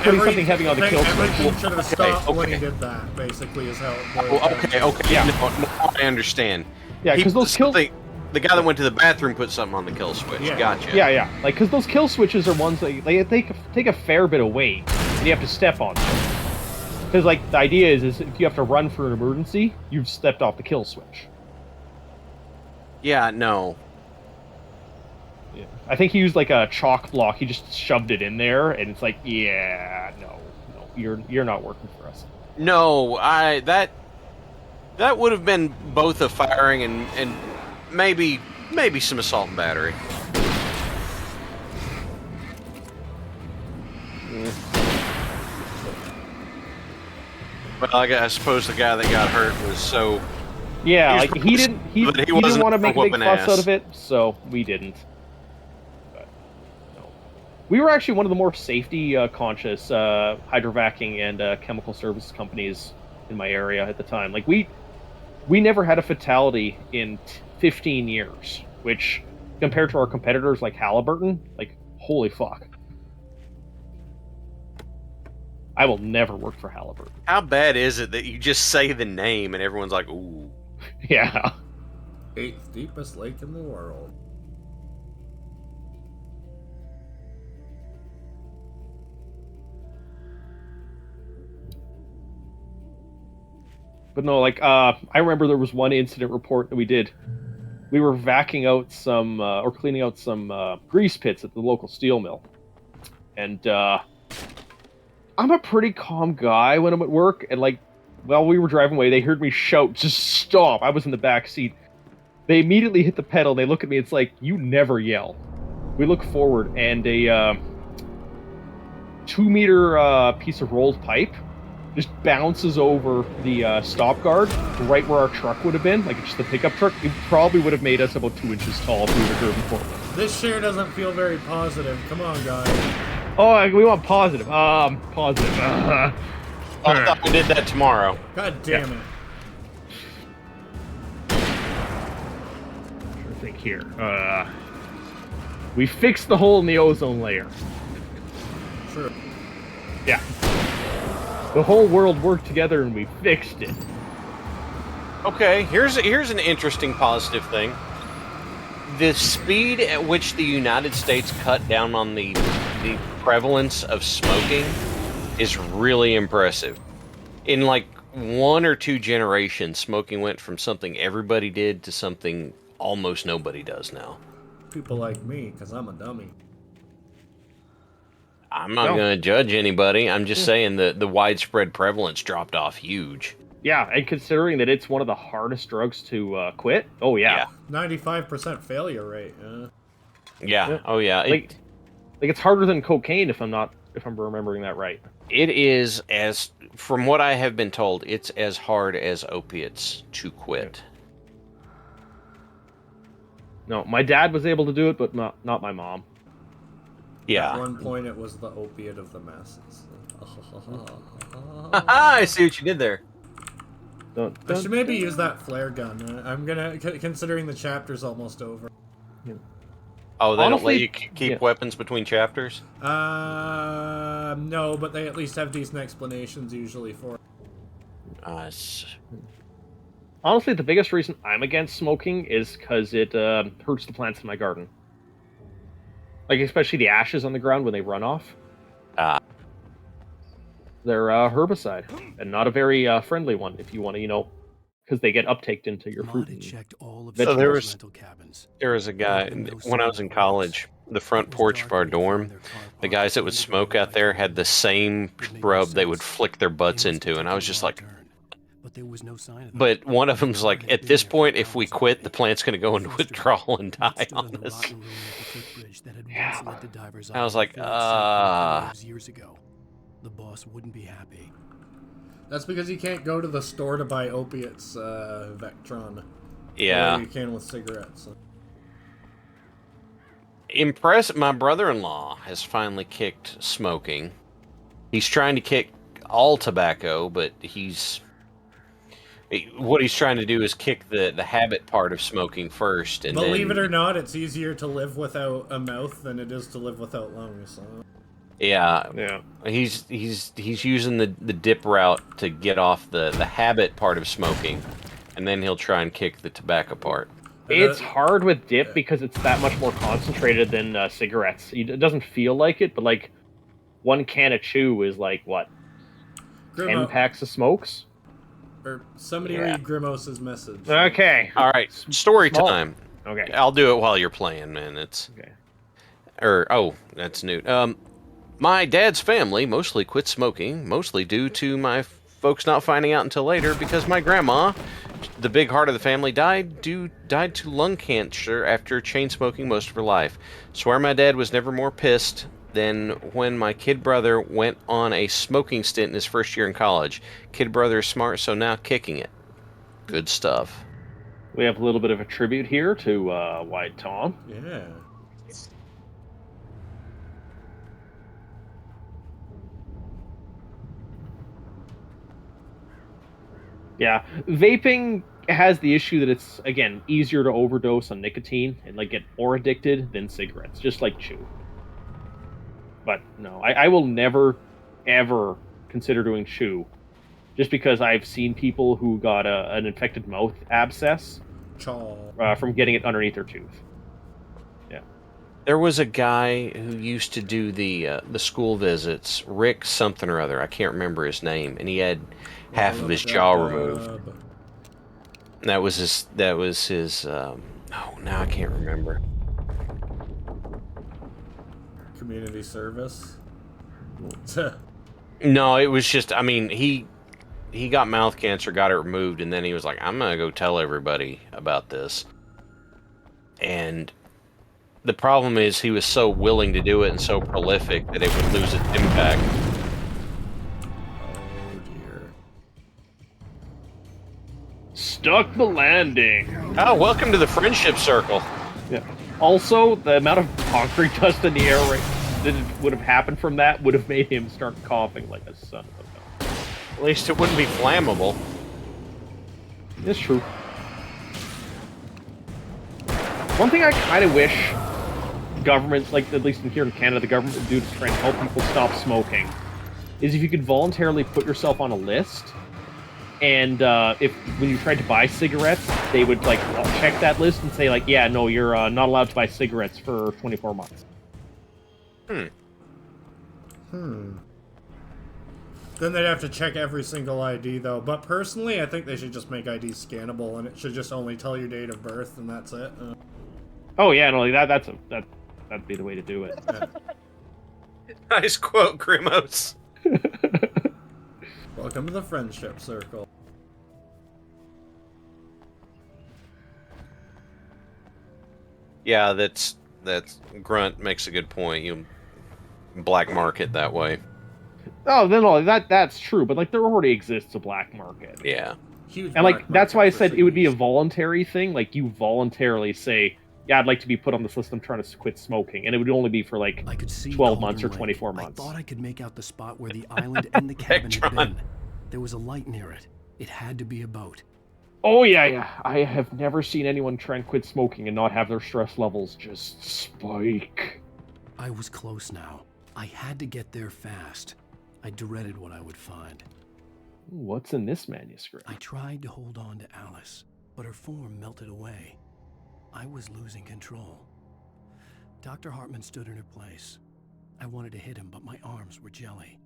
putting something heavy on the kill switch. Everything should have stopped when he did that. Basically, is how it boils down. Okay. Yeah. No, I understand. Yeah, because those kills. The guy that went to the bathroom put something on the kill switch. Yeah. Gotcha. Yeah. Because those kill switches are ones that they take a fair bit of weight, and you have to step on them. Because the idea is if you have to run for an emergency, you've stepped off the kill switch. Yeah. No. Yeah. I think he used a chalk block. He just shoved it in there, and it's yeah, no, you're not working for us. No, that would have been both a firing and maybe some assault and battery. Well, I suppose the guy that got hurt was so. Yeah, he didn't want to make a big fuss out of it, so we didn't. But, no. We were actually one of the more safety conscious hydrovacing and chemical service companies in my area at the time. We never had a fatality in 15 years, which compared to our competitors like Halliburton, holy fuck. I will never work for Halliburton. How bad is it that you just say the name and everyone's like, ooh. Yeah. 8th deepest lake in the world. But no, I remember there was one incident report that we did. We were vacuuming out some, or cleaning out some grease pits at the local steel mill. And I'm a pretty calm guy when I'm at work, and while we were driving away, they heard me shout, "Just stop!" I was in the back seat. They immediately hit the pedal, and they look at me, it's you never yell. We look forward, and a 2-meter piece of rolled pipe just bounces over the stop guard right where our truck would have been, just the pickup truck. It probably would have made us about 2 inches tall if we were driven forward. This share doesn't feel very positive. Come on, guys. Oh, we want positive. Positive. I thought we did that tomorrow. God damn it. Sure think here. We fixed the hole in the ozone layer. Sure. Yeah. The whole world worked together and we fixed it. Okay, here's an interesting positive thing. The speed at which the United States cut down on the prevalence of smoking is really impressive. In like 1 or 2 generations, smoking went from something everybody did to something almost nobody does now. People like me, because I'm a dummy. I'm not going to judge anybody. I'm just saying the widespread prevalence dropped off huge. Yeah, and considering that it's one of the hardest drugs to quit, oh yeah. 95% failure rate. Yeah. Oh yeah. Like it's harder than cocaine if I'm remembering that right. It is, as from what I have been told, it's as hard as opiates to quit. No, my dad was able to do it, but not my mom. Yeah. At one point, it was the opiate of the masses. I see what you did there. I should maybe use that flare gun. I'm gonna, considering the chapter's almost over. Oh, they don't let you keep weapons between chapters? No, but they at least have decent explanations usually for it. Honestly, the biggest reason I'm against smoking is because it hurts the plants in my garden. Like, especially the ashes on the ground when they run off. They're herbicide, and not a very friendly one if you want to, because they get uptaked into your fruit. So there was a guy, when I was in college, the front porch of our dorm, the guys that would smoke out there had the same shrub they would flick their butts into, and I was just like... But one of them's like, at this point, if we quit, the plant's going to go into withdrawal and die on us. I was like, years ago. The boss wouldn't be happy. That's because you can't go to the store to buy opiates, Vectron. Yeah. Or you can with cigarettes. My brother-in-law has finally kicked smoking. He's trying to kick all tobacco, but what he's trying to do is kick the habit part of smoking first. And believe it or not, it's easier to live without a mouth than it is to live without lungs. So. Yeah. He's using the dip route to get off the habit part of smoking, and then he'll try and kick the tobacco part. It's hard with dip because it's that much more concentrated than cigarettes. It doesn't feel like it, but like 1 can of chew is like what? Grimo, 10 packs of smokes? Or somebody read Grimos's message. Okay. All right. Story time. Okay. I'll do it while you're playing, man. It's okay. That's new. My dad's family mostly quit smoking, mostly due to my folks not finding out until later because my grandma, the big heart of the family, died to lung cancer after chain smoking most of her life. Swear my dad was never more pissed than when my kid brother went on a smoking stint in his first year in college. Kid brother is smart, so now kicking it. Good stuff. We have a little bit of a tribute here to White Tom. Yeah. Yeah, vaping has the issue that it's, again, easier to overdose on nicotine and like get more addicted than cigarettes, just like chew. But no, I will never, ever consider doing chew, just because I've seen people who got an infected mouth abscess from getting it underneath their tooth. Yeah. There was a guy who used to do the school visits, Rick something or other. I can't remember his name, and he had half of his jaw removed. That was his. Now I can't remember. Community service. No, it was just. I mean, he got mouth cancer, got it removed, and then he was like, "I'm gonna go tell everybody about this." And the problem is, he was so willing to do it and so prolific that it would lose its impact. Stuck the landing. Oh, welcome to the friendship circle. Yeah. Also, the amount of concrete dust in the air that would have happened from that would have made him start coughing like a son of a gun. At least it wouldn't be flammable. It's true. One thing I kind of wish government, like at least in here in Canada, the government would do to try and help people stop smoking is if you could voluntarily put yourself on a list, and if when you tried to buy cigarettes, they would like check that list and say like, yeah, no, you're not allowed to buy cigarettes for 24 months. Then they'd have to check every single ID, though. But personally, I think they should just make IDs scannable, and it should just only tell your date of birth, and that's it. Oh yeah, no, that'd be the way to do it. Yeah. Nice quote, Grimos. Welcome to the friendship circle. Yeah, that's Grunt makes a good point. You black market that way. Oh, then that's true, but like there already exists a black market. Yeah. Huge. And like that's why I said it would be a voluntary thing. Like you voluntarily say, yeah, I'd like to be put on this list. I'm trying to quit smoking, and it would only be for like 12 months or 24 months. I thought I could make out the spot where the island and the cabin had been. There was a light near it. It had to be a boat. Oh yeah. I have never seen anyone try and quit smoking and not have their stress levels just spike. I was close now. I had to get there fast. I dreaded what I would find. What's in this manuscript? I tried to hold on to Alice, but her form melted away. I was losing control. Dr. Hartman stood in her place. I wanted to hit him, but my arms were jelly.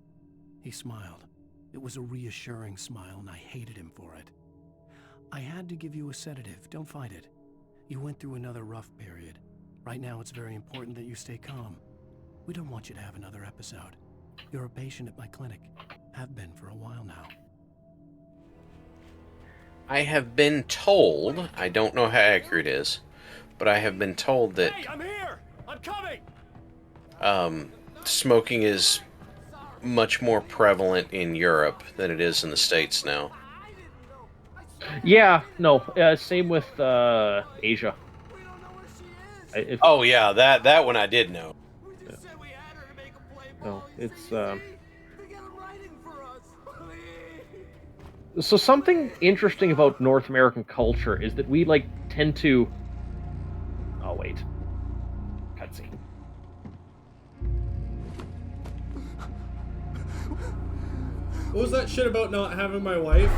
He smiled. It was a reassuring smile, and I hated him for it. I had to give you a sedative. Don't fight it. You went through another rough period. Right now, it's very important that you stay calm. We don't want you to have another episode. You're a patient at my clinic. Have been for a while now. I have been told, I don't know how accurate it is, but I have been told that Hey, I'm here! I'm coming! Smoking is much more prevalent in Europe than it is in the States now. Yeah, no, same with Asia. Oh yeah, that one I did know. No, it's so something interesting about North American culture is that we like tend to. Oh wait, cutscene. What was that shit about not having my wife?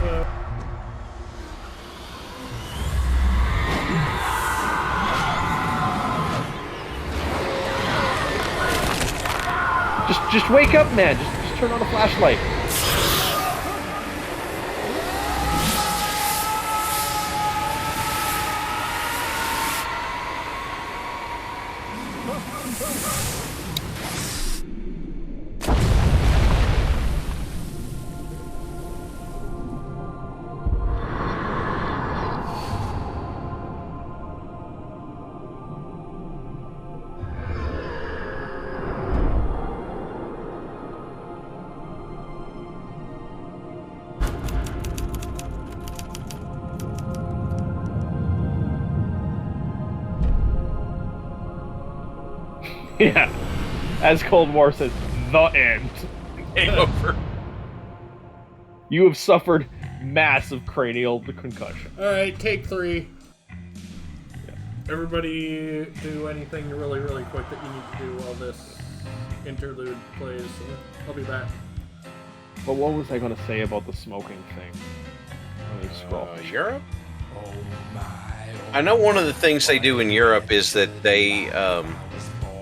Just wake up, man. Just turn on a flashlight. Yeah, as Cold War says, the end. Game over. You have suffered massive cranial concussion. Alright, take 3. Yeah. Everybody do anything really, really quick that you need to do while this interlude plays. I'll be back. But what was I going to say about the smoking thing? Let me scroll. Europe? I know one of the things they do in Europe is that they...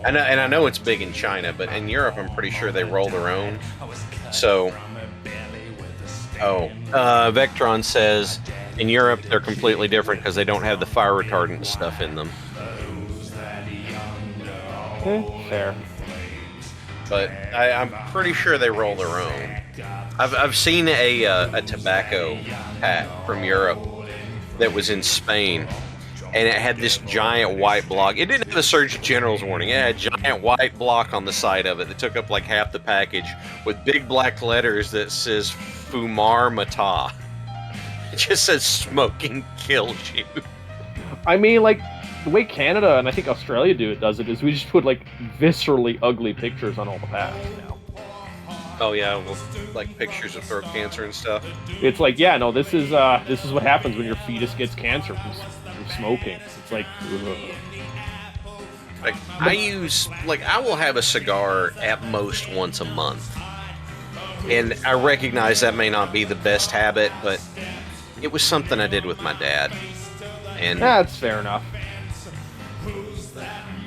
and I know it's big in China, but in Europe, I'm pretty sure they roll their own. So, Vectron says in Europe they're completely different because they don't have the fire retardant stuff in them. Fair. But I'm pretty sure they roll their own. I've seen a tobacco hat from Europe that was in Spain. And it had this giant white block. It didn't have a Surgeon General's warning. It had a giant white block on the side of it that took up like half the package with big black letters that says Fumar Mata. It just says smoking kills you. I mean, like, the way Canada and I think Australia does it is we just put like viscerally ugly pictures on all the packs now. Oh yeah, well, like pictures of throat cancer and stuff. It's like, yeah, no, this is what happens when your fetus gets cancer from smoking. It's like, ugh. Like I will have a cigar at most once a month. And I recognize that may not be the best habit, but it was something I did with my dad. And that's fair enough.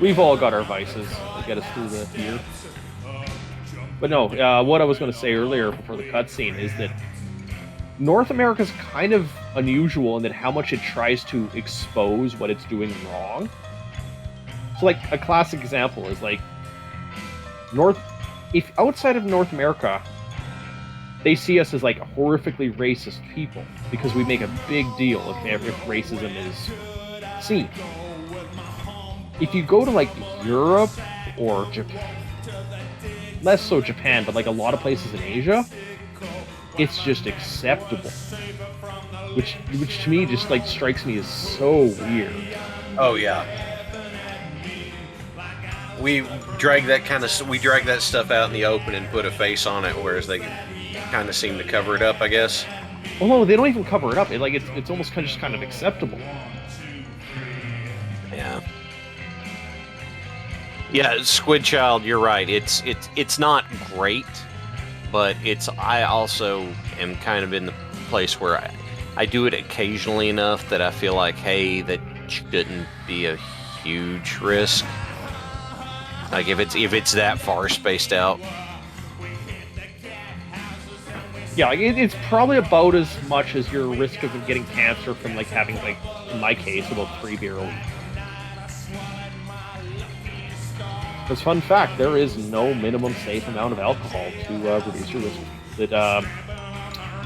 We've all got our vices that get us through the year. But no, what I was going to say earlier before the cutscene is that North America's kind of unusual in that how much it tries to expose what it's doing wrong. So, like, a classic example is, like, if outside of North America, they see us as, like, horrifically racist people, because we make a big deal if racism is seen. If you go to, like, Europe or Japan, less so Japan, but, like, a lot of places in Asia, it's just acceptable. Which to me just, like, strikes me as so weird. Oh, yeah. We drag that stuff out in the open and put a face on it, whereas they kind of seem to cover it up, I guess. Well, no, they don't even cover it up. It's almost just kind of acceptable. Yeah. Yeah, Squid Child, you're right. It's not great, but I also am kind of in the place where I do it occasionally enough that I feel like, hey, that shouldn't be a huge risk. Like if it's that far spaced out. Yeah, it's probably about as much as your risk of getting cancer from, like, having, like, in my case, about 3 beer a week. Because, fun fact, there is no minimum safe amount of alcohol to reduce your risk. That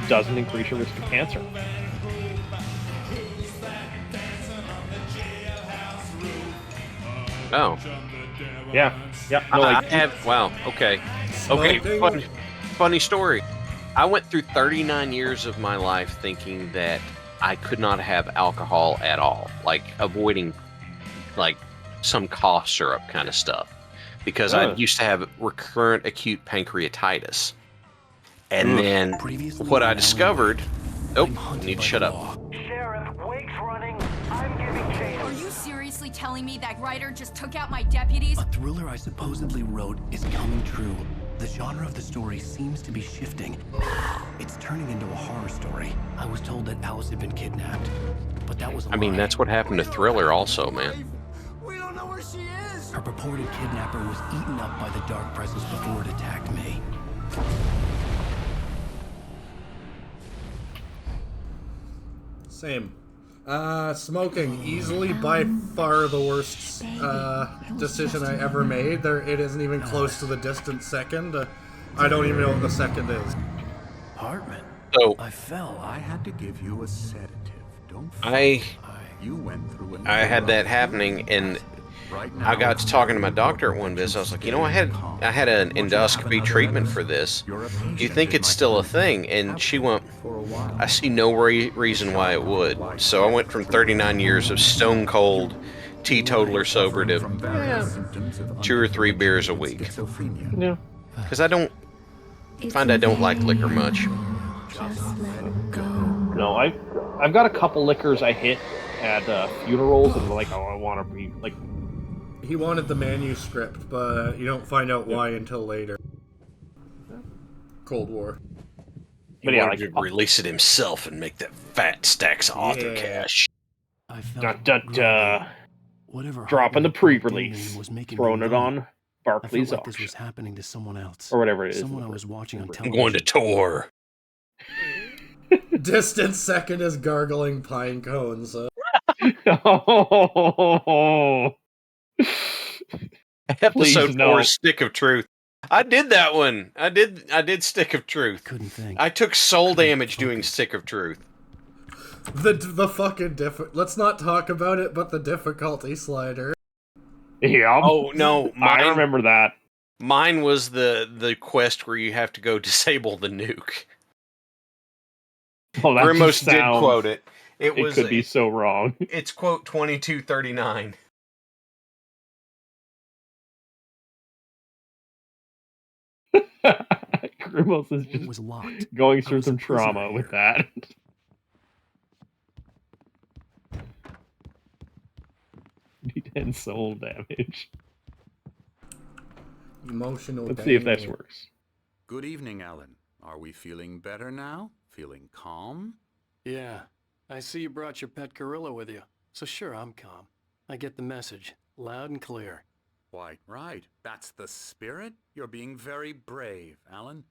doesn't increase your risk of cancer. Oh. Yeah. No, like, wow. Okay. Okay. Funny story. I went through 39 years of my life thinking that I could not have alcohol at all, like avoiding, like, some cough syrup kind of stuff, because I used to have recurrent acute pancreatitis. And then what I discovered. Oh, I need to shut up. Are you seriously telling me that writer just took out my deputies? A thriller I supposedly wrote is coming true. The genre of the story seems to be shifting. It's turning into a horror story. I was told that Alice had been kidnapped, but that was a lie. I mean, that's what happened to Thriller also, man. We don't know where she is! Her purported kidnapper was eaten up by the dark presence before it attacked me. Same. Smoking, easily by far the worst decision I ever made. It isn't even close to the distant second. I don't even know what the second is. Hartman. So I fell. I had to give you a sedative. Don't You went through I had that happening, and I got to talking to my doctor at one visit. I was like, I had an endoscopy treatment for this. Do you think it's still a thing? And she went, I see no reason why it would. So I went from 39 years of stone cold teetotaler sober to 2 or 3 beers a week. Yeah. Because I don't like liquor much. No, I've got a couple liquors I hit at funerals, and like, I want to be like. He wanted the manuscript, but you don't find out why until later. Cold War. He wanted to release it himself and make that fat stacks of author cash. Dropping the pre-release, throwing it on Barclays like auction. This was happening to someone else, or whatever it is. Someone I was watching on I'm television. going to tour. Distant second is gargling pine cones. Episode 4, Stick of Truth. I did that one. I did Stick of Truth. Couldn't think. I took soul damage doing Stick of Truth. The fucking let's not talk about it, but the difficulty slider. Yeah. Oh no, I remember that. Mine was the quest where you have to go disable the nuke. Oh, that Grimos did quote it. It could be so wrong. It's quote 2239. Grimos is just going through some trauma with that. D10 soul damage. Emotional Let's see if this works. Good evening, Alan. Are we feeling better now? Feeling calm? Yeah. I see you brought your pet gorilla with you. So sure, I'm calm. I get the message. Loud and clear. Quite right. That's the spirit. You're being very brave, Alan.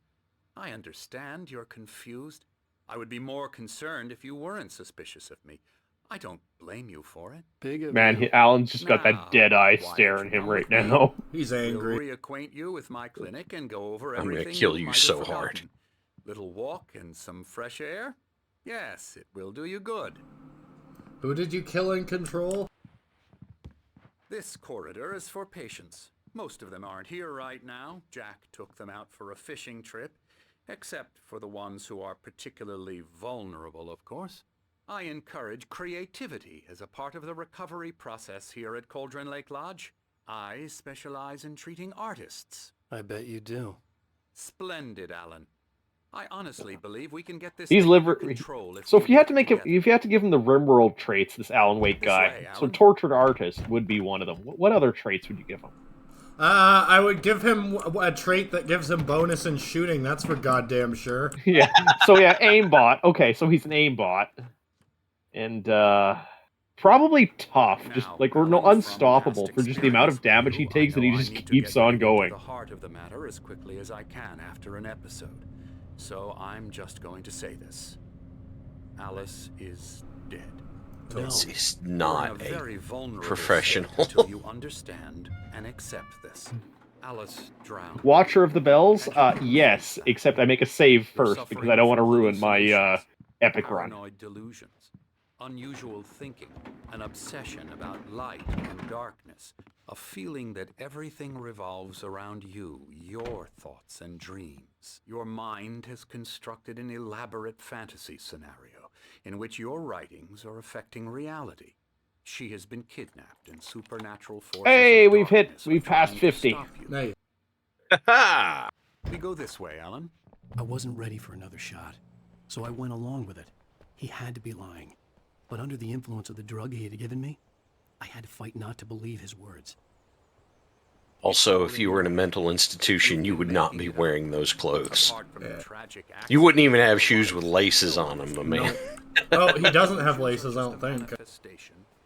I understand you're confused. I would be more concerned if you weren't suspicious of me. I don't blame you for it. Big of Man, you. Alan's just got Now, that dead eye why staring don't you him come right with me? now. He's We'll angry. reacquaint you with my clinic and go over I'm gonna everything kill you you might so have hard. forgotten. Little walk and some fresh air? Yes, it will do you good. Who did you kill in Control? This corridor is for patients. Most of them aren't here right now. Jack took them out for a fishing trip, except for the ones who are particularly vulnerable, of course. I encourage creativity as a part of the recovery process here at Cauldron Lake Lodge. I specialize in treating artists. I bet you do. Splendid, Alan. I honestly believe we can get this He's thing under liver. control So we if you had work to make him, together. if you had to give him the RimWorld traits, this Alan Wake This guy. way, So Alan. tortured artist would be one of them. What other traits would you give him? I would give him a trait that gives him bonus in shooting. That's for goddamn sure. Yeah. So yeah, aimbot. Okay, so he's an aimbot, and probably tough. Just Now, like or no, Alan, from unstoppable past for just the amount of experience damage he with you, takes that he I know I just need to keeps get on right into going. the heart of the matter as quickly as I can after an episode. So I'm just going to say this. Alice is dead. This is You're in not a a very vulnerable professional. state until you understand and accept this. Alice drowned. Watcher of the Bells? Yes, except I make a save You're first because suffering I don't want to from ruin my hallucinations, epic run. paranoid delusions, unusual thinking, an obsession about light and darkness, a feeling that everything revolves around you, your thoughts and dreams. Your mind has constructed an elaborate fantasy scenario in which your writings are affecting reality. She has been kidnapped and supernatural forces Hey, of we've darkness are passed trying to 50. stop you. Hey. We go this way, Alan. I wasn't ready for another shot, so I went along with it. He had to be lying. But under the influence of the drug he had given me, I had to fight not to believe his words. Also, if you were in a mental institution, you would not be wearing those clothes. You wouldn't even have shoes with laces on them, my man. Oh, he doesn't have laces, I don't think.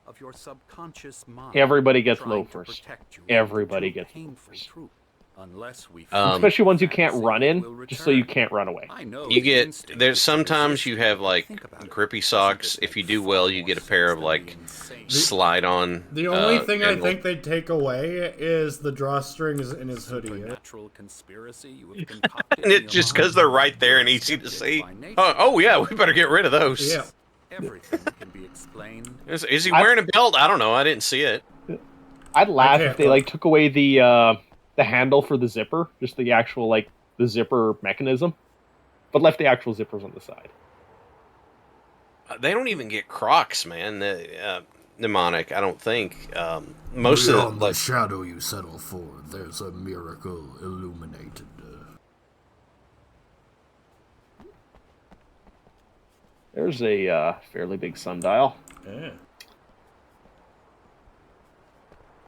Of your subconscious mind. Everybody gets trying to loafers. protect you Everybody from the gets painful loafers. truth. Unless we Especially ones you can't run in, just so you can't run away. You get there's sometimes you have like grippy socks. If you do well, you get a pair of like slide on. The only thing I ankle- think they'd take away is the drawstrings in his hoodie. conspiracy you have concocted And it just because they're right there and easy to see. Oh yeah, we better get rid of those. Yeah. Everything can be explained. Is he wearing a belt? I don't know. I didn't see it. I'd laugh can't if they like took away the handle for the zipper, just the actual like the zipper mechanism, but left the actual zippers on the side. They don't even get Crocs, man. Mnemonic, I don't think. Most of Beyond the the shadow you settle for, there's a miracle illuminated. There's a fairly big sundial. Yeah.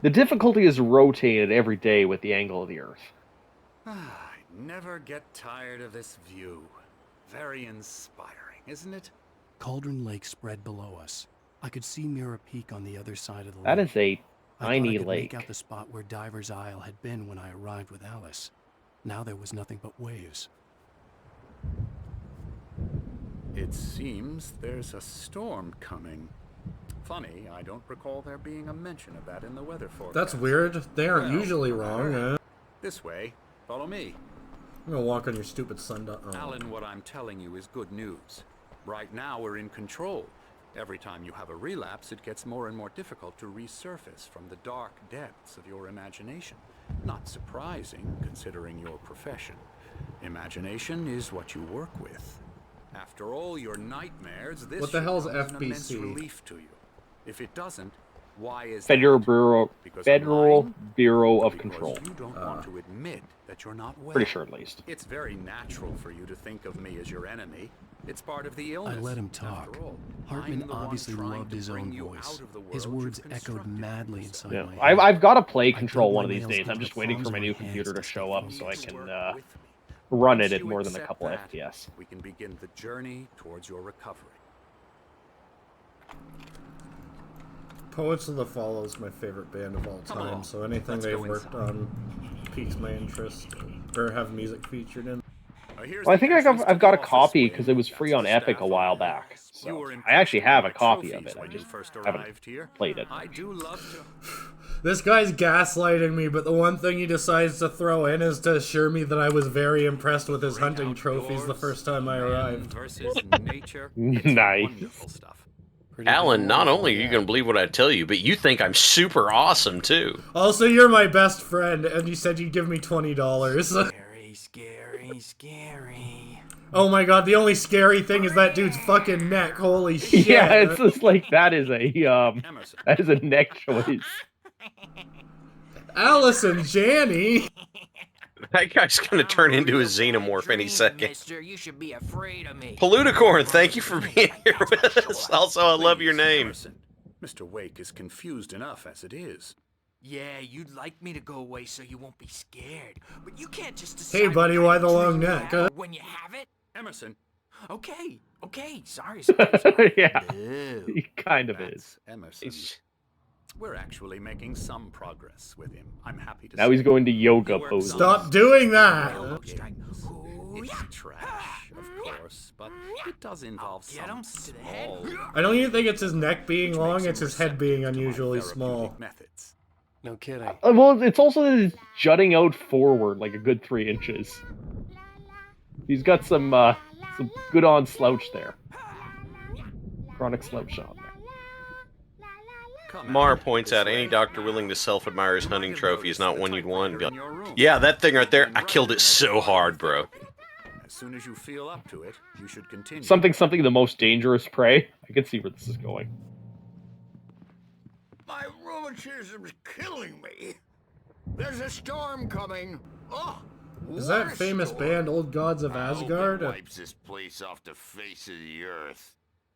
The difficulty is rotated every day with the angle of the Earth. I never get tired of this view. Very inspiring, isn't it? Cauldron Lake spread below us. I could see Mirror Peak on the other side of the lake. That is a I thought tiny I could lake. make out the spot where Diver's Isle had been when I arrived with Alice. Now there was nothing but waves. It seems there's a storm coming. Funny, I don't recall there being a mention of that in the weather forecast. That's weird. They aren't Well, usually wrong. This way. Follow me. I'm gonna walk on your stupid sundial. Oh. Alan, what I'm telling you is good news. Right now we're in control. Every time you have a relapse, it gets more and more difficult to resurface from the dark depths of your imagination. Not surprising, considering your profession. Imagination is what you work with. After all your nightmares, this What the hell's should come as an immense FBC? relief to you. If it doesn't, why is Federal that? Bureau, Because Federal I'm lying? Bureau of Because Control. you don't want to admit that you're not well. Pretty sure, at least. It's very natural for you to think of me as your enemy. It's part of the illness. I let him talk. After all, Hartman I'm the one obviously trying loved to his bring own you voice. out of the His world words you've echoed constructed madly inside Yeah, my head. I've got to play I Control dug one of my these nails days. into I'm the just waiting for palms my of new my hands computer to to show stay up so I focused. can run Once it at you more than a accept couple that, FPS. we can begin the journey towards your recovery. Poets of the Fall is my favorite band of all time, so anything they've worked on piques my interest or have music featured in. Well, I think I've got a copy because it was free on Epic a while back. So I actually have a copy of it. I just haven't played it. I do love to. This guy's gaslighting me, but the one thing he decides to throw in is to assure me that I was very impressed with his hunting trophies the first time I arrived. Versus nature. Nice. Wonderful stuff. Alan, not only are you going to believe what I tell you, but you think I'm super awesome, too. Also, you're my best friend, and you said you'd give me $20. Scary. Oh my god, the only scary thing is that dude's fucking neck. Holy shit. Yeah, it's just like that is a neck choice. Allison Janney. That guy's going to turn into a xenomorph any second. Mister, you should be afraid of me. Poluticorn, thank you for being here with us. Also, I love your name. Mr. Wake is confused enough as it is. Yeah, you'd like me to go away so you won't be scared. But you can't just decide. Hey buddy, why the long neck? When you have it? Emerson. Okay, sorry. Yeah, Ew. he kind of is. Emerson. We're actually making some progress with him. I'm happy to Now say. he's going to yoga poses. Stop doing that! It's trash, of course, but it does involve some small... I don't even think it's his neck being long, it's his head being unusually small. Methods. No kidding. Well, it's also that it's jutting out forward like a good 3 inches. He's got some good on slouch there. Chronic slouch on there. Mar points out any doctor willing to self-admire his hunting trophy is not one you'd want. And be like, yeah, that thing right there, I killed it so hard, bro. As soon as you feel up to it, you should continue. Something, the most dangerous prey. I can see where this is going. My rheumatism's killing me. There's a storm coming. Oh, Is that famous band Old Gods of Asgard? wipes this place off the face of the earth.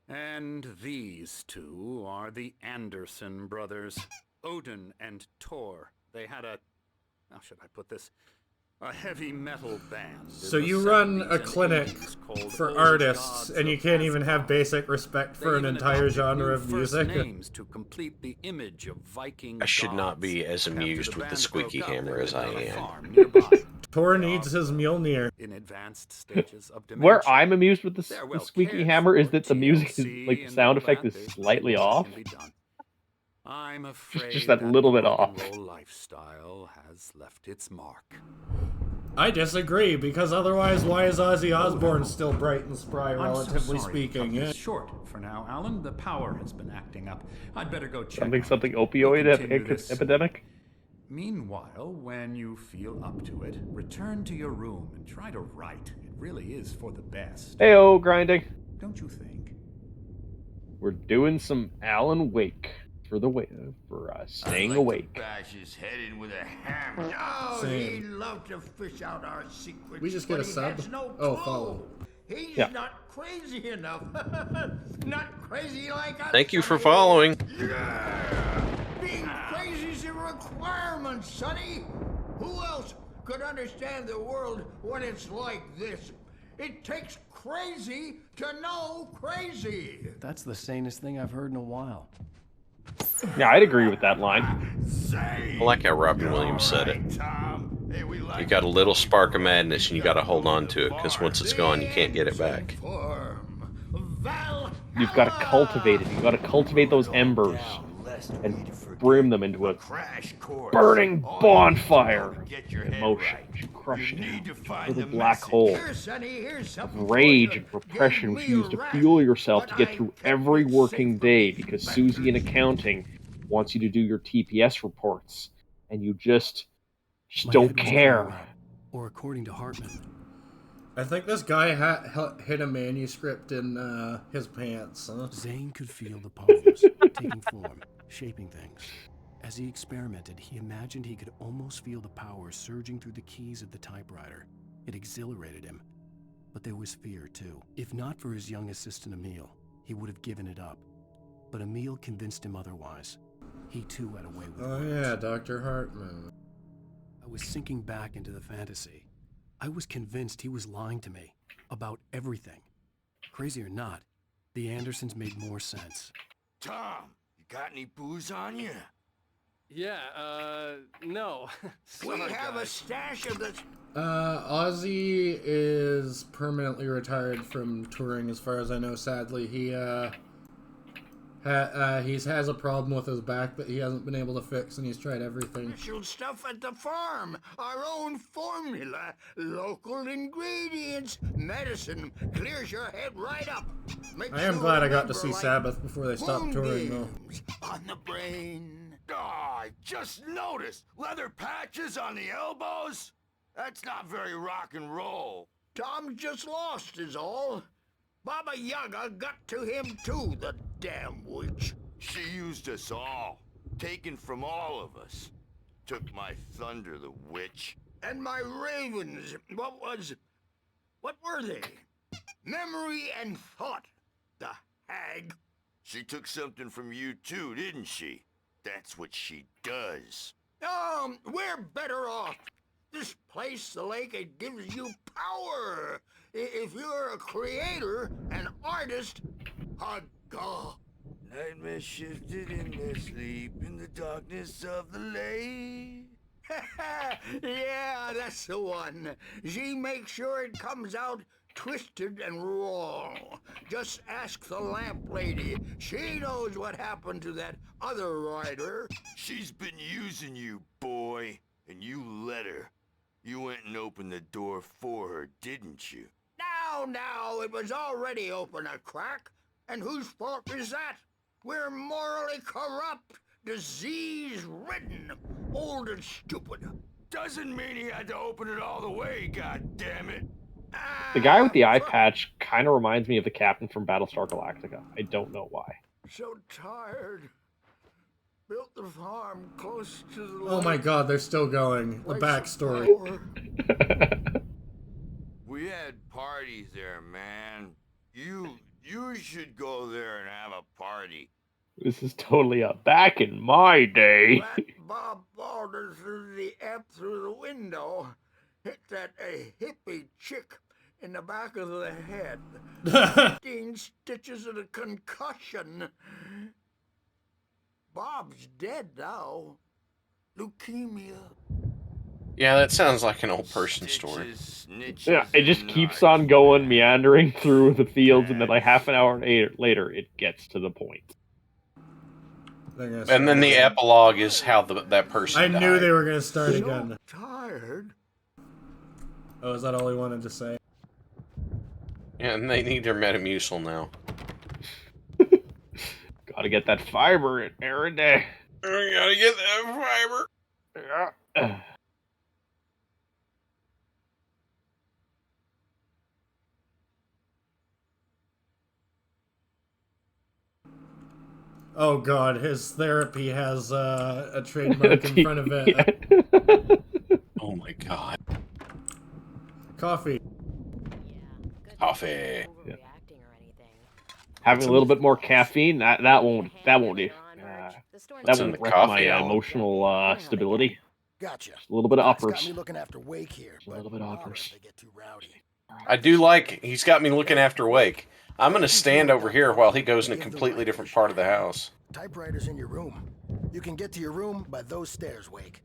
And these two are the Anderson brothers, Odin and Thor. They had a, how should I put this, a heavy metal band. So you run a clinic for artists, and you can't even have basic respect for an entire genre of music? Names to complete the image of Viking I should not be as amused with the squeaky hammer as I am. Thor needs his Mjolnir. In advanced stages of Where I'm amused with the squeaky hammer is that the music is, like, the sound effect is slightly off. I'm afraid Just that little bit off. Lifestyle has left its mark. I disagree, because otherwise why is Ozzy Osbourne still bright and spry, relatively speaking? Yeah. Short for now, Alan. The power has been acting up. I'd better go check. Something opioid epidemic? Meanwhile, when you feel up to it, return to your room and try to write. It really is for the best. Heyo, grinding. Don't you think? We're doing some Alan Wake for staying awake. Bash his head in with a hammer. No, Same. he'd love to fish out our secrets. We just get but a he sub? has no Oh, clue. follow. He's Yeah. not crazy enough. Not crazy like us. Thank you for following. Yeah. Being crazy's a requirement, Sonny. Who else could understand the world when it's like this? It takes crazy to know crazy. That's the sanest thing I've heard in a while. Yeah, I'd agree with that line. I like how Robin Williams said it. You got a little spark of madness and you got to hold on to it, because once it's gone, you can't get it back. You've got to cultivate it. You've got to cultivate those embers and brim them into a burning bonfire of emotion. Which you crush down with a black hole of rage and repression which you use to fuel yourself to get through every working day, because Susie in accounting wants you to do your TPS reports and you just don't care. Or according to Hartman. I think this guy hid a manuscript in his pants. Huh? Zane could feel the poems taking form, shaping things. As he experimented, he imagined he could almost feel the power surging through the keys of the typewriter. It exhilarated him. But there was fear, too. If not for his young assistant Emil, he would have given it up. But Emil convinced him otherwise. He too had a way with words. Yeah, Dr. Hartman. I was sinking back into the fantasy. I was convinced he was lying to me about everything. Crazy or not, the Andersons made more sense. Tom, you got any booze on you? Yeah, no. We Sorry, have a guys. stash of this. Ozzy is permanently retired from touring, as far as I know. Sadly, he has a problem with his back that he hasn't been able to fix, and he's tried everything. Special stuff at the farm. Our own formula. Local ingredients. Medicine clears your head right up. Makes I am you glad I got to remember, see like, Sabbath before they stopped touring, though. moonbeams on the brain. Oh, I just noticed. Leather patches on the elbows? That's not very rock and roll. Tom just lost is all. Baba Yaga got to him too, the damn witch. She used us all. Taken from all of us. Took my thunder, the witch. And my ravens. What were they? Memory and thought, the hag. She took something from you too, didn't she? That's what she does. We're better off. This place, the lake, it gives you power. If you're a creator, an artist, a god. Nightmare shifted in their sleep in the darkness of the lake. Yeah, that's the one. She makes sure it comes out twisted and wrong. Just ask the lamp lady. She knows what happened to that other rider. She's been using you, boy, and you let her. You went and opened the door for her, didn't you? Now, it was already open a crack. And whose fault is that? We're morally corrupt, disease-ridden, old and stupid. Doesn't mean he had to open it all the way, goddammit. The guy with the eye patch kind of reminds me of the captain from Battlestar Galactica. I don't know why. So tired. Built the farm close to the Oh my lake. god, they're still going. The Waste of backstory. power. We had parties there, man. You should go there and have a party. This is totally a back in my day. That Bob Balder threw the app through the window. Hit that a hippie chick in the back of the head. 15 stitches and a concussion. Bob's dead now. Leukemia. Yeah, that sounds like an old person story. Yeah, it just keeps on going, meandering through the fields, and then like half an hour later, it gets to the point. And then the epilogue is how that person I died. knew they were going to start again. Tired. Oh, is that all he wanted to say? Yeah, and they need their Metamucil now. Gotta get that fiber in every day. I gotta get that fiber. Yeah. Oh god, his therapy has a trademark in front of it. Oh my god. Coffee. Coffee. Yeah. Having a little bit more caffeine, that won't do. That in won't the wreck coffee, my Alan? emotional stability. Gotcha. Just a little bit of Doc's uppers. got me looking after Wake here, A little bit of uppers. I do like, he's got me looking after Wake. I'm gonna stand over here while he goes in a completely different part of the house. Typewriter's in your room. You can get to your room by those stairs, Wake.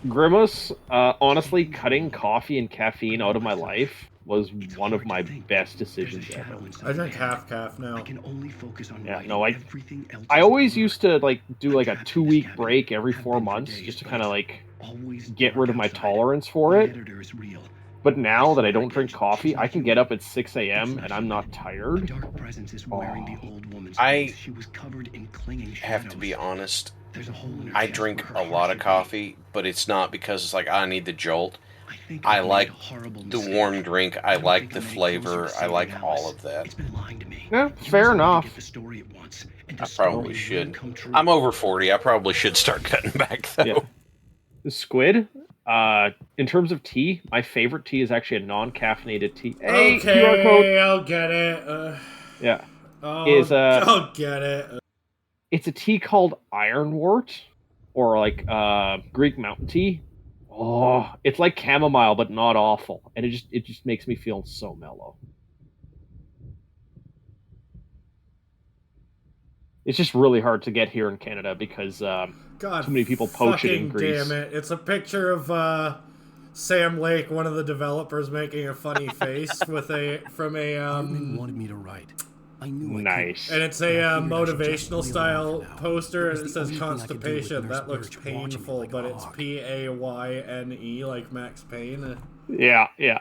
Grimace, honestly, cutting coffee and caffeine out of my life was one of my best decisions ever. I drink half calf now. Yeah, no, I always used to like do like a 2-week break every 4 months just to kind of like get rid of my tolerance for it. But now that I don't drink coffee, I can get up at 6 a.m. and I'm not tired. I have to be honest. I drink a lot of coffee, but it's not because it's like I need the jolt. I like the warm drink. I like the flavor. I like all of that. Yeah, fair enough. I probably should. I'm over 40. I probably should start cutting back though. Yeah. The squid. In terms of tea, my favorite tea is actually a non-caffeinated tea. Hey, Okay, QR code. I'll get it. Yeah. I'll get it. It's a tea called ironwort, or like Greek mountain tea. Oh, it's like chamomile, but not awful, and it just makes me feel so mellow. It's just really hard to get here in Canada because God, too many people poach it in fucking Greece. damn it! It's a picture of Sam Lake, one of the developers, making a funny face from a Hartman wanted me to write. I knew nice. And it's a motivational style poster, and it says constipation. That looks painful, but it's Payne, like Max Payne. Yeah, yeah.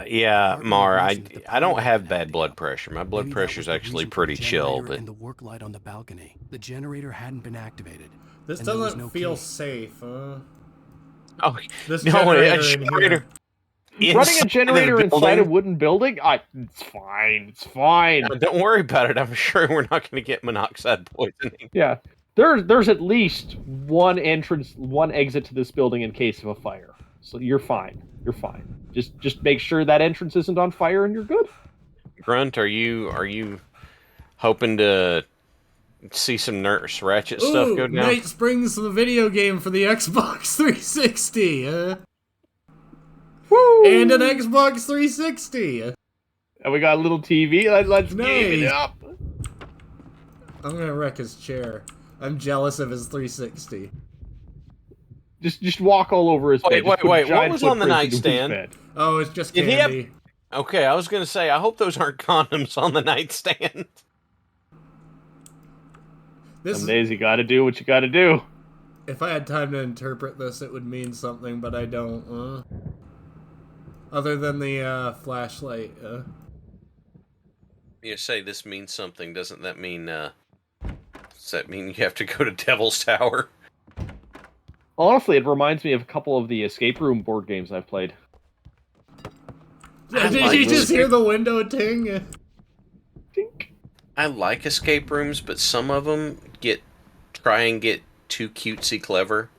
Yeah, Mar, I don't have bad blood pressure. My blood pressure's actually pretty chill, but and the work light on the balcony. The generator hadn't been activated. This and there was doesn't no feel key. safe, huh? Oh, This no, generator, a generator Running a generator inside a building? wooden building? It's fine. It's fine. No, don't worry about it. I'm sure we're not going to get monoxide poisoning. Yeah. There's at least one exit to this building in case of a fire. So you're fine. You're fine. Just make sure that entrance isn't on fire and you're good. Grunt, are you hoping to see some Nurse Ratchet stuff go down? Night Springs, the video game for the Xbox 360. Woo! And an Xbox 360. And we got a little TV. Let's game it up. I'm gonna wreck his chair. I'm jealous of his 360. Just walk all over his bed. Wait. What was on the nightstand? Oh, it's just Did candy. he have... Okay, I was going to say, I hope those aren't condoms on the nightstand. Some days you gotta do what you gotta do. If I had time to interpret this, it would mean something, but I don't. Other than the flashlight. You say this means something. Doesn't that mean... does that mean you have to go to Devil's Tower? Honestly, it reminds me of a couple of the escape room board games I've played. Did you just hear the window ting? I like escape rooms, but some of them try and get too cutesy clever.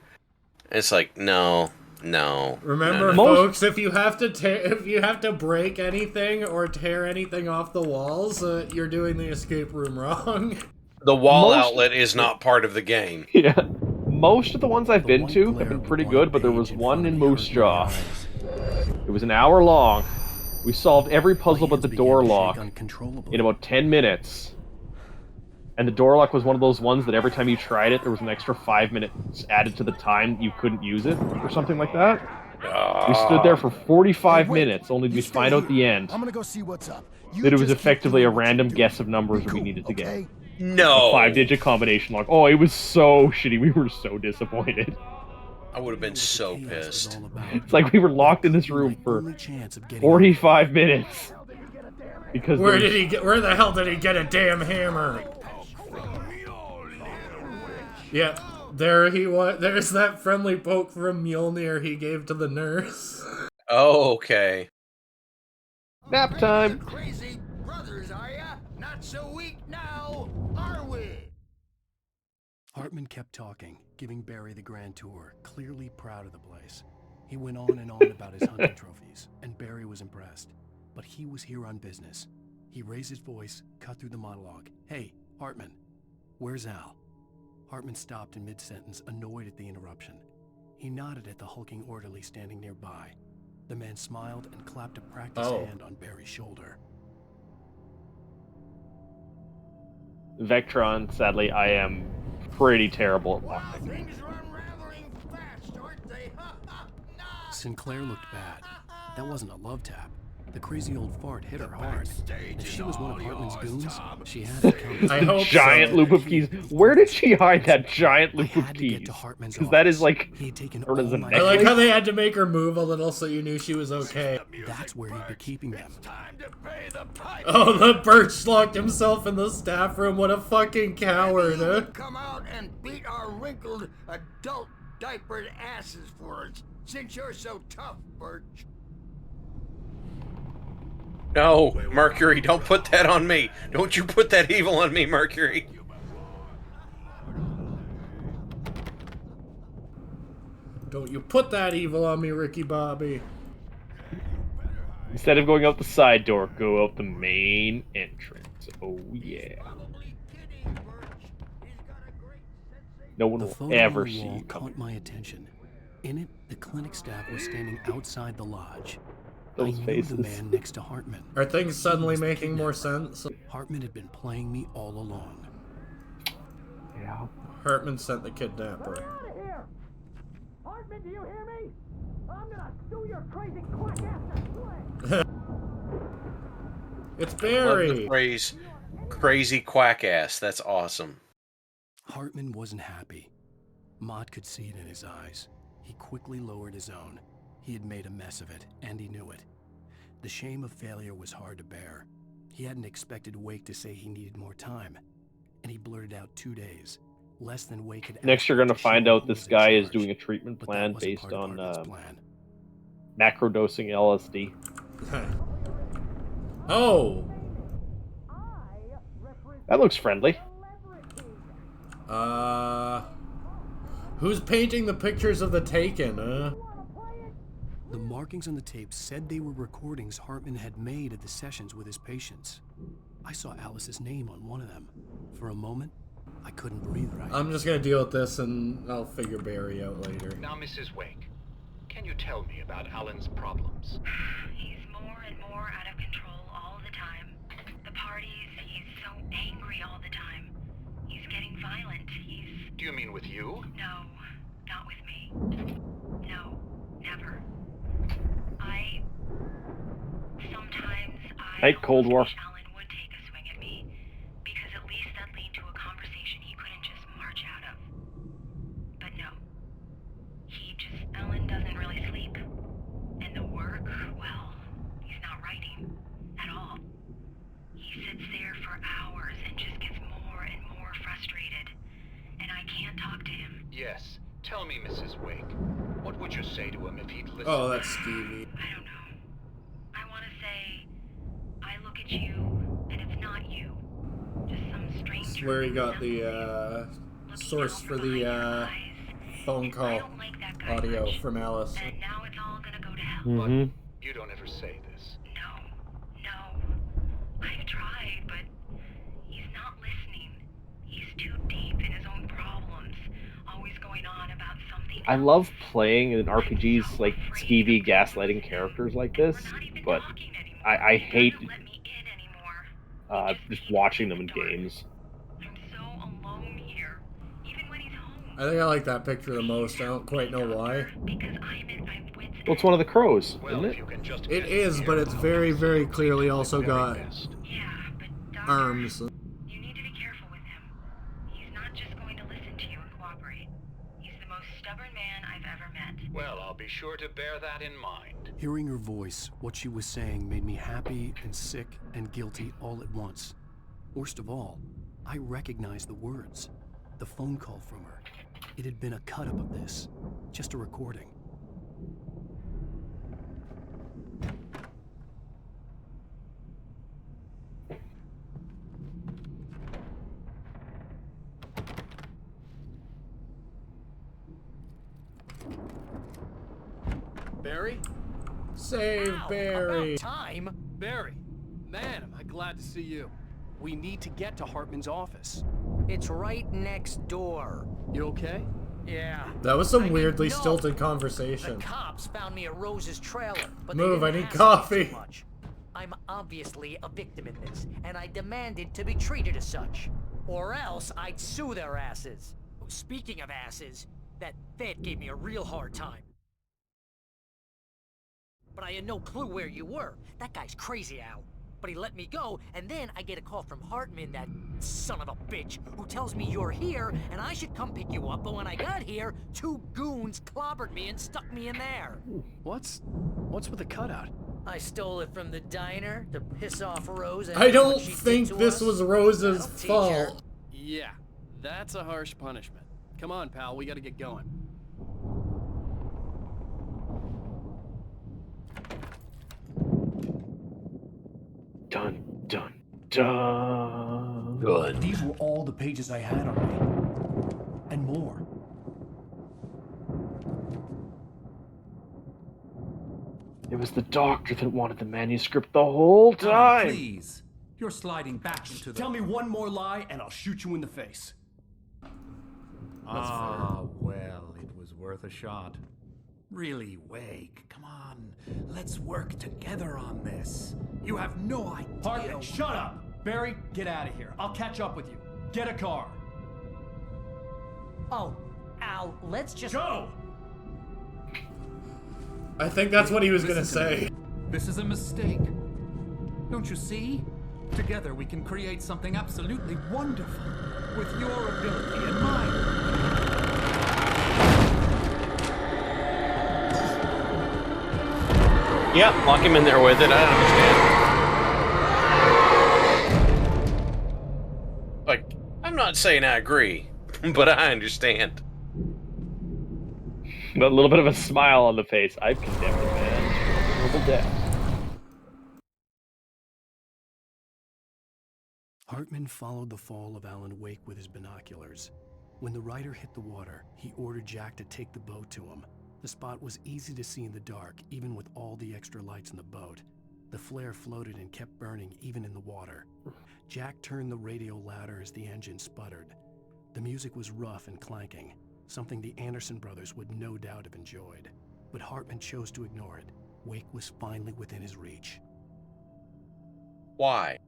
It's like, no. Remember, folks, if you have to break anything or tear anything off the walls, you're doing the escape room wring. The wall outlet is not part of the game. Yeah. Most of the ones I've been to have been pretty good, but there was one in Moose Jaw. It was an hour long. We solved every puzzle but the door lock in about 10 minutes. And the door lock was one of those ones that every time you tried it, there was an extra 5 minutes added to the time you couldn't use it, or something like that. We stood there for 45 minutes, only to find out at the end I'm gonna go see what's up. that it was effectively a random guess of numbers we needed to get. No! A 5-digit combination lock. Oh, it was so shitty. We were so disappointed. I would have been so pissed. It's like we were locked in this room for 45 minutes. Because where the hell did he get a damn hammer? Yeah, there he was. There's that friendly poke from Mjolnir he gave to the nurse. Oh, okay. Nap time. Crazy brothers, are ya? Not so weak now, are we? Hartman kept talking, giving Barry the grand tour, clearly proud of the place. He went on and on about his hunting trophies, and Barry was impressed. But he was here on business. He raised his voice, cut through the monologue. Hey, Hartman, where's Al? Hartman stopped in mid-sentence, annoyed at the interruption. He nodded at the hulking orderly standing nearby. The man smiled and clapped a practiced hand on Barry's shoulder. Vectron, sadly, I am pretty terrible at walking. Sinclair looked bad. That wasn't a love tap. The crazy old fart hit her hard. If she was one of Hartman's goons, she had it coming. I hope giant loop of keys. Where did she hide that giant loop of keys? Because that is like, or as a I like how they had to make her move a little so you knew she was okay. That's where he'd be keeping them. Oh, the Birch locked himself in the staff room. What a fucking coward, huh? Come out and beat our wrinkled adult diapered asses for us, since you're so tough, Birch. No, Mercury, don't put that on me. Don't you put that evil on me, Mercury. Don't you put that evil on me, Ricky Bobby. Instead of going out the side door, go out the main entrance. Oh, yeah. No one The will photo ever on the see wall you coming. caught my attention. In it, the clinic staff was standing outside the lodge. Those I knew faces. the man next to Hartman. Are things He suddenly was the making more kidnapper. sense? Hartman had been playing me all along. Yeah. Hartman sent the kidnapper. Out of here! Hartman, do you hear me? I'm gonna sue your crazy quack ass to It's Love Barry! the phrase crazy quack ass. That's awesome. Hartman wasn't happy. Mott could see it in his eyes. He quickly lowered his own. He had made a mess of it, and he knew it. The shame of failure was hard to bear. He hadn't expected Wake to say he needed more time, and he blurted out 2 days, less than Wake had. Next, you're going to find out this guy is doing a treatment plan based on macrodosing LSD. Oh! That looks friendly. Who's painting the pictures of the Taken, The markings on the tape said they were recordings Hartman had made at the sessions with his patients. I saw Alice's name on one of them. For a moment, I couldn't breathe right. I'm just gonna deal with this and I'll figure Barry out later. Now, Mrs. Wake, can you tell me about Alan's problems? He's more and more out of control all the time. The parties, he's so angry all the time. He's getting violent. Do you mean with you? No, not with me. No, never. Sometimes Night, Cold War. wish Alan would take a swing at me, because at least that lead to a conversation he couldn't just march out of. But no. Alan doesn't really sleep. And the work, well, he's not writing at all. He sits there for hours and just gets more and more frustrated. And I can't talk to him. Yes. Tell me, Mrs. Wake, what would you say to him if he'd listen? Oh, that's Stevie. I don't know. I want to say, I look at you, and it's not you. Just some stranger. That's where he got the source for the phone call audio from Alice. And now it's all gonna go to hell. Mm-hmm. You don't ever say this. No. I've tried, but he's not listening. He's too deep in his own problems. Always going on about something. I love playing in RPGs like skeevy, gaslighting characters like this, but I hate just watching them in games. I think I like that picture the most. I don't quite know why. Well, it's one of the crows, isn't it? It is, but it's very, very clearly also got arms. You need to be careful with him. He's not just going to listen to you and cooperate. He's the most stubborn man I've ever met. Well, I'll be sure to bear that in mind. Hearing her voice, what she was saying made me happy and sick and guilty all at once. Worst of all, I recognized the words. The phone call from her. It had been a cut-up of this. Just a recording. Barry? Save Barry! About time! Barry, man, am I glad to see you. We need to get to Hartman's office. It's right next door. You okay? Yeah. That was some I mean, weirdly no. stilted conversation. The cops found me at Rose's trailer, but Move, they I didn't need hassle me coffee. too much. I'm obviously a victim in this, and I demanded to be treated as such. Or else I'd sue their asses. Speaking of asses, that vet gave me a real hard time. But I had no clue where you were. That guy's crazy, Al. But he let me go, and then I get a call from Hartman, that son of a bitch, who tells me you're here, and I should come pick you up, but when I got here, 2 goons clobbered me and stuck me in there. What's with the cutout? I stole it from the diner to piss off Rose. And I don't what she did think to this us. was Rose's That'll teach her. fault. Yeah, that's a harsh punishment. Come on, pal, we gotta get going. Dun, dun, dun. Good. These were all the pages I had on me. And more. It was the doctor that wanted the manuscript the whole time. Please. You're sliding back into the... Tell me one more lie and I'll shoot you in the face. Ah, well, it was worth a shot. Really, Wake, come on. Let's work together on this. You have no idea. Hartman, shut up! Barry, get out of here. I'll catch up with you. Get a car. Oh, Al, let's just go. I think that's what he was gonna Listen to say. me. This is a mistake. Don't you see? Together we can create something absolutely wonderful. With your ability and mine. Yep, lock him in there with it. I understand. Like, I'm not saying I agree, but I understand. A little bit of a smile on the face. I've condemned a man to horrible death. Hartman followed the fall of Alan Wake with his binoculars. When the rider hit the water, he ordered Jack to take the boat to him. The spot was easy to see in the dark, even with all the extra lights in the boat. The flare floated and kept burning even in the water. Jack turned the radio louder as the engine sputtered. The music was rough and clanking, something the Anderson brothers would no doubt have enjoyed. But Hartman chose to ignore it. Wake was finally within his reach. Why?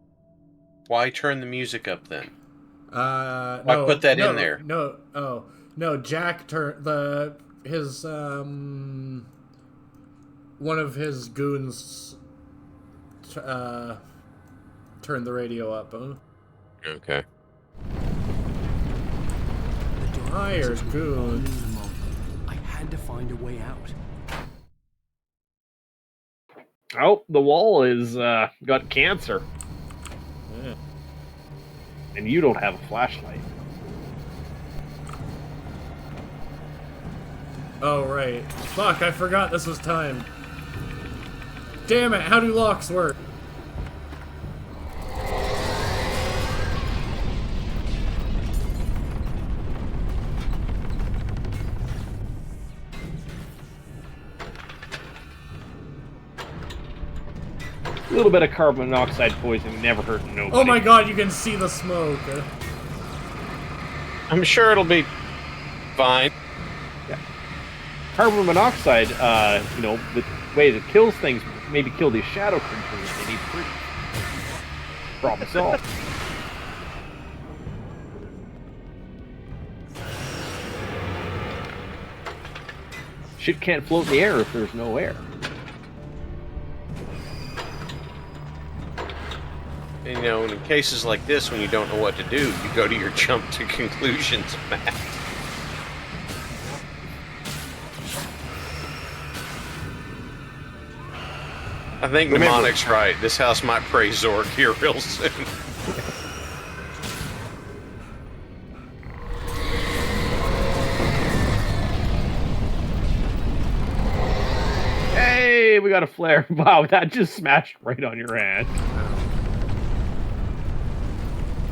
Why turn the music up then? Why put that in there? No, Jack turned one of his goons turned the radio up. Okay. Hired goon. I had to find a way out. Oh, the wall is got cancer. Yeah. And you don't have a flashlight. Oh, right. Fuck, I forgot this was time. Damn it, how do locks work? A little bit of carbon monoxide poisoning never hurt nobody. Oh my god, you can see the smoke. I'm sure it'll be fine. Yeah. Carbon monoxide, the way it kills things, maybe kill these shadow creatures if they need proof. Problem solved. Shit can't float in the air if there's no air. You know, in cases like this, when you don't know what to do, you go to your jump to conclusions map. I think Mnemonic's right. This house might praise Zorg here real soon. Hey, we got a flare. Wow, that just smashed right on your hand.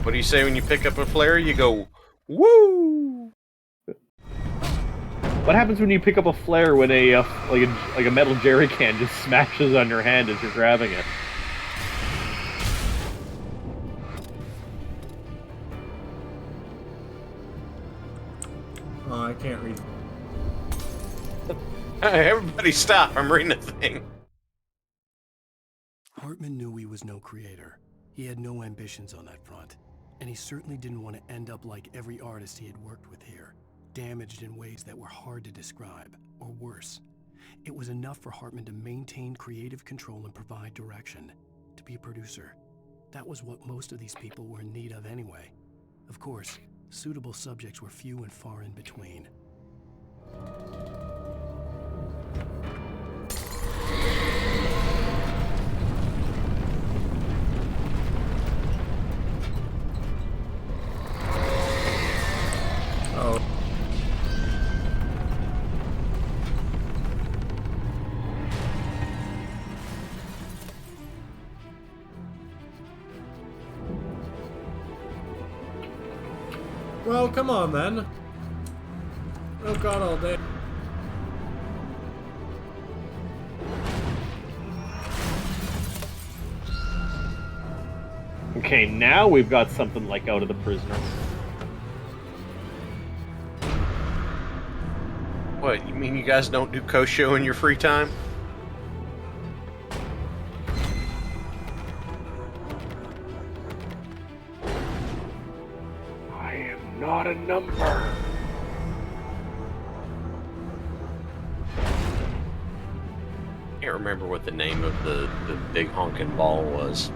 What do you say when you pick up a flare? You go, woo! What happens when you pick up a flare when like a metal jerry can just smashes on your hand as you're grabbing it? Oh, I can't read. Hey, everybody stop. I'm reading a thing. Hartman knew he was no creator. He had no ambitions on that front. And he certainly didn't want to end up like every artist he had worked with here, damaged in ways that were hard to describe, or worse. It was enough for Hartman to maintain creative control and provide direction, to be a producer. That was what most of these people were in need of anyway. Of course, suitable subjects were few and far in between. Well, come on then. Oh god, all day. Okay, now we've got something like Out of the Prisoner. What, you mean you guys don't do Kosho in your free time? I am not a number. Can't remember what the name of the big honking ball was.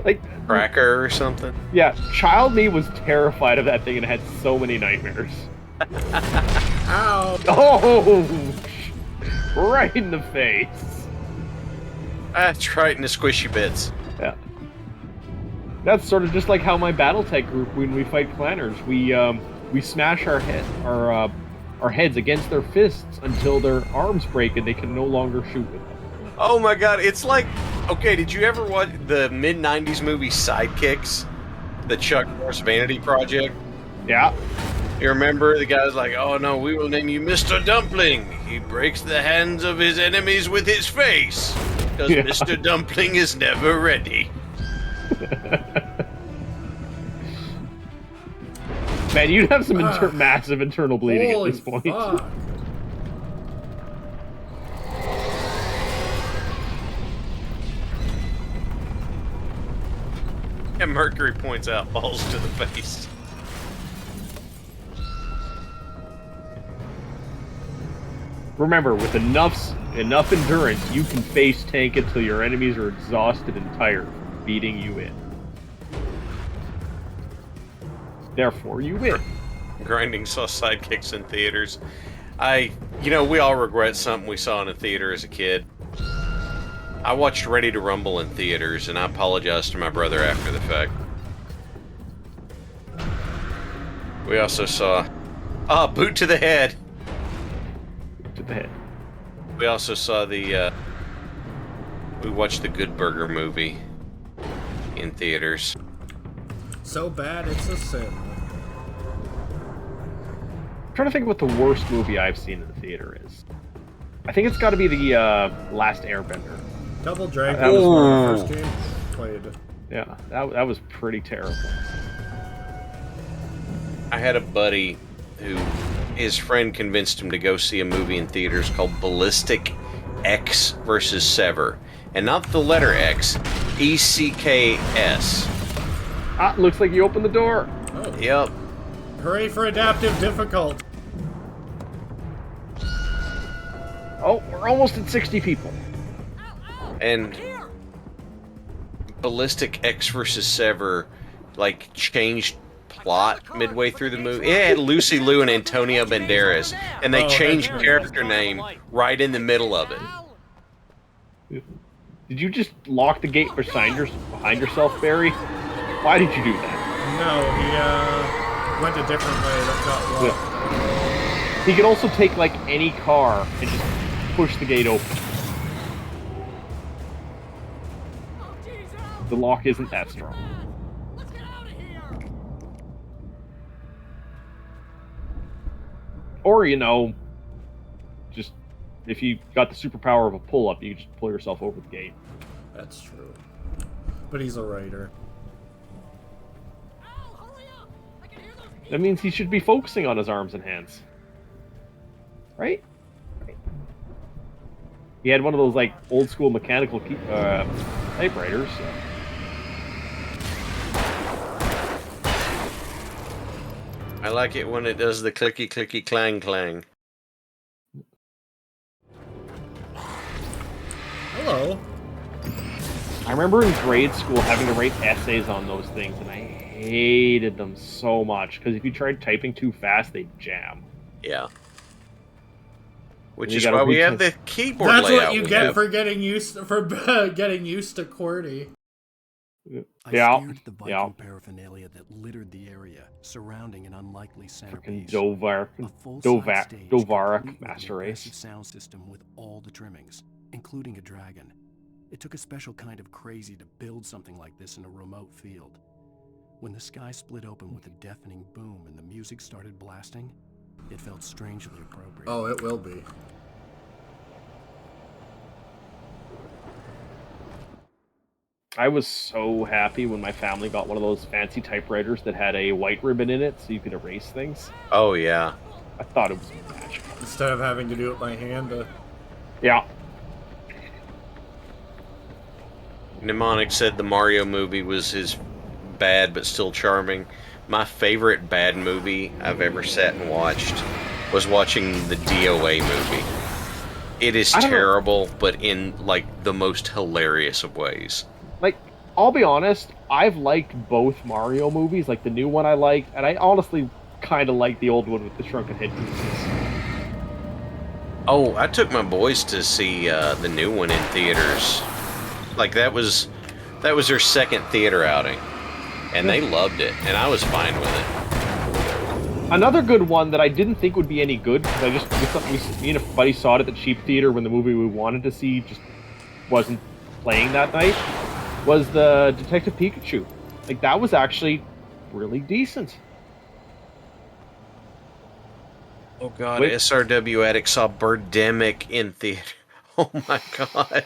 Like Cracker or something? Yeah, child me was terrified of that thing and had so many nightmares. Ow! Oh! Right in the face. That's right in the squishy bits. Yeah. That's sort of just like how my BattleTech group, when we fight clanners, we smash our heads against their fists until their arms break and they can no longer shoot with them. Oh my god, it's like... Okay, did you ever watch the mid-90s movie Sidekicks? The Chuck Norris Vanity Project? Yeah. You remember the guy's like, oh no, we will name you Mr. Dumpling. He breaks the hands of his enemies with his face. Because Mr. Dumpling is never ready. Man, you'd have some massive internal bleeding at this point. Fuck. And Mercury points out balls to the face. Remember, with enough endurance, you can face tank until your enemies are exhausted and tired from beating you in. Therefore, you win. Grinding saw Sidekicks in theaters. We all regret something we saw in a theater as a kid. I watched Ready to Rumble in theaters, and I apologized to my brother after the fact. We also saw... Boot to the head! Boot to the head. We also saw the, we watched the Good Burger movie in theaters. So bad it's a sin. I'm trying to think what the worst movie I've seen in the theater is. I think it's got to be the Last Airbender. Double Dragon was one of the first games played. Yeah, that was pretty terrible. I had a buddy who, his friend convinced him to go see a movie in theaters called Ballistic X vs. Sever. And not the letter X, ECKS. Looks like you opened the door. Oh. Yep. Hooray for adaptive difficult. Oh, we're almost at 60 people. And Ballistic X vs. Sever, changed plot midway through the movie. It had Lucy Liu and Antonio Banderas, and they changed character name right in the middle of it. Did you just lock the gate behind yourself, Barry? Why did you do that? No, he went a different way that got locked. Yeah. He could also take any car and just push the gate open. The lock isn't that strong. Or, just if you got the superpower of a pull-up, you can just pull yourself over the gate. That's true. But he's a writer. That means he should be focusing on his arms and hands. Right? He had one of those, old-school mechanical typewriters, so... I like it when it does the clicky clicky clang clang. Hello. I remember in grade school having to write essays on those things, and I hated them so much, because if you tried typing too fast, they'd jam. Yeah. Which is why we have the keyboard That's layout. That's what you get for getting used to QWERTY. I stared at the Viking paraphernalia that littered the area, surrounding an unlikely centerpiece. Dovaric Master Race. Sound system with all the trimmings, including a dragon. It took a special kind of crazy to build something like this in a remote field. When the sky split open with a deafening boom and the music started blasting, it felt strangely appropriate. Oh, it will be. I was so happy when my family got one of those fancy typewriters that had a white ribbon in it so you could erase things. Oh, yeah. I thought it was magical. Instead of having to do it by hand. Yeah. Mnemonic said the Mario movie was his bad but still charming. My favorite bad movie I've ever sat and watched was watching the DOA movie. It is terrible, but in, like, the most hilarious of ways. Like, I'll be honest, I've liked both Mario movies. Like, the new one I liked, and I honestly kind of like the old one with the shrunken head pieces. Oh, I took my boys to see the new one in theaters. Like, that was their second theater outing. And they loved it, and I was fine with it. Another good one that I didn't think would be any good, because me and a buddy saw it at the cheap theater when the movie we wanted to see just wasn't playing that night, was the Detective Pikachu. Like, that was actually really decent. Oh god, SRW Addict saw Birdemic in theater. Oh my god.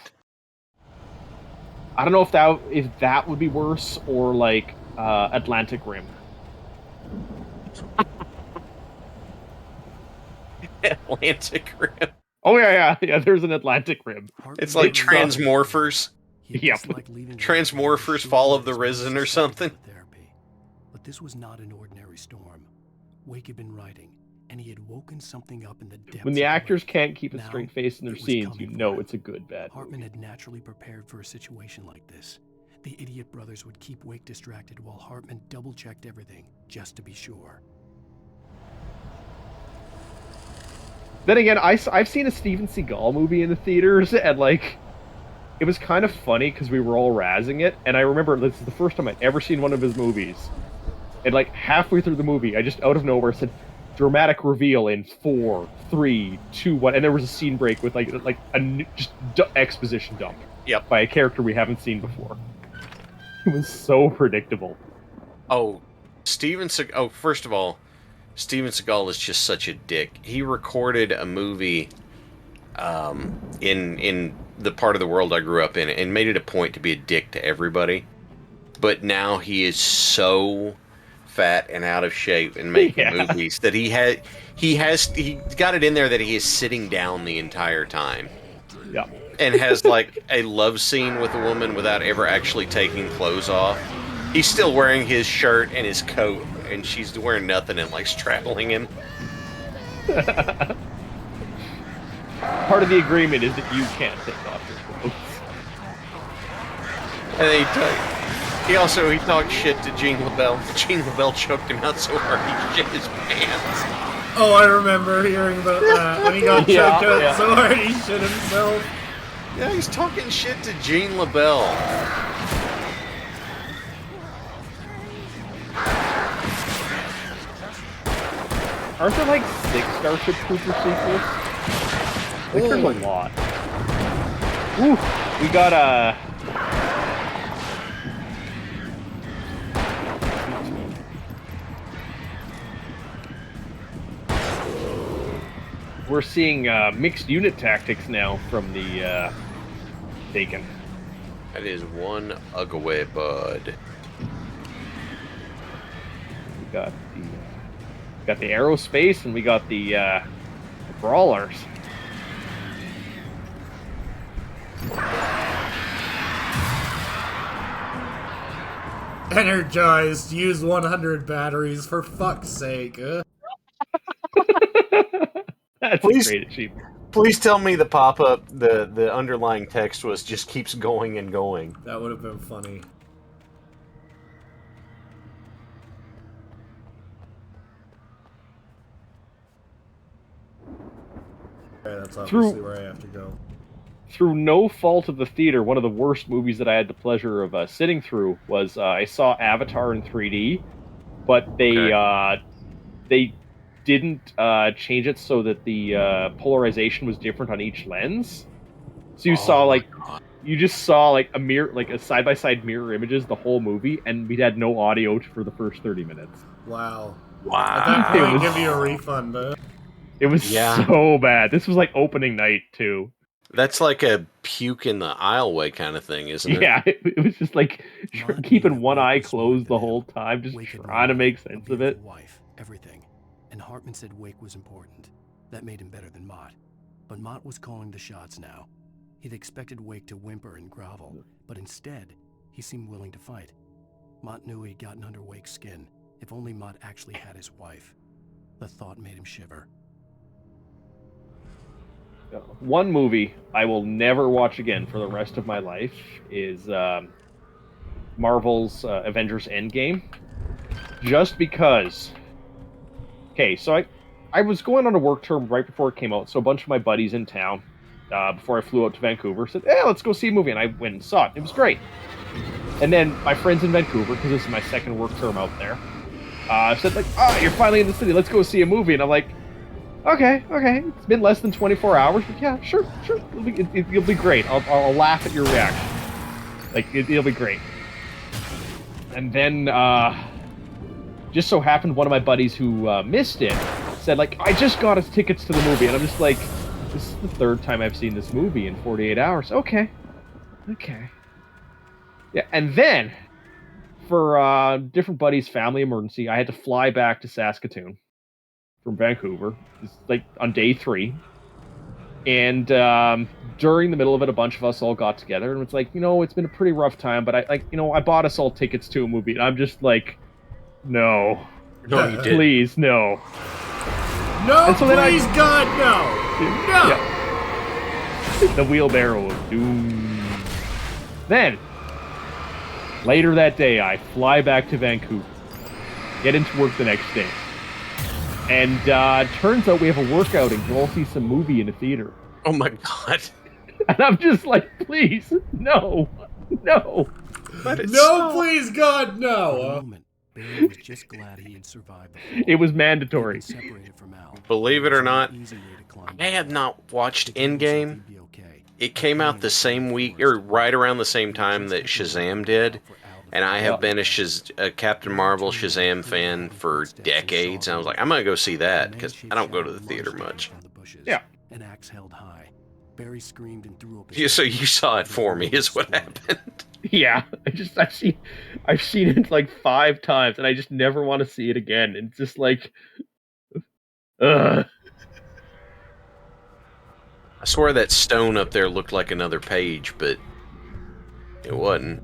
I don't know if that would be worse, or like Atlantic Rim. Atlantic Rim. Oh yeah. There's an Atlantic Rim. It's like Transmorphers. Yep. Transmorphers Fall of the Risen or something. But this was not an ordinary storm. Wake had been writing, and he had woken something up in the depths. When the actors can't keep a Now, straight face in their it was scenes, you coming know for it's a good bad Hartman movie. had naturally prepared for a situation like this. The idiot brothers would keep Wake distracted while Hartman double-checked everything, just to be sure. Then again, I've seen a Steven Seagal movie in the theaters, and like, it was kind of funny because we were all razzing it, and I remember this is the first time I'd ever seen one of his movies. And like halfway through the movie, I just out of nowhere said, "Dramatic reveal in 4, 3, 2, 1," and there was a scene break with like exposition dump. Yep. By a character we haven't seen before. It was so predictable. Oh, first of all, Steven Seagal is just such a dick. He recorded a movie in the part of the world I grew up in and made it a point to be a dick to everybody. But now he is so fat and out of shape and making movies that he got it in there that he is sitting down the entire time. Yeah. And has like a love scene with a woman without ever actually taking clothes off. He's still wearing his shirt and his coat, and she's wearing nothing and like straddling him. Part of the agreement is that you can't take off your clothes. And then he talked shit to Gene LaBelle. Gene LaBelle choked him out so hard he shit his pants. Oh, I remember hearing about that. When he got choked out so hard he shit himself. Yeah, he's talking shit to Gene LaBelle. Aren't there like 6 Starship Trooper sequels? I think there's a lot. Ooh, we got we're seeing mixed unit tactics now from the Taken. That is one ugly bud. We got the aerospace, and we got the brawlers. Energized. Use 100 batteries for fuck's sake. That's a great achievement. Please tell me the pop-up, the underlying text was just keeps going and going. That would have been funny. Okay, that's obviously where I have to go. Through no fault of the theater, one of the worst movies that I had the pleasure of sitting through was I saw Avatar in 3D, but they didn't change it so that the polarization was different on each lens. So you just saw like a mirror, like a side-by-side mirror images the whole movie, and we had no audio for the first 30 minutes. Wow. Wow. At that point, give you a refund. It was so bad. This was like opening night too. That's like a puke in the aisleway kind of thing, isn't it? Yeah, it was just like keeping one eye closed the whole time, just trying to make sense of it. Wife, everything. and Hartman said Wake was important. That made him better than Mott. But Mott was calling the shots now. He'd expected Wake to whimper and grovel, but instead, he seemed willing to fight. Mott knew he'd gotten under Wake's skin. If only Mott actually had his wife. The thought made him shiver. One movie I will never watch again for the rest of my life is Marvel's Avengers Endgame. Just because... Okay, so I was going on a work term right before it came out, so a bunch of my buddies in town, before I flew out to Vancouver, said, hey, let's go see a movie, and I went and saw it. It was great. And then my friends in Vancouver, because this is my second work term out there, said, like, you're finally in the city, let's go see a movie. And I'm like, okay, it's been less than 24 hours, but yeah, sure, it'll be great. I'll laugh at your reaction. Like, it'll be great. And then, just so happened one of my buddies who missed it said, like, I just got us tickets to the movie. And I'm just like, this is the third time I've seen this movie in 48 hours. Okay. Yeah, and then, for different buddies' family emergency, I had to fly back to Saskatoon from Vancouver. It's like on day 3. And during the middle of it, a bunch of us all got together, and it's like, it's been a pretty rough time, but I bought us all tickets to a movie, and I'm just like, no, you did. Please, no. No, please, God, no! Yeah. The wheelbarrow of doom. Then, later that day, I fly back to Vancouver, get into work the next day, and turns out we have a workout and go all see some movie in a theater. Oh my God. And I'm just like, please, no. No, please, God, no! Barry was just glad he had survived the fall. It was mandatory. Separated from Al. Believe it or not, I have not watched Endgame. It came out the same week, or right around the same time that Shazam did. And I have been a Captain Marvel Shazam fan for decades. And I was like, I'm going to go see that, because I don't go to the theater much. Yeah. An axe held high. Barry screamed and threw up So you saw it for me, is what happened. Yeah, I've seen it like 5 times, and I just never want to see it again. It's just like, ugh. I swear that stone up there looked like another page, but it wasn't.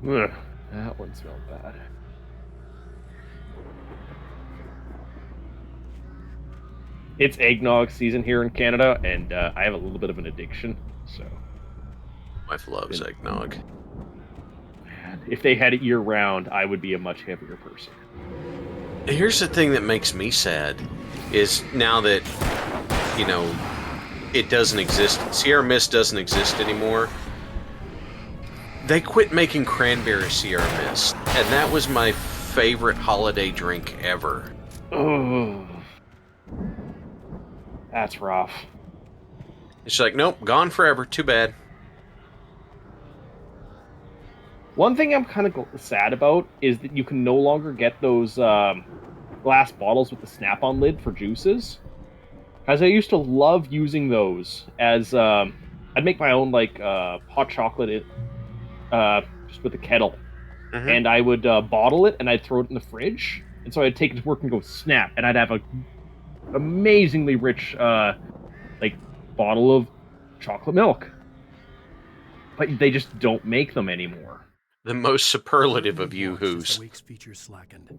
Ugh, that one smelled bad. It's eggnog season here in Canada, and I have a little bit of an addiction, so... My wife loves eggnog. Man, if they had it year-round, I would be a much happier person. Here's the thing that makes me sad, is now that, it doesn't exist, Sierra Mist doesn't exist anymore, they quit making cranberry Sierra Mist, and that was my favorite holiday drink ever. Oh... That's rough. It's like, nope, gone forever. Too bad. One thing I'm kind of sad about is that you can no longer get those glass bottles with the snap-on lid for juices. As I used to love using those as... I'd make my own, hot chocolate just with a kettle. Mm-hmm. And I would bottle it, and I'd throw it in the fridge. And so I'd take it to work and go snap, and I'd have a amazingly rich bottle of chocolate milk, but they just don't make them anymore. The most superlative of yoo-hoos. Wake's features slackened.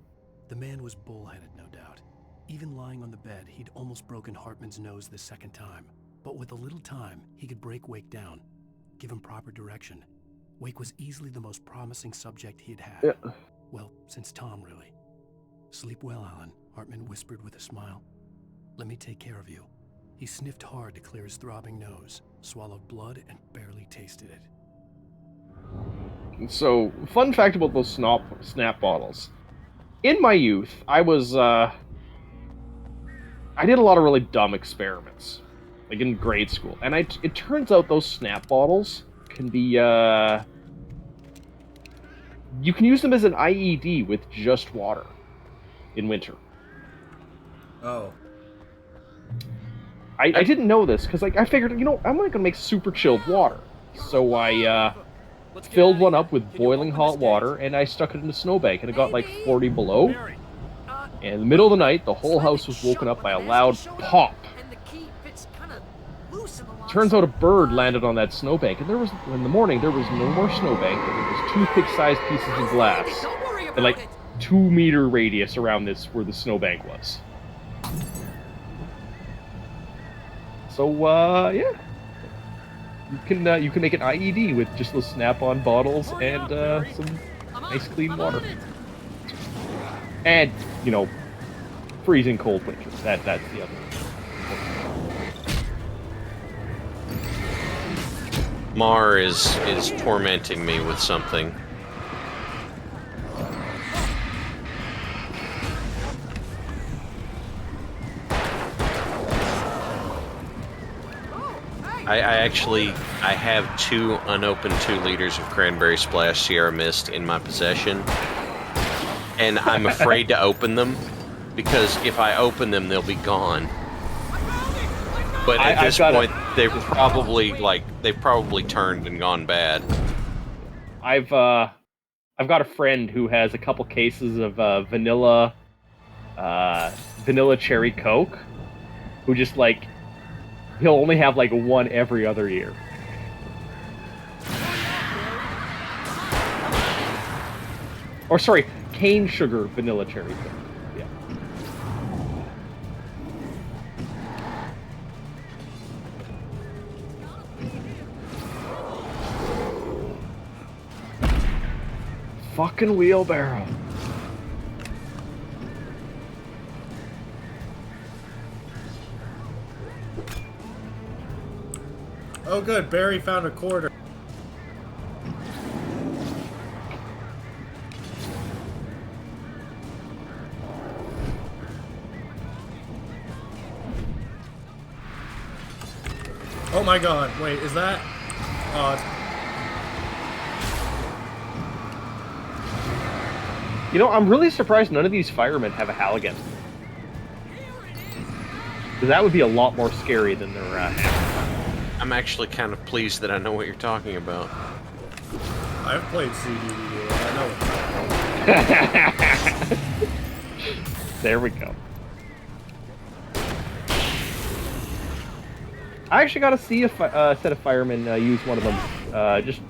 The man was bullheaded, no doubt. Even lying on the bed, he'd almost broken Hartman's nose the second time. But with a little time, he could break Wake down, give him proper direction. Wake was easily the most promising subject he'd had. Yeah. Well, since Tom, really. Sleep well, Alan, Hartman whispered with a smile. Let me take care of you. He sniffed hard to clear his throbbing nose, swallowed blood, and barely tasted it. So, fun fact about those snap bottles. In my youth, I did a lot of really dumb experiments, like in grade school. And it turns out those snap bottles can be, you can use them as an IED with just water in winter. Oh. I didn't know this, because I figured, I'm not going to make super chilled water. So I filled one up with boiling hot water, and I stuck it in the snowbank, and it got like 40 below. And in the middle of the night, the whole house was woken up by a loud pop. Turns out a bird landed on that snowbank, and in the morning there was no more snowbank, and there was toothpick-sized pieces of glass, and like 2-meter radius around this where the snowbank was. So yeah, you can make an IED with just those snap-on bottles and some nice clean water, and you know, freezing cold winters. That's the other one. Mar is tormenting me with something. I have 2 unopened 2 liters of Cranberry Splash Sierra Mist in my possession, and I'm afraid to open them because if I open them, they'll be gone. But at this point, they've probably turned and gone bad. I've got a friend who has a couple cases of vanilla cherry Coke, who just like he'll only have like one every other year. Or sorry, cane sugar vanilla cherry Coke. Yeah. Fucking wheelbarrow. Oh good, Barry found a quarter. Oh my god, wait, is that... You know, I'm really surprised none of these firemen have a Halligan. Because that would be a lot more scary than their hammer. I'm actually kind of pleased that I know what you're talking about. I've played CDD, I know it's There we go. I actually got to see a set of firemen use one of them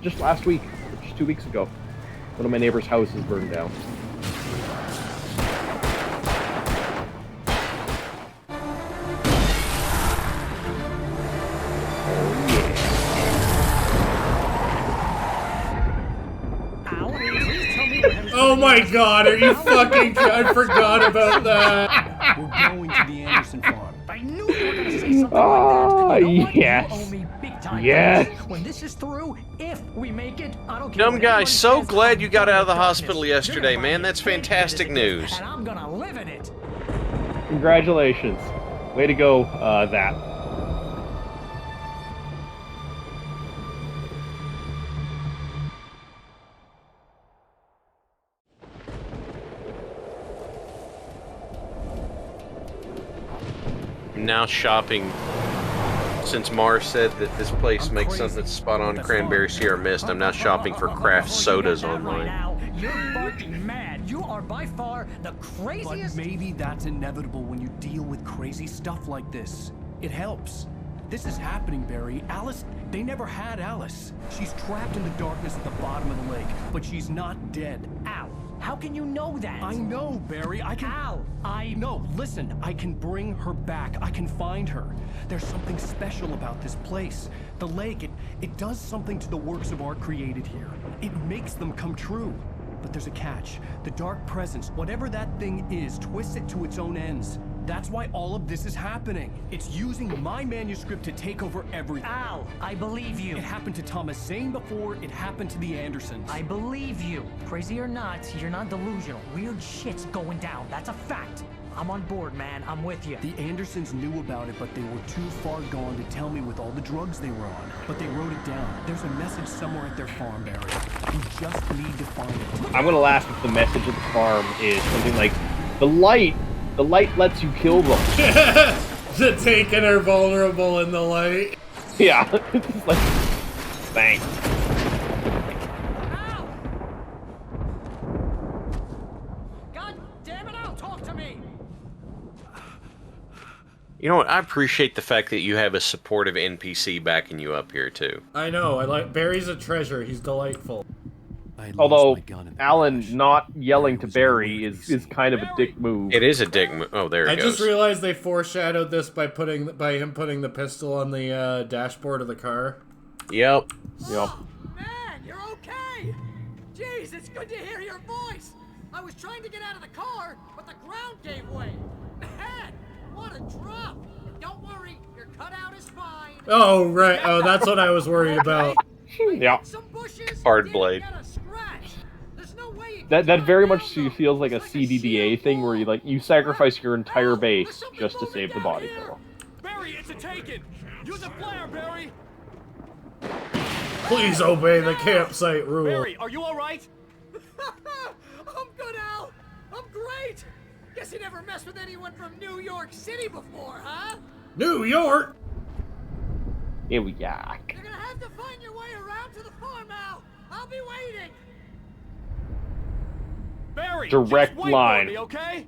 just last week, just 2 weeks ago. One of my neighbor's houses burned down. Oh my god, are you fucking... I forgot about that. We're going to the Anderson farm. I knew you were gonna say something like that. You know what? Yes. You owe me big time. Yes. When this is through, if we make it, I don't care. Dumb what guy, anyone so says, glad I'm you got out of the darkness. hospital yesterday, man. That's fantastic news. And I'm gonna live in it. Congratulations. Way to go, that. I'm now shopping. Since Mars said that this place makes something that's spot on Cranberry Sierra Mist, I'm now shopping for craft sodas online. You're barking mad. You are by far the craziest. But maybe that's inevitable when you deal with crazy stuff like this. It helps. This is happening, Barry. Alice, they never had Alice. She's trapped in the darkness at the bottom of the lake, but she's not dead. Ow. How can you know that? I know, Barry. I can... Ow. No, listen. I can bring her back. I can find her. There's something special about this place. The lake, it does something to the works of art created here. It makes them come true. But there's a catch. The dark presence, whatever that thing is, twists it to its own ends. That's why all of this is happening. It's using my manuscript to take over everything. Al, I believe you. It happened to Thomas Zane before, it happened to the Andersons. I believe you. Crazy or not, you're not delusional. Weird shit's going down. That's a fact. I'm on board, man. I'm with you. The Andersons knew about it, but they were too far gone to tell me with all the drugs they were on. But they wrote it down. There's a message somewhere at their farm, Barry. You just need to find it. I'm gonna laugh if the message at the farm is something like, the light lets you kill them. The taken are vulnerable in the light. Yeah. It's like, thanks. You know what? I appreciate the fact that you have a supportive NPC backing you up here too. I know. I like Barry's a treasure. He's delightful. Although Alan not yelling to Barry is kind of a dick move. It is a dick move. Oh, there it I goes. just realized they foreshadowed this by him putting the pistol on the dashboard of the car. Yep. Yep. Man, you're okay! Jeez, it's good to hear your voice! I was trying to get out of the car, but the ground gave way. Man, what a drop! Don't worry, your cutout is fine. Oh, right. Oh, that's what I was worried about. Yeah. Hard blade. That very much feels like a CDDA thing where you sacrifice your entire base just to save the body pillow. Barry, it's a taken! Use a flare, Barry! Please obey the campsite rule. Barry, are you alright? I'm good, Al! I'm great! Guess you never messed with anyone from New York City before, huh? New York? Here we are. You're gonna have to find your way around to the farm, Al! I'll be waiting! Barry, direct just wait line. For me, okay?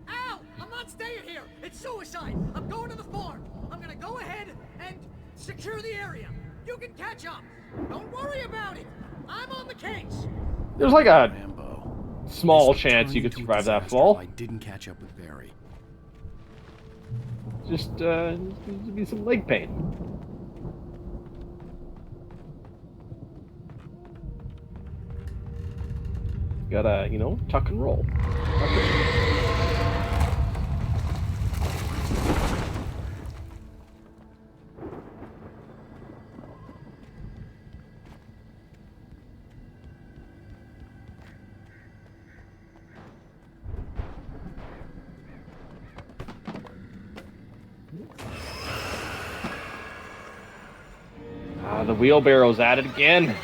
Al! I'm not staying here! It's suicide! I'm going to the farm! I'm gonna go ahead and secure the area. You can catch up. Don't worry about it. I'm on the case. There's like a small chance you could survive that fall. I didn't catch up with Barry. Just be some leg pain. Gotta, tuck and roll. The wheelbarrow's at it again.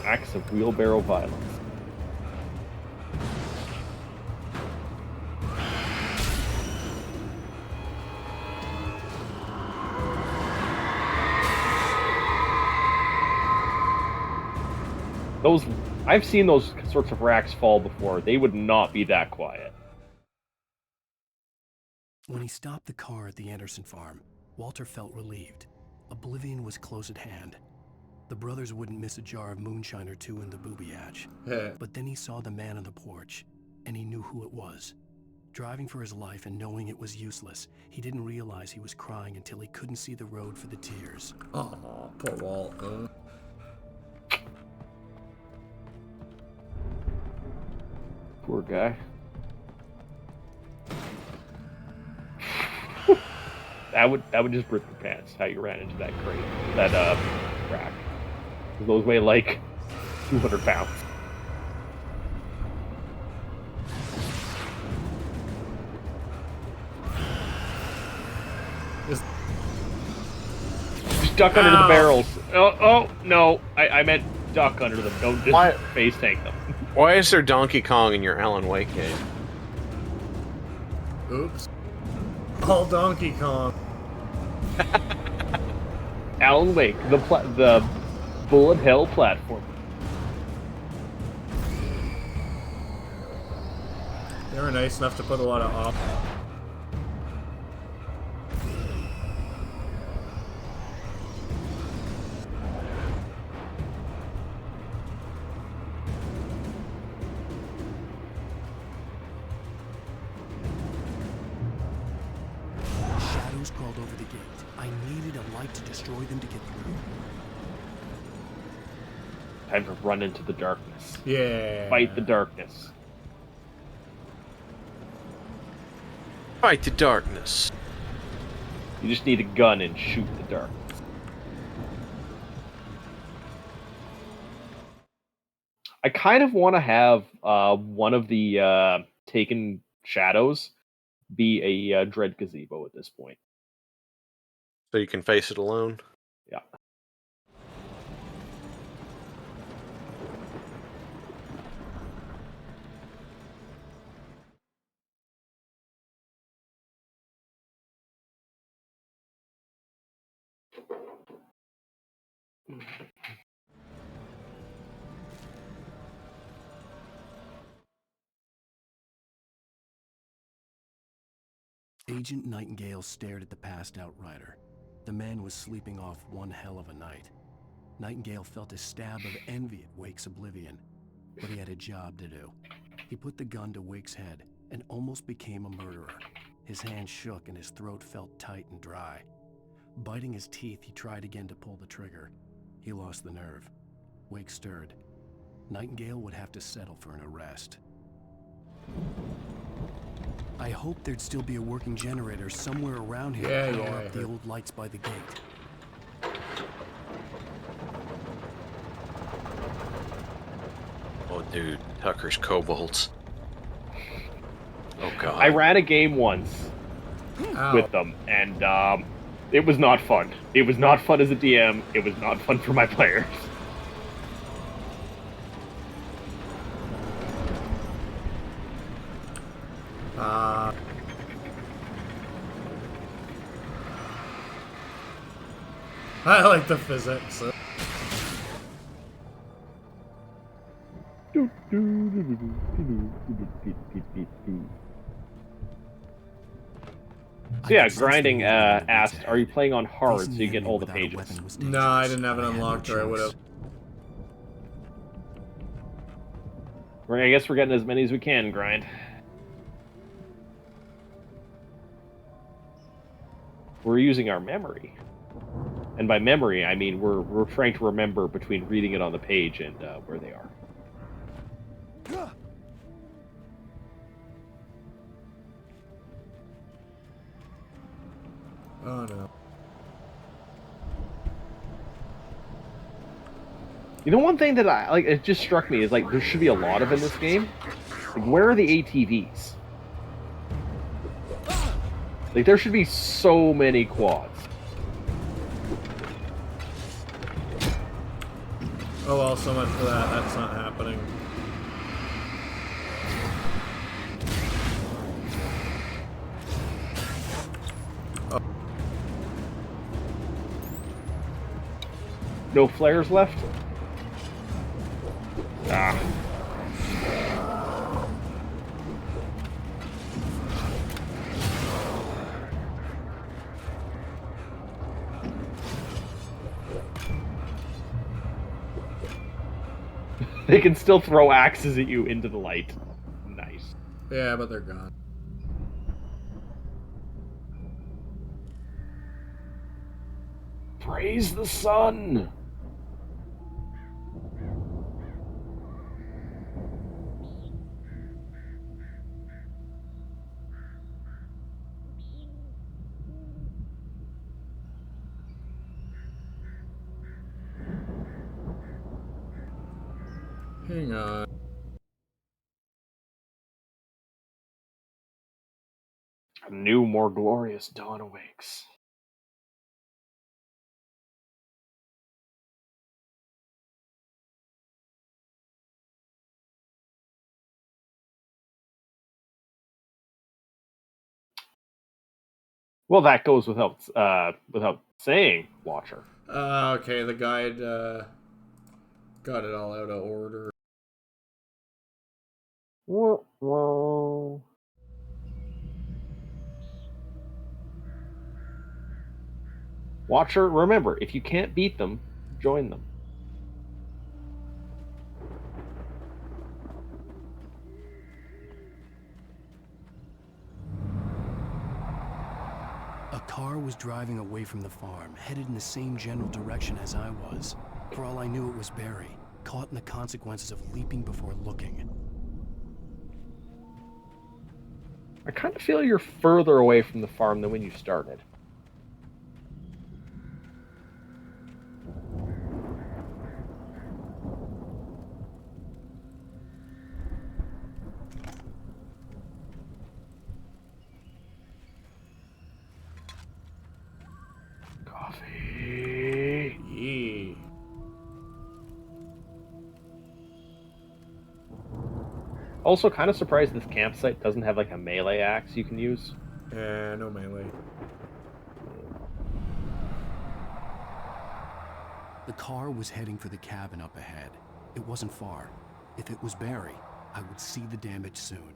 Acts of wheelbarrow violence. I've seen those sorts of racks fall before. They would not be that quiet. When he stopped the car at the Anderson farm, Walter felt relieved. Oblivion was close at hand. The brothers wouldn't miss a jar of moonshine or two in the booby hatch. But then he saw the man on the porch, and he knew who it was. Driving for his life and knowing it was useless, he didn't realize he was crying until he couldn't see the road for the tears. Oh, poor Walter. Poor guy. That would just rip your pants how you ran into that crate, that rack. Those weigh like 200 pounds. Just duck under the barrels. Oh no! I meant duck under them. Don't just face tank them. Why is there Donkey Kong in your Alan Wake game? Oops. All Donkey Kong. Alan Wake, the bullet hell platform. They were nice enough to put a lot of off. Shadows crawled over the gate. I needed a light to destroy them to get through. Time to run into the darkness. Yeah. Fight the darkness. Fight the darkness. You just need a gun and shoot the darkness. I kind of want to have one of the taken shadows be a dread gazebo at this point. So you can face it alone? Yeah. Agent Nightingale stared at the passed out rider. The man was sleeping off one hell of a night. Nightingale felt a stab of envy at Wake's oblivion, but he had a job to do. He put the gun to Wake's head and almost became a murderer. His hand shook and his throat felt tight and dry. Biting his teeth, he tried again to pull the trigger. He lost the nerve. Wake stirred. Nightingale would have to settle for an arrest. I hoped there'd still be a working generator somewhere around here to power up the old lights by the gate. Oh, dude, Tucker's kobolds. Oh, God. I ran a game once with them, and it was not fun. It was not fun as a DM. It was not fun for my players. I like the physics. So yeah, Grinding asked, are you playing on hard so you get all the pages? No, I didn't have it unlocked, or I would have. I guess we're getting as many as we can, Grind. We're using our memory. And by memory, I mean we're trying to remember between reading it on the page and where they are. Oh no. You know, one thing that I like, it just struck me is like there should be a lot of in this game. Like, where are the ATVs? Like, there should be so many quads. Oh well, so much for that. That's not happening. Oh. No flares left? Ah. They can still throw axes at you into the light. Nice. Yeah, but they're gone. Praise the sun! Hang on. A new, more glorious dawn awakes. Well, that goes without saying, Watcher. Okay, the guide got it all out of order. Whoa. Watcher, remember, if you can't beat them, join them. A car was driving away from the farm, headed in the same general direction as I was. For all I knew, it was Barry, caught in the consequences of leaping before looking. I kind of feel you're further away from the farm than when you started. Coffee. Yeah. Also, kind of surprised this campsite doesn't have like a melee axe you can use. Yeah, no melee. The car was heading for the cabin up ahead. It wasn't far. If it was Barry, I would see the damage soon.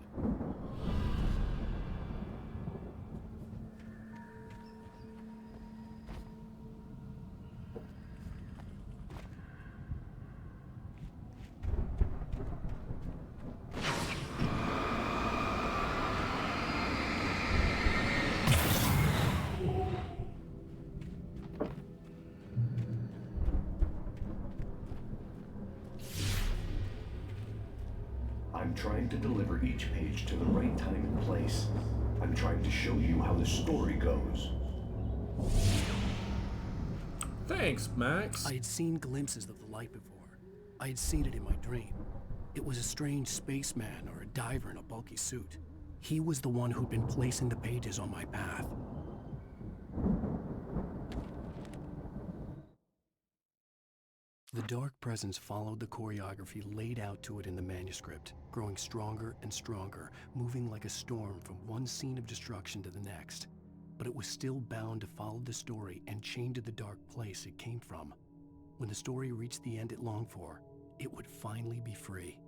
trying to deliver each page to the right time and place. I'm trying to show you how the story goes. Thanks, Max. I had seen glimpses of the light before. I had seen it in my dream. It was a strange spaceman or a diver in a bulky suit. He was the one who'd been placing the pages on my path. The dark presence followed the choreography laid out to it in the manuscript, growing stronger and stronger, moving like a storm from one scene of destruction to the next. But it was still bound to follow the story and chained to the dark place it came from. When the story reached the end it longed for, it would finally be free.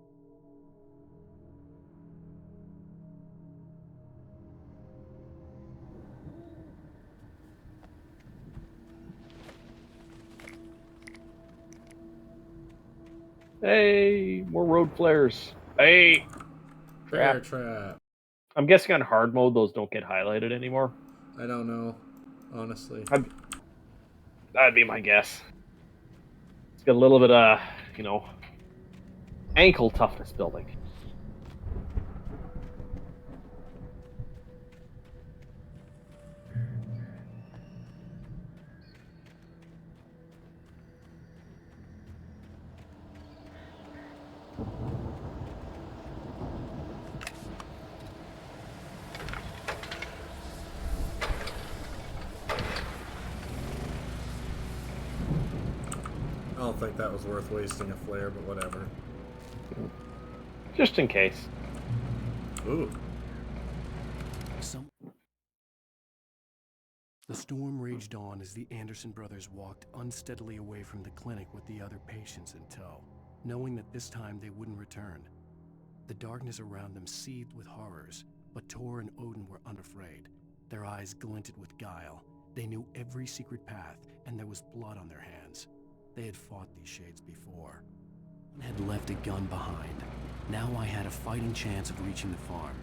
Hey, more road flares. Hey, Bear trap. I'm guessing on hard mode those don't get highlighted anymore. I don't know, honestly. That'd be my guess. It's got a little bit of, ankle toughness building. I don't think that was worth wasting a flare, but whatever. Just in case. Ooh. The storm raged on as the Anderson brothers walked unsteadily away from the clinic with the other patients in tow, knowing that this time they wouldn't return. The darkness around them seethed with horrors, but Tor and Odin were unafraid. Their eyes glinted with guile. They knew every secret path, and there was blood on their hands. They had fought these shades before. One had left a gun behind. Now I had a fighting chance of reaching the farm.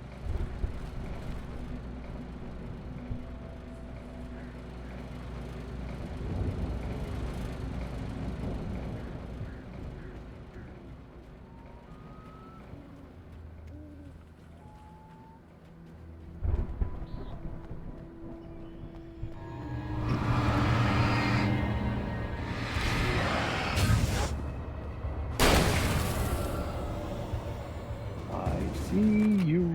See you.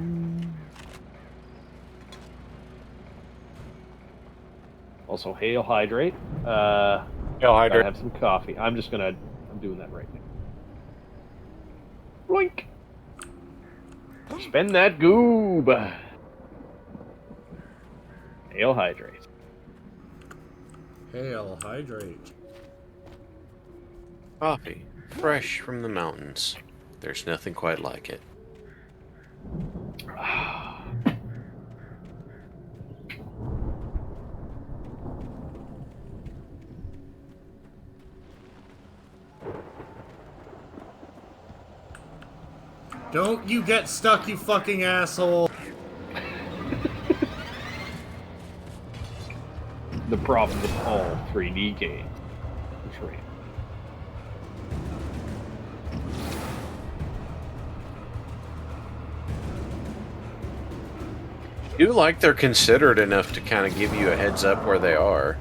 Also, hail hydrate. Hail hydrate. Have some coffee. I'm doing that right now. Roink. Spend that goob. Hail hydrate. Hail hydrate. Coffee, fresh from the mountains. There's nothing quite like it. Don't you get stuck, you fucking asshole! The problem with all 3D games. Right. I do like they're considerate enough to kind of give you a heads up where they are.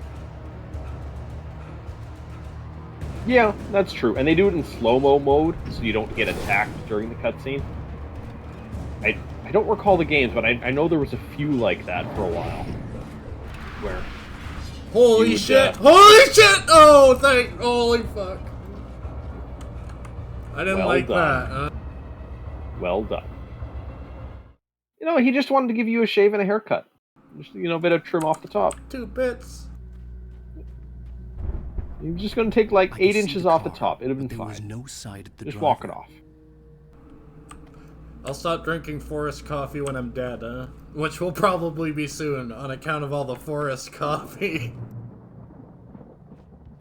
Yeah, that's true. And they do it in slow-mo mode, so you don't get attacked during the cutscene. I don't recall the games, but I know there was a few like that for a while. Where... Holy shit! Holy shit! Oh, holy fuck. I didn't like that. Well done. He just wanted to give you a shave and a haircut. Just, a bit of trim off the top. 2 bits. You're just going to take like 8 inches off the top. It'd have been fine. There was no sight at the Just driver. walk it off. I'll stop drinking forest coffee when I'm dead, which will probably be soon on account of all the forest coffee.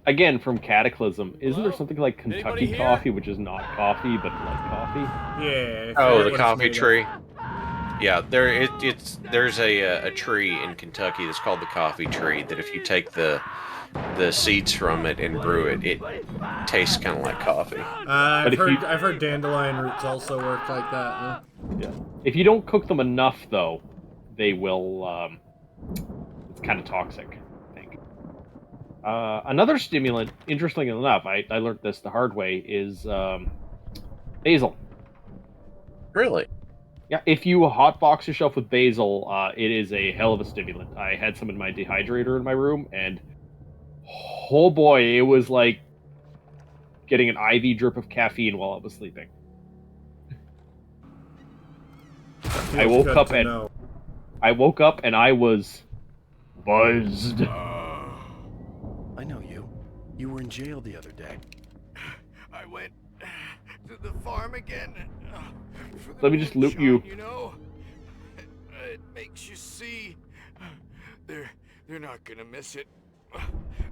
Again, from Cataclysm, isn't there something like Kentucky coffee, which is not coffee, but like coffee? Yeah. Oh, the coffee tree. Yeah, there's a tree in Kentucky that's called the coffee tree that if you take the seeds from it and brew it, it tastes kind of like coffee. I've heard dandelion roots also work like that. Huh? Yeah. If you don't cook them enough, though, they will. It's kind of toxic, I think. Another stimulant, interestingly enough, I learned this the hard way, is basil. Really? Yeah, if you hotbox yourself with basil, it is a hell of a stimulant. I had some in my dehydrator in my room, and oh boy, it was like getting an IV drip of caffeine while I was sleeping. I woke up and I was buzzed. I know you. You were in jail the other day. I went to the farm again. Let me just loot you. You know, it makes you see. They're not gonna miss it.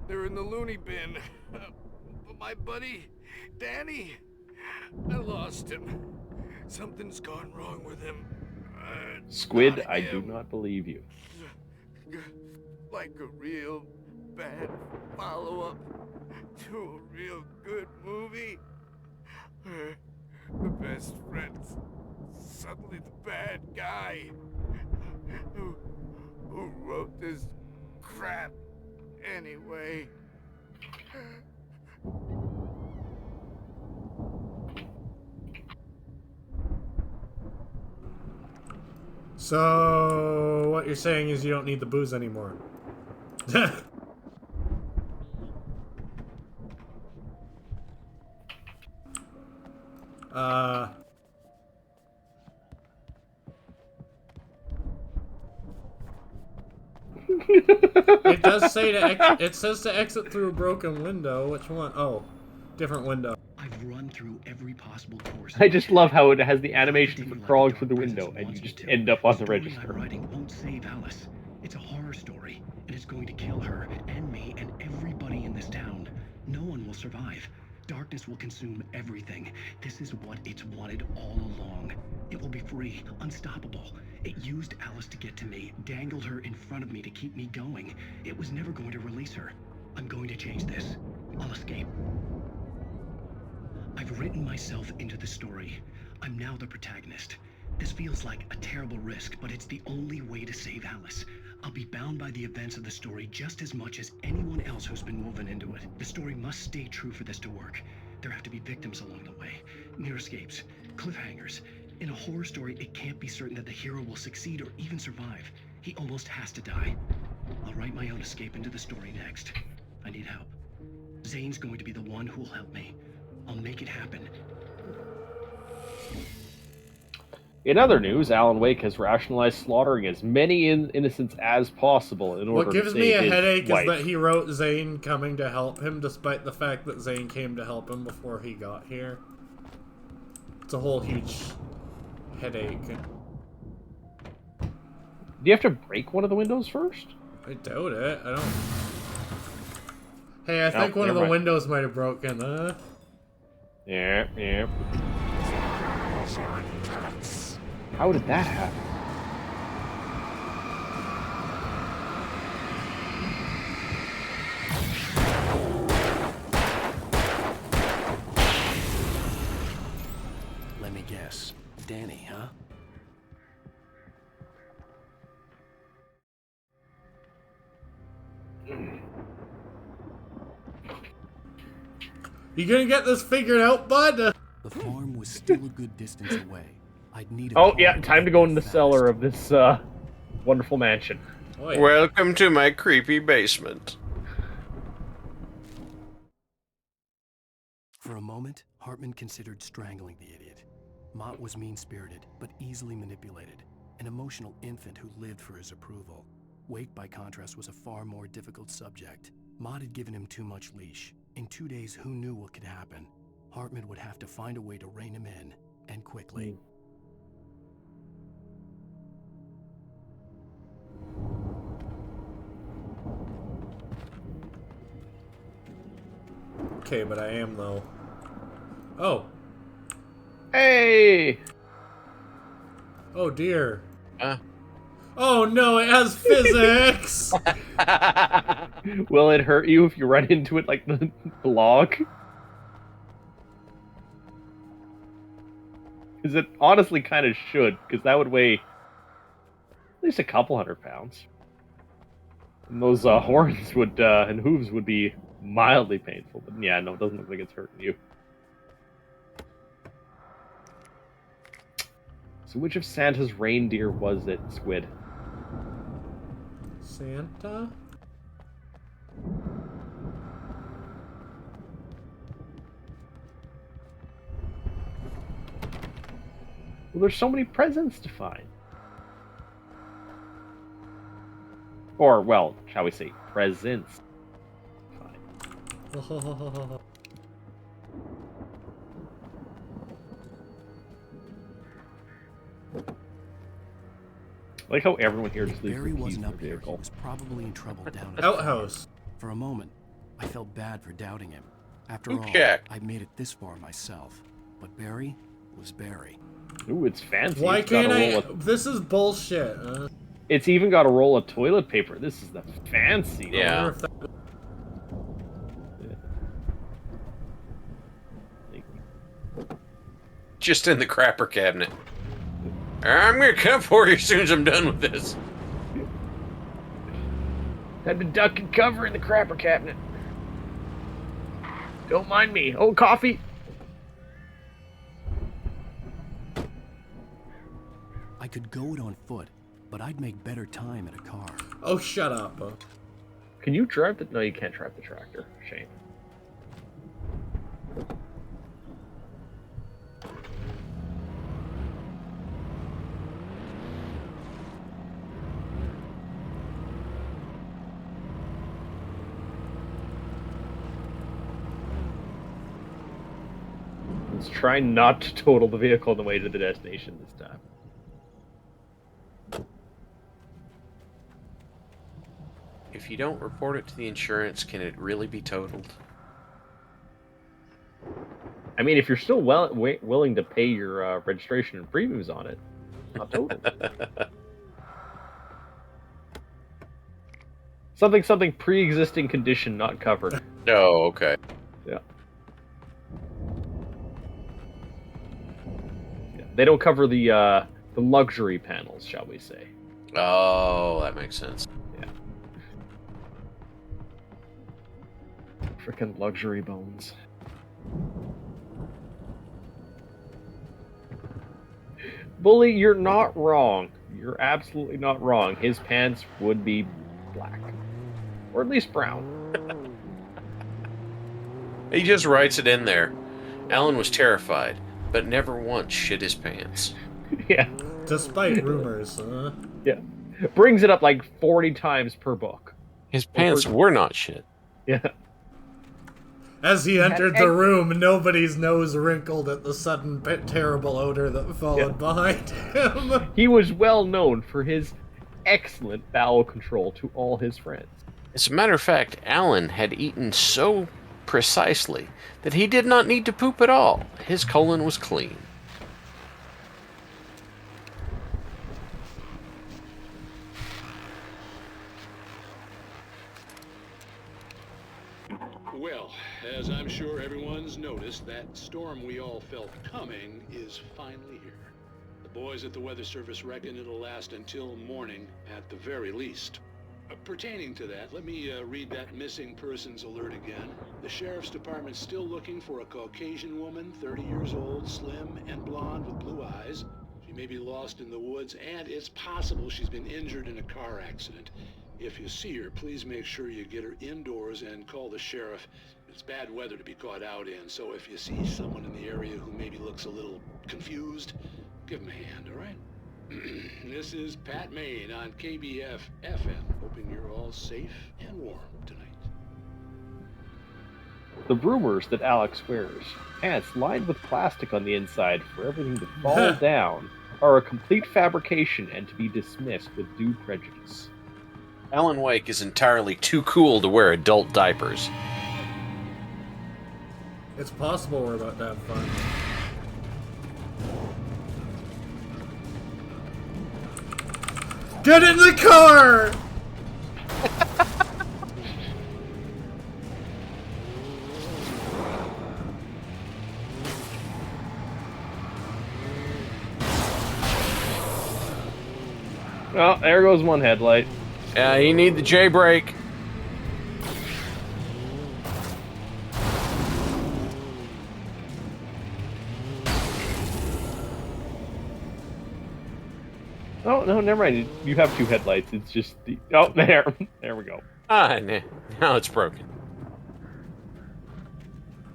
They're in the loony bin. But my buddy, Danny, I lost him. Something's gone wrong with him. Squid, I do not believe you. Like a real bad follow-up to a real good movie. Where the best friend's suddenly the bad guy. Who wrote this crap anyway? So, what you're saying is you don't need the booze anymore. It does say it says to exit through a broken window. Which one? Oh, different window. I've run through every possible course. I just love how it has the animation for crawling through the window, and you just end up on the register. Writing won't save Alice. It's a horror story, and it's going to kill her and me and everybody in this town. No one will survive. Darkness will consume everything. This is what it's wanted all along. It will be free, unstoppable. It used Alice to get to me, dangled her in front of me to keep me going. It was never going to release her. I'm going to change this. I'll escape. I've written myself into the story. I'm now the protagonist. This feels like a terrible risk, but it's the only way to save Alice. I'll be bound by the events of the story just as much as anyone else who's been woven into it. The story must stay true for this to work. There have to be victims along the way, near escapes, cliffhangers. In a horror story, it can't be certain that the hero will succeed or even survive. He almost has to die. I'll write my own escape into the story next. I need help. Zane's going to be the one who will help me. I'll make it happen. In other news, Alan Wake has rationalized slaughtering as many innocents as possible in order to save his wife. What gives me a headache is that he wrote Zane coming to help him, despite the fact that Zane came to help him before he got here. It's a whole huge headache. Do you have to break one of the windows first? I doubt it. I don't... Hey, I think one of the windows might have broken, huh? Yeah. How did that happen? Let me guess. Danny, huh? You gonna get this figured out, bud? The farm was still a good distance away. I'd need Oh, yeah, time to go in the cellar of this wonderful mansion. Oh, yeah. Welcome to my creepy basement. For a moment, Hartman considered strangling the idiot. Mott was mean-spirited, but easily manipulated. An emotional infant who lived for his approval. Wake, by contrast, was a far more difficult subject. Mott had given him too much leash. In 2 days, who knew what could happen? Hartman would have to find a way to rein him in, and quickly. Okay, but I am, though. Oh. Hey! Oh, dear. Oh no, it has physics! Will it hurt you if you run into it like the log? Because it honestly kind of should, because that would weigh at least a couple 100 pounds. And those horns would and hooves would be mildly painful. But yeah, no, it doesn't look like it's hurting you. So which of Santa's reindeer was it, Squid? Santa? Well, there's so many presents to find. Or, well, shall we say, presents. I like how everyone here just leaves Barry the keys wasn't in the up here, he vehicle. was probably in trouble down at Outhouse. For a moment, I felt bad for doubting him. After Who all, checked? I made it this far myself. But Barry was Barry. Ooh, it's fancy. Why It's got can't a roll I? of- This is bullshit. It's even got a roll of toilet paper. This is the fancy. Yeah. Just in the crapper cabinet. I'm gonna come for you as soon as I'm done with this. Had to duck and cover in the crapper cabinet. Don't mind me. Oh, coffee. I could go it on foot, but I'd make better time in a car. Oh, shut up. Can you drive the... No, you can't drive the tractor. Shame. Let's try not to total the vehicle on the way to the destination this time. If you don't report it to the insurance, can it really be totaled? I mean, if you're still willing to pay your registration and premiums on it, not totaled. Something pre-existing condition not covered. Oh, okay. Yeah. They don't cover the luxury panels, shall we say? Oh, that makes sense. Yeah. Frickin' luxury bones. Bully, you're not wrong. You're absolutely not wrong. His pants would be black. Or at least brown. He just writes it in there. Alan was terrified, but never once shit his pants. Yeah. Despite rumors, Yeah. Brings it up like 40 times per book. His pants were not shit. Yeah. As he entered the room, nobody's nose wrinkled at the sudden terrible odor that followed behind him. He was well known for his excellent bowel control to all his friends. As a matter of fact, Alan had eaten so precisely that he did not need to poop at all. His colon was clean. Well, as I'm sure everyone's noticed, that storm we all felt coming is finally here. The boys at the Weather Service reckon it'll last until morning at the very least. Pertaining to that, let me read that missing persons alert again. The Sheriff's Department's still looking for a Caucasian woman, 30 years old, slim and blonde with blue eyes. She may be lost in the woods, and it's possible she's been injured in a car accident. If you see her, please make sure you get her indoors and call the sheriff. It's bad weather to be caught out in, so if you see someone in the area who maybe looks a little confused, give him a hand, all right? This is Pat Maine on KBF FM, hoping you're all safe and warm tonight. The rumors that Alex wears pants lined with plastic on the inside for everything to fall down are a complete fabrication and to be dismissed with due prejudice. Alan Wake is entirely too cool to wear adult diapers. It's possible we're about to have fun. Get in the car! Oh, there goes one headlight. Yeah, you need the J brake. Oh, no, never mind. You have two headlights. It's just the... Oh, there. There we go. Ah, now it's broken.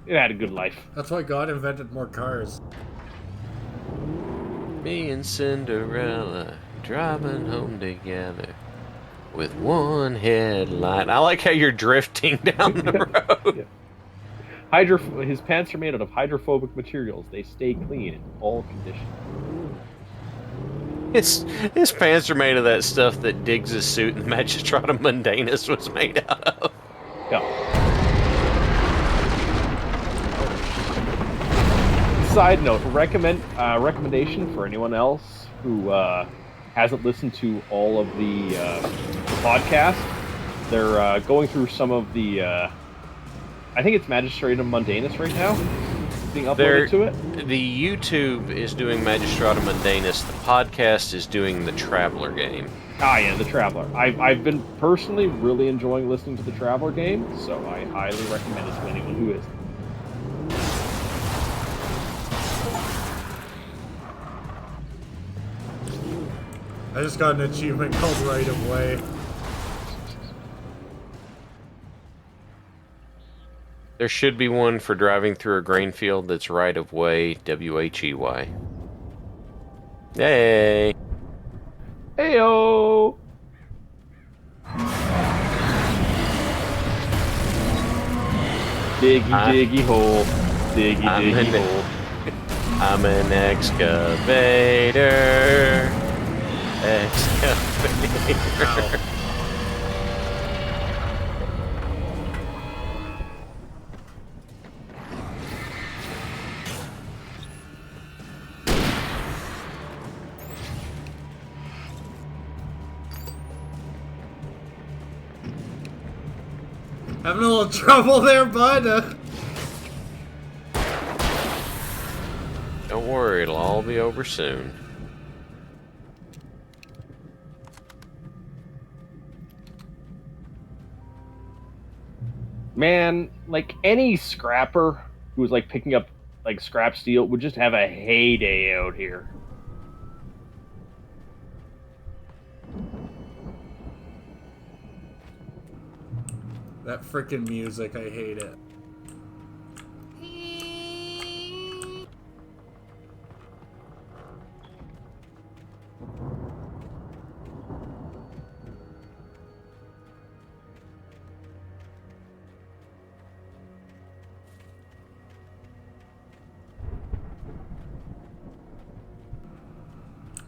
It had a good life. That's why God invented more cars. Me and Cinderella driving home together with one headlight. I like how you're drifting down the road. Yeah. His pants are made out of hydrophobic materials. They stay clean in all conditions. His pants are made of that stuff that Diggs' suit in Magistrata Mundanus was made out of. Yeah. Side note, recommendation for anyone else who hasn't listened to all of the podcast. They're going through some of the, I think it's Magistrata Mundanus right now, being uploaded to it. The YouTube is doing Magistrata Mundanus. The podcast is doing the Traveler game. Ah, yeah, the Traveler. I've been personally really enjoying listening to the Traveler game, so I highly recommend it to anyone who is. I just got an achievement called Right of Way. There should be one for driving through a grain field that's right of way, W-H-E-Y. Hey! Heyo! Diggy hole. Diggy hole. I'm an excavator. Excavator. Having a little trouble there, bud. Don't worry, it'll all be over soon. Man, like any scrapper who was like picking up like scrap steel would just have a heyday out here. That freaking music, I hate it.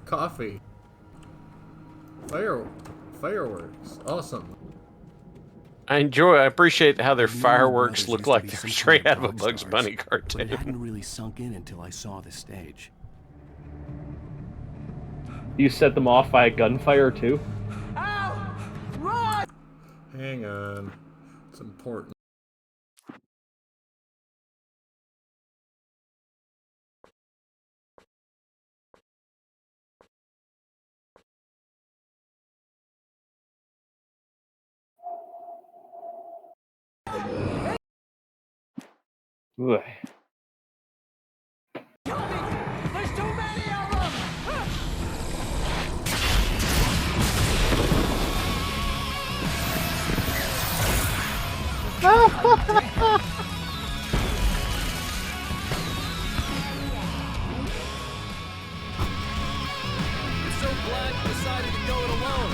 Coffee. Fireworks. Awesome. I appreciate how their fireworks look like they're straight out of a Bugs Bunny cartoon. But it hadn't really sunk in until I saw the stage. You set them off by a gunfire too? Hang on. It's important. Ugh. There's too many of them! I'm so glad you decided to go it alone.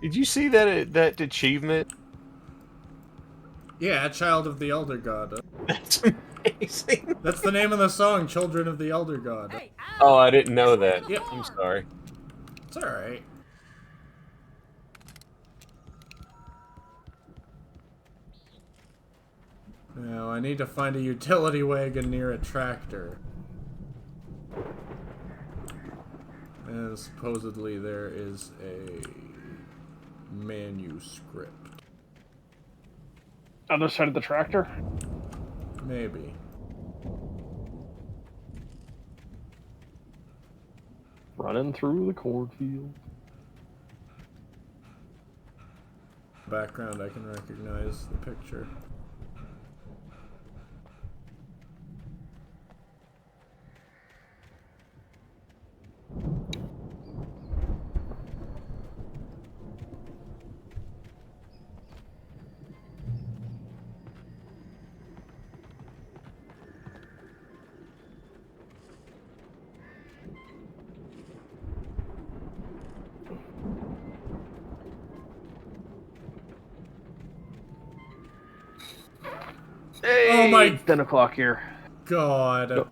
Did you see that achievement? Yeah, Child of the Elder God. That's amazing. That's the name of the song, Children of the Elder God. Oh, I didn't know that. Yep. I'm sorry. It's alright. Now, I need to find a utility wagon near a tractor. And supposedly there is a manuscript. Other side of the tractor? Maybe. Running through the cornfield. Background, I can recognize the picture. Hey, oh my! It's 10 o'clock here. God. Oh.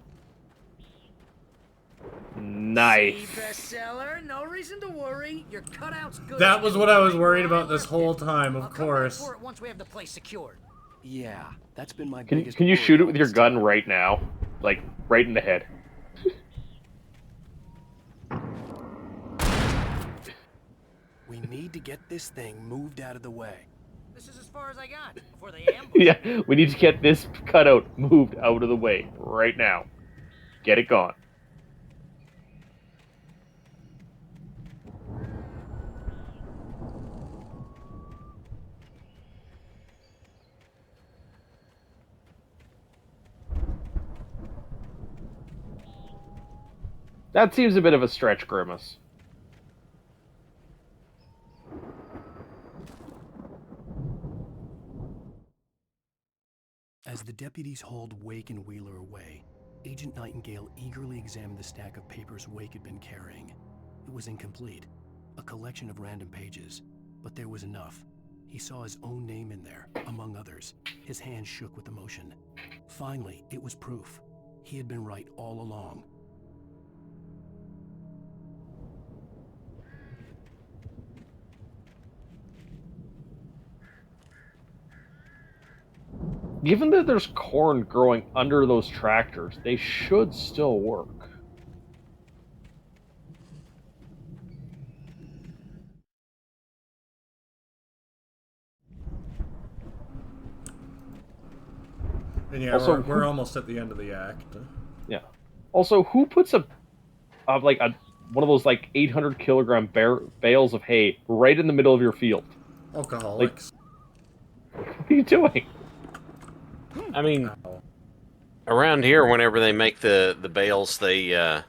Nice. Bestseller, no reason to worry. Your cutout's good. That was what I was worried about this whole time, of course. For it once we have the place secured. Yeah, that's been my Can biggest you worry shoot it all with your this gun time. right now? Like, right in the head. We need to get this thing moved out of the way. This is as far as I got before they ambush. Yeah, we need to get this cutout moved out of the way right now. Get it gone. That seems a bit of a stretch, Grimace. As the deputies hauled Wake and Wheeler away, Agent Nightingale eagerly examined the stack of papers Wake had been carrying. It was incomplete, a collection of random pages, but there was enough. He saw his own name in there, among others. His hands shook with emotion. Finally, it was proof. He had been right all along. Given that there's corn growing under those tractors, they should still work. And yeah, Also, we're almost at the end of the act. Yeah. Also, who puts a one of those like 800 kilogram bales of hay right in the middle of your field? Alcoholics. Like, what are you doing? I mean, around here, whenever they make the bales, they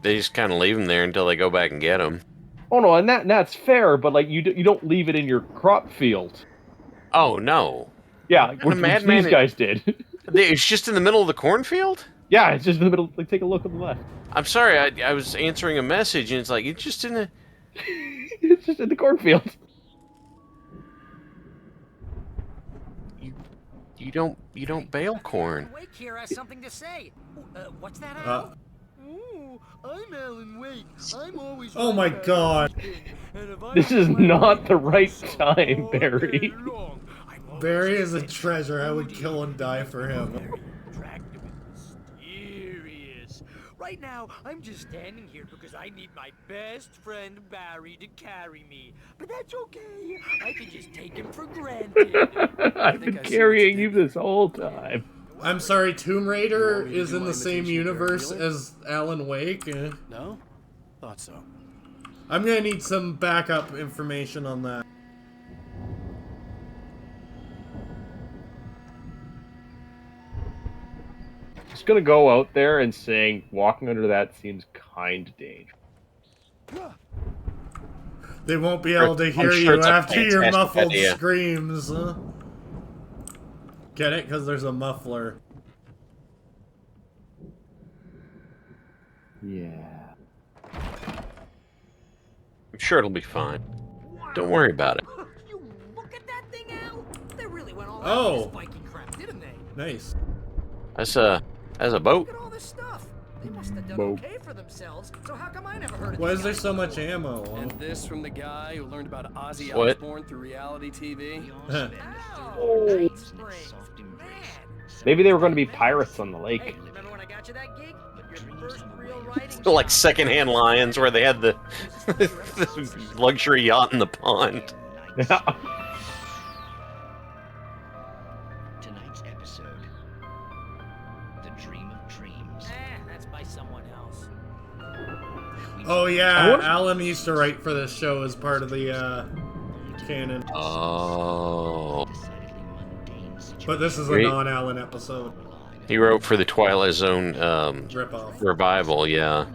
just kind of leave them there until they go back and get them. Oh no, and that's fair, but like you don't leave it in your crop field. Oh no. Yeah, which these guys did. It's just in the middle of the cornfield? Yeah, it's just in the middle. Like, take a look on the left. I'm sorry, I was answering a message and it's like it's just in the. It's just in the cornfield. You don't bale corn. Wake here has something to say. What's that, Al? Ooh, I'm Alan Wake. I'm always. Oh my God. This is not the right time, Barry. Barry is a treasure. I would kill and die for him. Mysterious. Right now, I'm just standing here because I need my best friend Barry to carry me. But that's okay. I can just take him for granted. I've been carrying you this whole time. I'm sorry, Tomb Raider is in the same universe as Alan Wake? No? Thought so. I'm gonna need some backup information on that. Just gonna go out there and saying walking under that seems kind of dangerous. They won't be able to hear you after your muffled screams. Get it? Because there's a muffler. Yeah. I'm sure it'll be fine. Don't worry about it. You look at that thing, Al. They really went all out Oh. with this Viking crap, didn't they? Nice. That's a boat. Look at all this stuff. They must have done Boat. okay for themselves. So how come I never heard of Why these is there guys so much before? ammo? And this from the guy who learned about Ozzy What? Osbourne through reality TV? Oh, nice springs. Man. Maybe they were going to be pirates on the lake. Hey, remember when I got you that gig? Your first real writing Like job. secondhand lions where they had the luxury yacht in the pond. Tonight's episode, The Dream of Dreams. That's by someone else. Oh yeah, Alan used to write for this show as part of the canon. Oh. But this is a Great. non-Alan episode. He wrote for the Twilight Zone Rip-off. revival, yeah.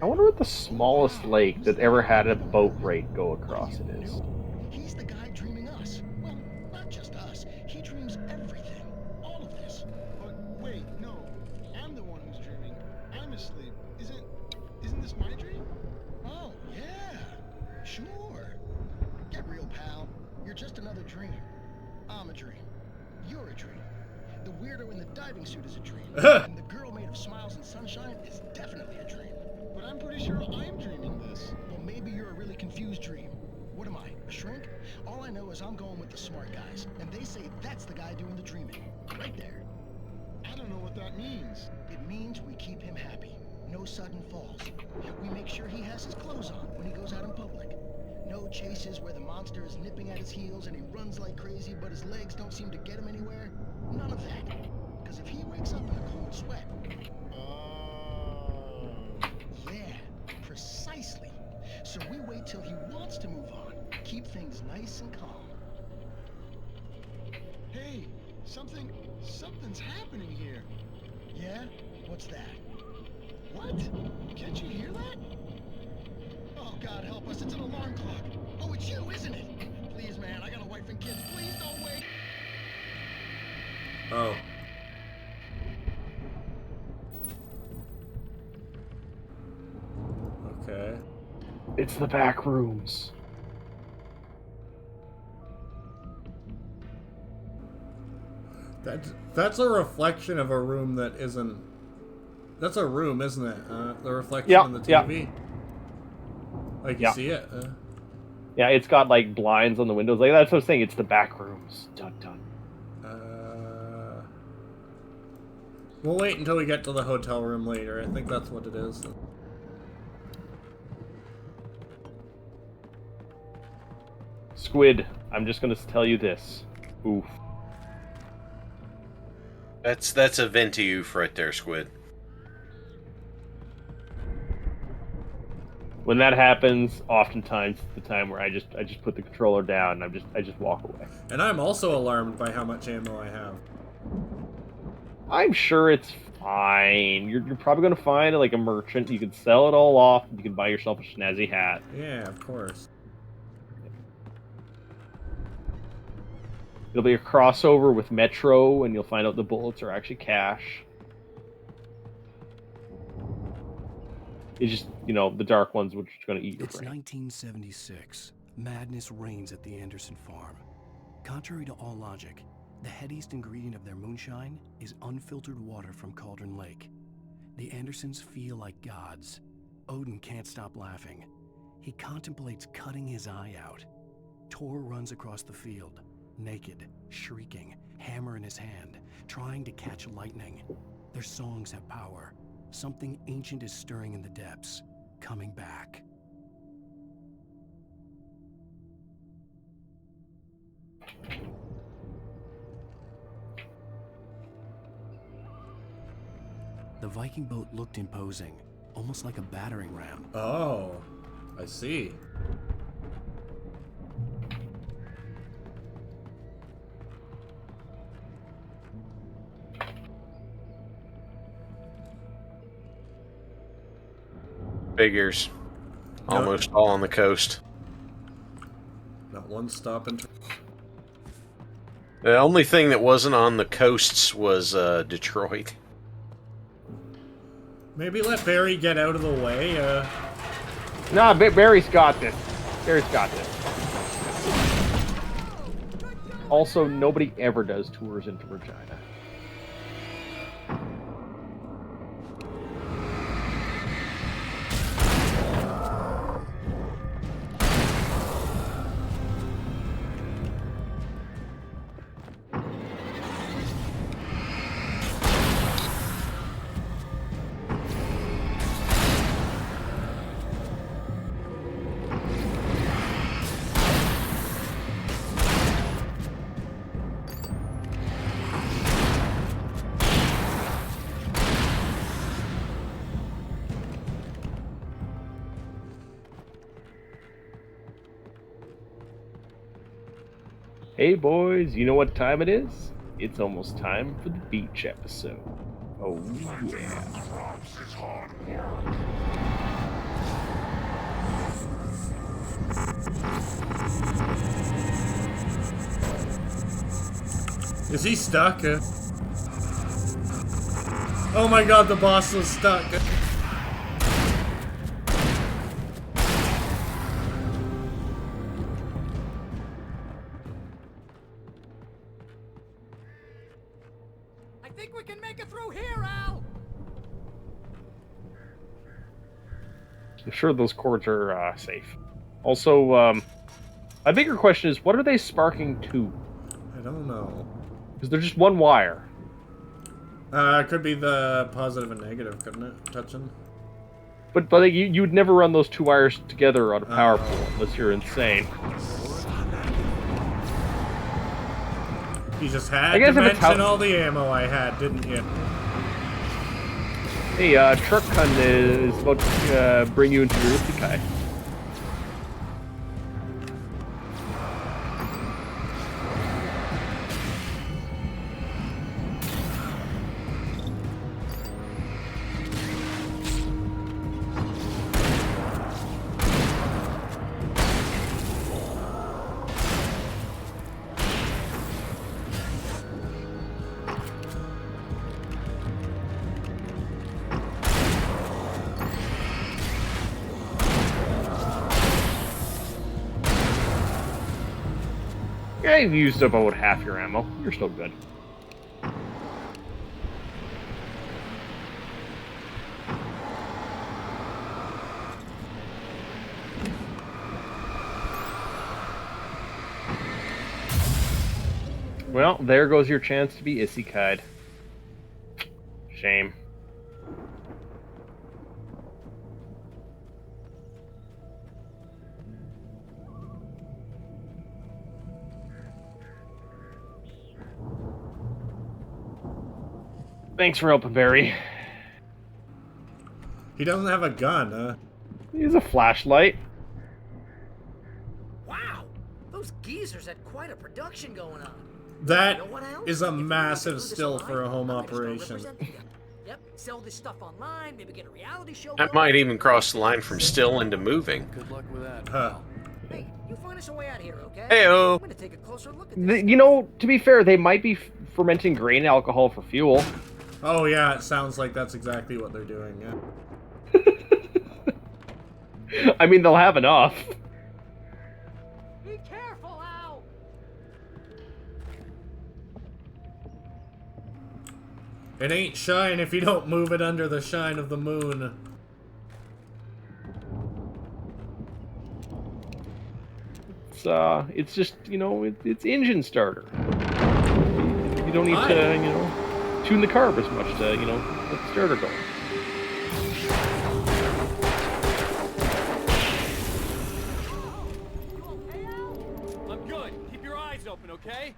I wonder what the smallest lake that ever had a boat rate go across it is. He's the guy dreaming us. Well, not just us. He dreams everything. All of this. But wait, no. I'm the one who's dreaming. I'm asleep. Isn't this my dream? Oh, yeah. Sure. Get real, pal. You're just another dream. I'm a dream. You're a dream. The weirdo in the diving suit is a dream. And the girl made of smiles and sunshine is definitely a dream. But I'm pretty sure I'm dreaming this. Well, maybe you're a really confused dream. What am I, a shrink? All I know is I'm going with the smart guys, and they say that's the guy doing the dreaming. Right there. I don't know what that means. It means we keep him happy. No sudden falls. We make sure he has his clothes on when he goes out in public. No chases where the monster is nipping at his heels and he runs like crazy, but his legs don't seem to get him anywhere. None of that. Because if he wakes up in a cold sweat... Yeah, precisely. So we wait till he wants to move on. Keep things nice and calm. Hey, something's happening here. Yeah? What's that? What? Can't you hear that? Oh, God help us, it's an alarm clock. Oh, it's you, isn't it? Please, man, I got a wife and kids. Please don't wait. Oh. Okay. It's the back rooms. That's a reflection of a room that isn't... That's a room, isn't it? The reflection Yeah, in the yeah. TV. Like, you Yeah. see it? Yeah, it's got like blinds on the windows. Like that's what I was saying. It's the back rooms. Dun dun. We'll wait until we get to the hotel room later. I think that's what it is. Squid. I'm just gonna tell you this. Oof. That's a venti oof right there, Squid. When that happens, oftentimes it's the time where I just put the controller down and I just walk away. And I'm also alarmed by how much ammo I have. I'm sure it's fine. You're probably gonna find like a merchant. You can sell it all off. You can buy yourself a snazzy hat. Yeah, of course. It'll be a crossover with Metro, and you'll find out the bullets are actually cash. It's just, you know, the dark ones which are going to eat your It's brain. 1976. Madness reigns at the Anderson farm. Contrary to all logic, the headiest ingredient of their moonshine is unfiltered water from Cauldron Lake. The Andersons feel like gods. Odin can't stop laughing. He contemplates cutting his eye out. Tor runs across the field, naked, shrieking, hammer in his hand, trying to catch lightning. Their songs have power. Something ancient is stirring in the depths, coming back. The Viking boat looked imposing, almost like a battering ram. Oh, I see. Figures. Almost all on the coast. Not one stop and... The only thing that wasn't on the coasts was Detroit. Maybe let Barry get out of the way. Nah, Barry's got this. Barry's got this. Also, nobody ever does tours into Regina. Hey boys, you know what time it is? It's almost time for the beach episode. Oh yeah. Is he stuck? Oh my god, the boss was stuck. I think we can make it through here, Al! I'm sure those cords are safe. Also, a bigger question is, what are they sparking to? I don't know. Because they're just one wire. It could be the positive and negative, couldn't it? Touching. But like, you'd never run those two wires together on a power pole unless you're insane. You just had to mention all the ammo I had, didn't you? Hey, Truck Hunt is about to bring you into your isekai. Yeah, you've used about half your ammo. You're still good. Well, there goes your chance to be isekai'd. Shame. Thanks for helping, Barry. He doesn't have a gun, huh? He has a flashlight. Wow! Those geezers had quite a production going on. That You know what, Al? is a If we massive do this still live, for a home I'm gonna start operation. representing them. Yep, sell this stuff online, maybe get a reality show That going. might even cross the line from still into moving. Good luck with that. Huh. Hey, you find us a way out here, okay? Heyo. I'm gonna take a closer look at this. You know, to be fair, they might be fermenting grain alcohol for fuel. Oh yeah, it sounds like that's exactly what they're doing, yeah. I mean, they'll have enough. Be careful, Al! It ain't shine if you don't move it under the shine of the moon. It's just, you know, it's engine starter. You don't need to, you know, tune the carb as much to, you know, get the starter going. I'm good. Keep your eyes open, okay?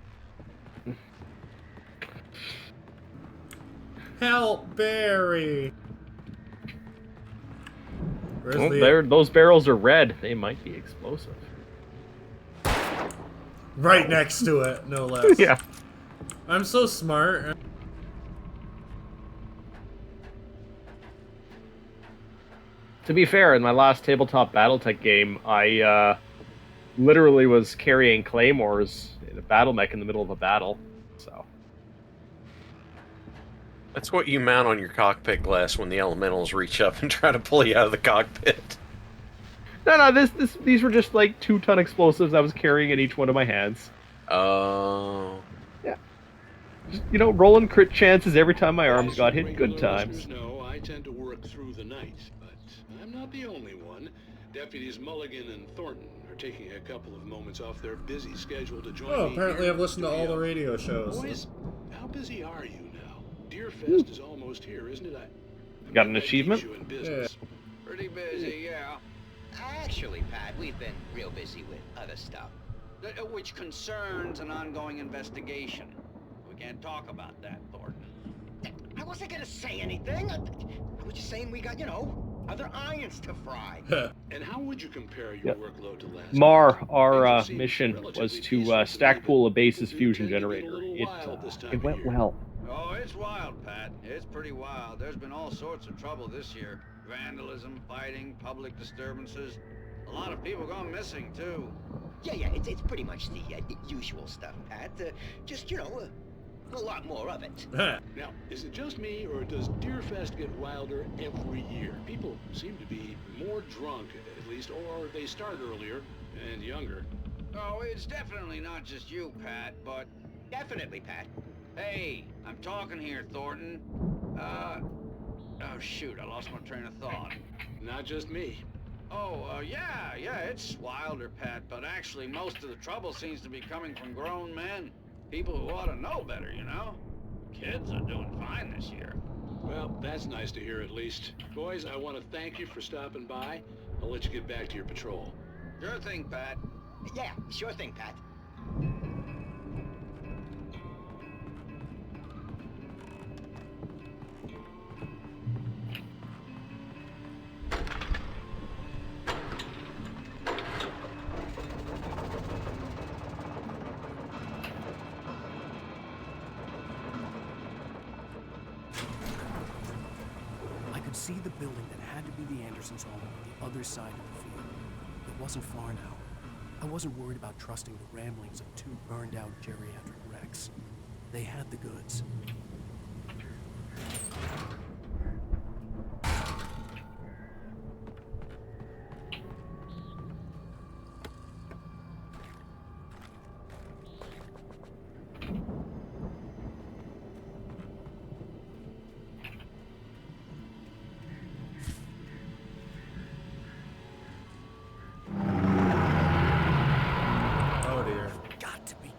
Help, Barry! Well, those barrels are red. They might be explosive. Right next to it, no less. Yeah. I'm so smart. To be fair, in my last tabletop BattleTech game, I literally was carrying claymores in a battle mech in the middle of a battle. So That's what you mount on your cockpit glass when the elementals reach up and try to pull you out of the cockpit. No. These were just like 2-ton explosives I was carrying in each one of my hands. Oh. Yeah. Just, rolling crit chances every time my arms got hit. Good times. No, I tend to work through the night, but I'm not the only one. Deputies Mulligan and Thornton are taking a couple of moments off their busy schedule to join me. Oh, apparently here I've listened to all the radio shows. Boys, how busy are you now? Deerfest is almost here, isn't it? Got an achievement? Yeah. Pretty busy, yeah. Actually, Pat, we've been real busy with other stuff, which concerns an ongoing investigation. We can't talk about that, Thornton. I wasn't gonna say anything. I was just saying we got, other irons to fry. And how would you compare your workload to last? Mar, our mission was to stack pool a base's fusion generator. It went well. Oh, it's wild, Pat. It's pretty wild. There's been all sorts of trouble this year. Vandalism, fighting, public disturbances. A lot of people gone missing, too. Yeah, it's pretty much the usual stuff, Pat. Just, a lot more of it. Now, is it just me, or does Deerfest get wilder every year? People seem to be more drunk, at least, or they start earlier and younger. Oh, it's definitely not just you, Pat, but... Definitely, Pat. Hey, I'm talking here, Thornton. Oh, shoot, I lost my train of thought. Not just me. Oh, yeah, it's wilder, Pat, but actually most of the trouble seems to be coming from grown men. People who ought to know better, Kids are doing fine this year. Well, that's nice to hear at least. Boys, I want to thank you for stopping by. I'll let you get back to your patrol. Sure thing, Pat. Yeah, sure thing, Pat. See the building that had to be the Andersons' home on the other side of the field. It wasn't far now. I wasn't worried about trusting the ramblings of 2 burned-out geriatric wrecks. They had the goods.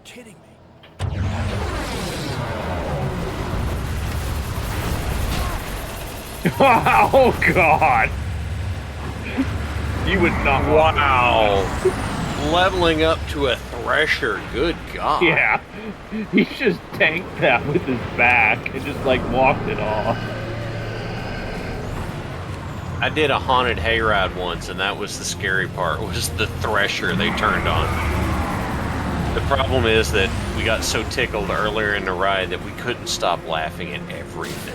Kidding me. Oh God! You would not. Wow! Leveling up to a thresher. Good God! Yeah, he just tanked that with his back and just walked it off. I did a haunted hayride once, and that was the scary part. Was the thresher they turned on. The problem is that we got so tickled earlier in the ride that we couldn't stop laughing at everything.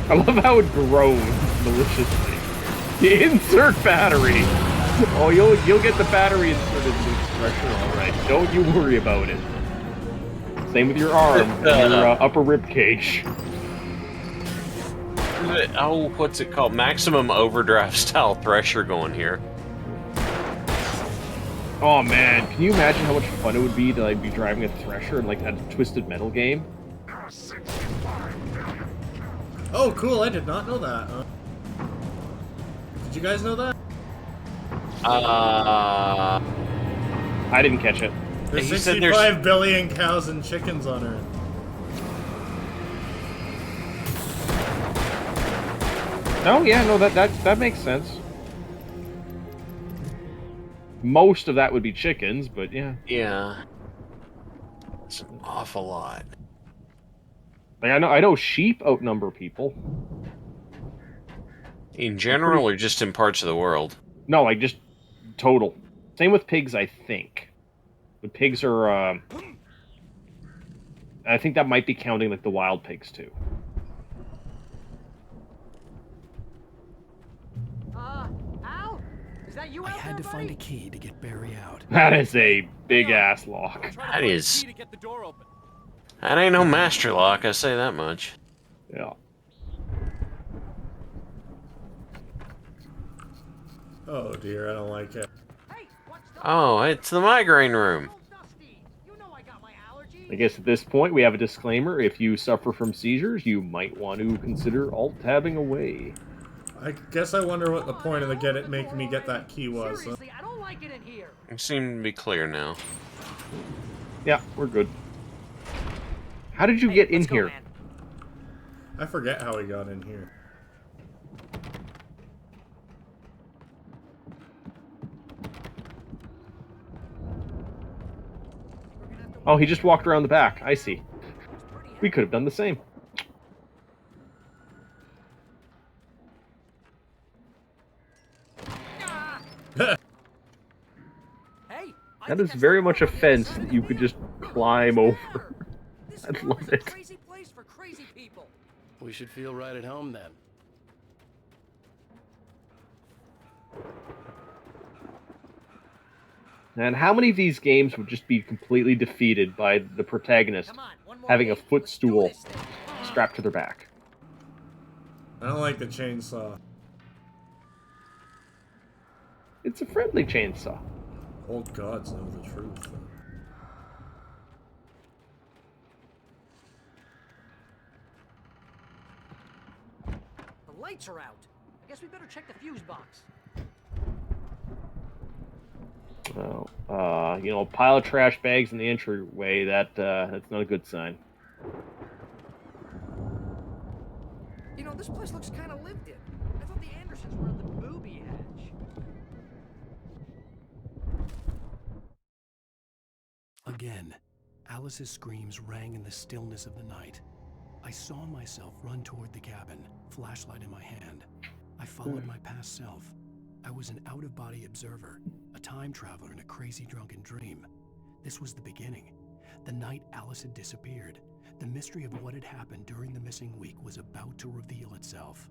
I love how it groans maliciously. The insert battery. Oh, you'll get the battery inserted into the thresher, all right. Don't you worry about it. Same with your arm, and your upper rib cage. Oh, what's it called? Maximum overdrive style thresher going here. Oh man, can you imagine how much fun it would be to be driving a thresher in that Twisted Metal game? Oh, cool! I did not know that. Did you guys know that? I didn't catch it. There's 65 billion cows and chickens on Earth. Oh yeah, no, that makes sense. Most of that would be chickens, but yeah. Yeah. It's an awful lot. I know sheep outnumber people. In general, or just in parts of the world? No, just total. Same with pigs, I think. But pigs are, I think that might be counting the wild pigs too. Al? Is that you I had to find a key to get Barry out. That is a big-ass lock. That is... That ain't no master lock, I say that much. Yeah. Oh dear, I don't like it. Oh, it's the migraine room. I guess at this point we have a disclaimer. If you suffer from seizures, you might want to consider alt-tabbing away. I guess I wonder what the point of the making me get that key was. Seriously, I don't like it in here. You seem to be clear now. Yeah, we're good. How did you get in here? Man. I forget how we got in here. Oh, he just walked around the back. I see. We could have done the same. That is very much a fence that you could just climb over. I love it. Crazy place for crazy people. We should feel right at home then. And how many of these games would just be completely defeated by the protagonist having a footstool strapped to their back? I don't like the chainsaw. It's a friendly chainsaw. Old gods know the truth. The lights are out. I guess we better check the fuse box. Well, a pile of trash bags in the entryway, that's not a good sign. You know, this place looks kind of lived in. I thought the Andersons were in the booby hatch. Again, Alice's screams rang in the stillness of the night. I saw myself run toward the cabin, flashlight in my hand. I followed my past self. I was an out-of-body observer, a time traveler in a crazy drunken dream. This was the beginning. The night Alice had disappeared. The mystery of what had happened during the missing week was about to reveal itself.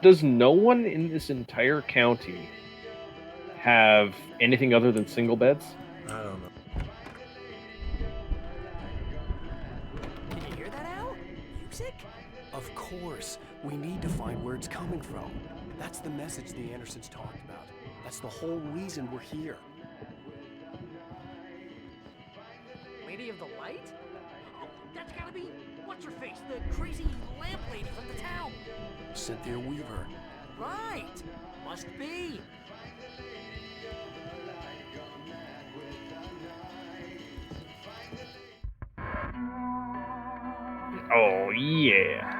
Does no one in this entire county have anything other than single beds? I don't know. Can you hear that, Al? Music? Of course. We need to find where it's coming from. That's the message the Andersons talked about. That's the whole reason we're here. Lady of the Light? Oh, that's gotta be... What's-her-face? The crazy lamp lady from the town. Cynthia Weaver. Right. Must be. Oh, yeah.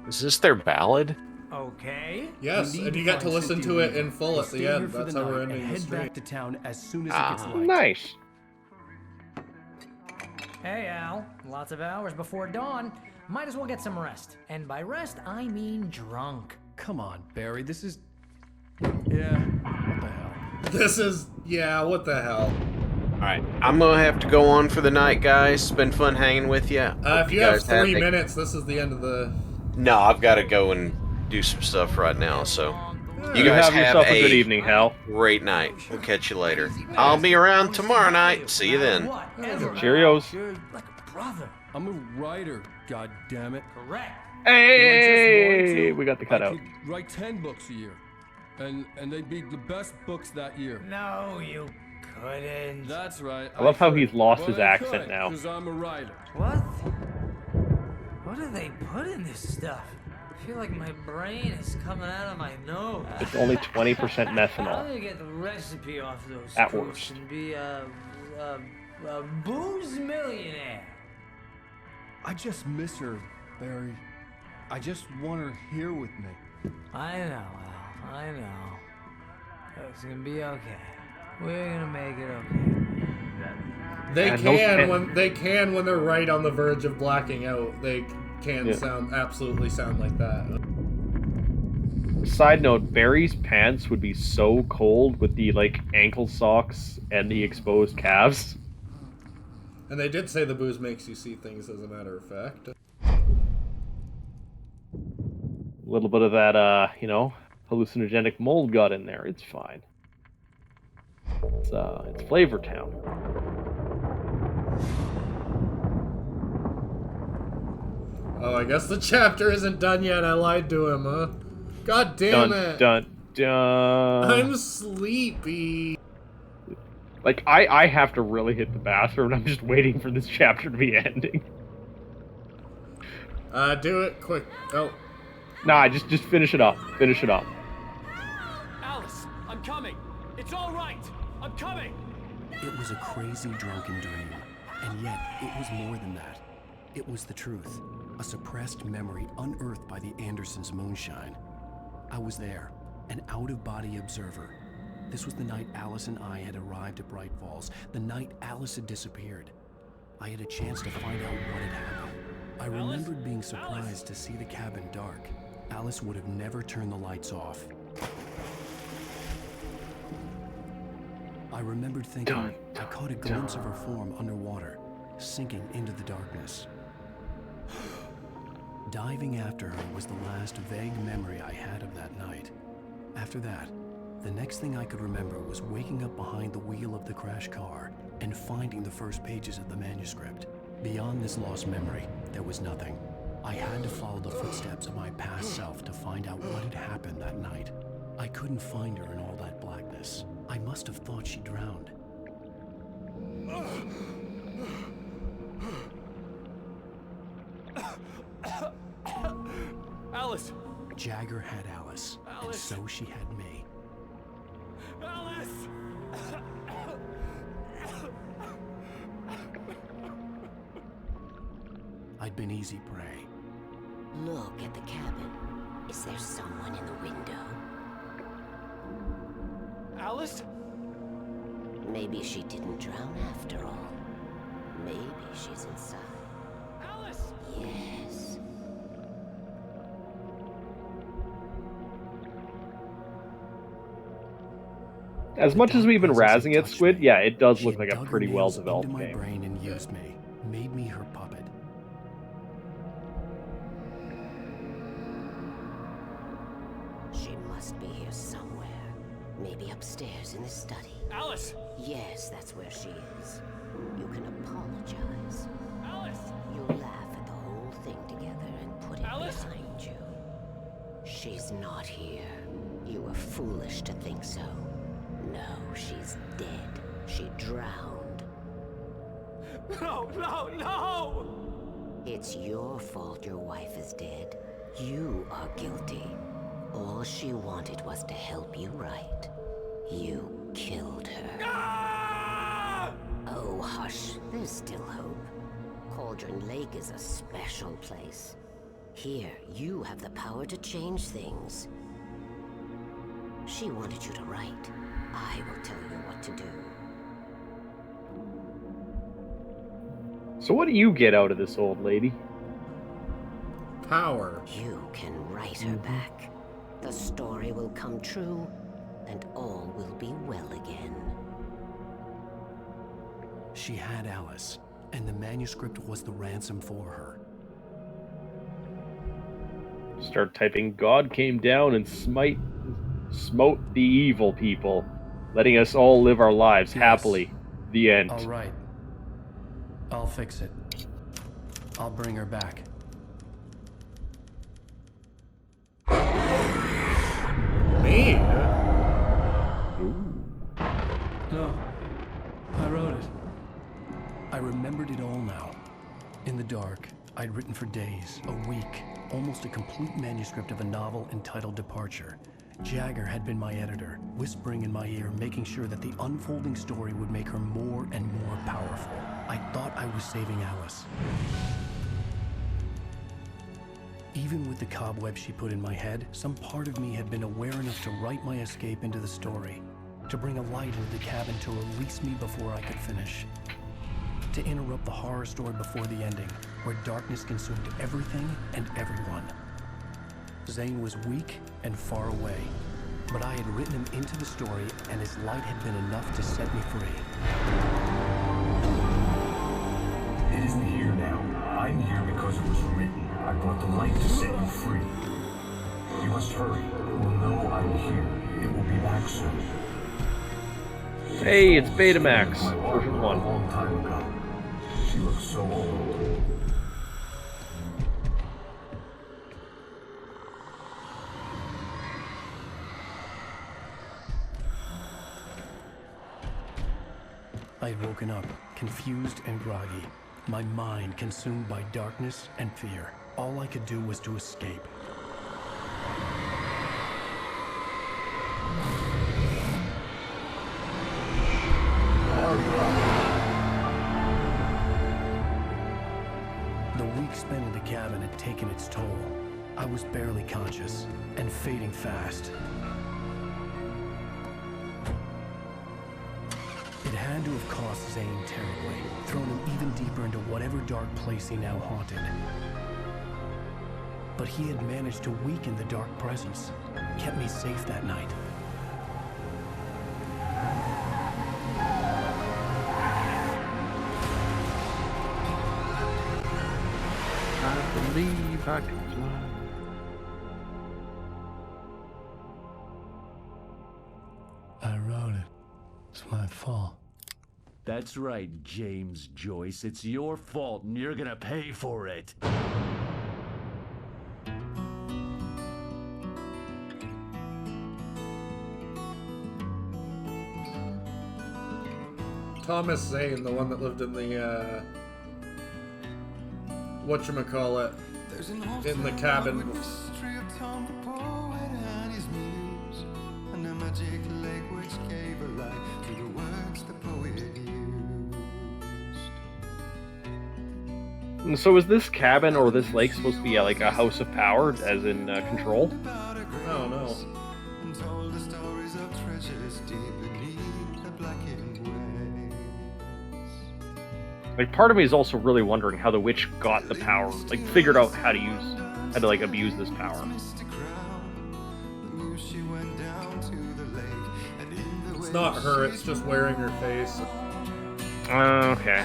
Is this their ballad? Okay. Yes, and you got to listen to it in full at the end. That's how we're ending the head stream. back to town as soon as it gets light. Nice. Hey, Al. Lots of hours before dawn. Might as well get some rest. And by rest, I mean drunk. Come on, Barry. This is... Yeah, what the hell? This is... Yeah, what the hell? Alright, I'm gonna have to go on for the night, guys. It's been fun hanging with you. If you have 3 minutes, this is the end of the... No, I've got to go and do some stuff right now, so... You You guys have yourself a good evening, Hal. Great night. We'll catch you later. I'll be around tomorrow night. See you then. Cheerios. Like a brother. I'm a writer, goddammit. Correct. Hey, we got the cutout. I could write 10 books a year, and they'd be the best books that year. No, you couldn't. That's right. I love how could, he's lost but his I accent could, now. 'cause I'm a writer. What? What do they put in this stuff? I feel like my brain is coming out of my nose. It's only 20% I'm methanol. gonna get the recipe off those At proofs worst. and be a booze millionaire. I just miss her, Barry. I just want her here with me. I know, Al. I know. It's gonna be okay. We're gonna make it okay. They can when they're right on the verge of blacking out. They can Yeah. absolutely sound like that. Side note, Barry's pants would be so cold with the like ankle socks and the exposed calves. And they did say the booze makes you see things, as a matter of fact. A little bit of that, you know, hallucinogenic mold got in there. It's fine. It's Flavor Town. Oh, I guess the chapter isn't done yet. I lied to him, huh? God damn it. Dun, dun. I'm sleepy. Like, I have to really hit the bathroom, and I'm just waiting for this chapter to be ending. Do it quick. Oh. Nah, just finish it up. Finish it up. Alice, I'm coming. It's all right. I'm coming. It was a crazy drunken dream, and yet it was more than that. It was the truth, a suppressed memory unearthed by the Andersons' moonshine. I was there, an out-of-body observer. This was the night Alice and I had arrived at Bright Falls, the night Alice had disappeared. I had a chance to find out what had happened. I remembered being surprised to see the cabin dark. Alice would have never turned the lights off. I remembered thinking I caught a glimpse of her form underwater, sinking into the darkness. Diving after her was the last vague memory I had of that night. After that, the next thing I could remember was waking up behind the wheel of the crash car and finding the first pages of the manuscript. Beyond this lost memory, there was nothing. I had to follow the footsteps of my past self to find out what had happened that night. I couldn't find her in all that blackness. I must have thought she drowned. Alice! Jagger had Alice, and so she had me. Alice! I'd been easy prey. Look at the cabin. Is there someone in the window? Alice? Maybe she didn't drown after all. Maybe she's inside. Alice! Yes. As much as we've been razzing it, Squid, yeah, it does look like a pretty well-developed into my game. brain and used me, made me her puppet. She must be here somewhere. Maybe upstairs in the study. Alice! Yes, that's where she is. You can apologize. Alice! You'll laugh at the whole thing together and put it Alice? behind you. She's not here. You were foolish to think so. No, she's dead. She drowned. No, no, no! It's your fault your wife is dead. You are guilty. All she wanted was to help you right. You killed her. Ah! Oh, hush. There's still hope. Cauldron Lake is a special place. Here, you have the power to change things. She wanted you to write. I will tell you what to do. So what do you get out of this old lady? Power. You can write her back. The story will come true, and all will be well again. She had Alice, and the manuscript was the ransom for her. Start typing, God came down and smote the evil people, letting us all live our lives happily. The end. All right. I'll fix it. I'll bring her back. Me? No. I wrote it. I remembered it all now. In the dark, I'd written for days, a week, almost a complete manuscript of a novel entitled Departure. Jagger had been my editor, whispering in my ear, making sure that the unfolding story would make her more and more powerful. I thought I was saving Alice. Even with the cobweb she put in my head, some part of me had been aware enough to write my escape into the story, to bring a light into the cabin to release me before I could finish, to interrupt the horror story before the ending, where darkness consumed everything and everyone. Zane was weak and far away. But I had written him into the story, and his light had been enough to set me free. It isn't here now. I'm here because it was written. I brought the light to set you free. You must hurry. It will know I'm here. It will be back soon. Hey, it's Betamax, version 1. A long time ago. She looks so old. I had woken up, confused and groggy, my mind consumed by darkness and fear. All I could do was to escape. The week spent in the cabin had taken its toll. I was barely conscious and fading fast. It had to have cost Zane terribly, thrown him even deeper into whatever dark place he now haunted. But he had managed to weaken the dark presence, kept me safe that night. I believe I can fly. I wrote it. It's my fault. That's right, James Joyce. It's your fault, and you're gonna pay for it. Thomas Zane, the one that lived in the, whatchamacallit, in the cabin. And so is this cabin or this lake supposed to be like a house of power, as in Control? Oh no. Like, part of me is also really wondering how the witch got the power, like, figured out how to like abuse this power. It's not her, it's just wearing her face. Okay.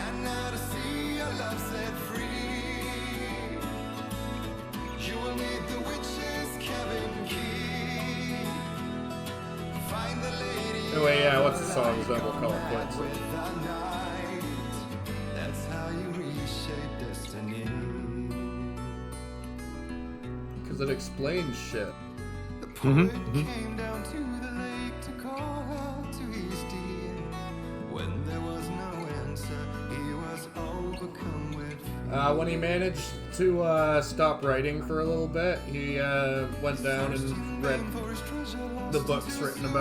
Anyway, yeah, what's the song? Then we'll call it quits. Because it explains shit. When he managed to stop writing for a little bit, he went down and read the books written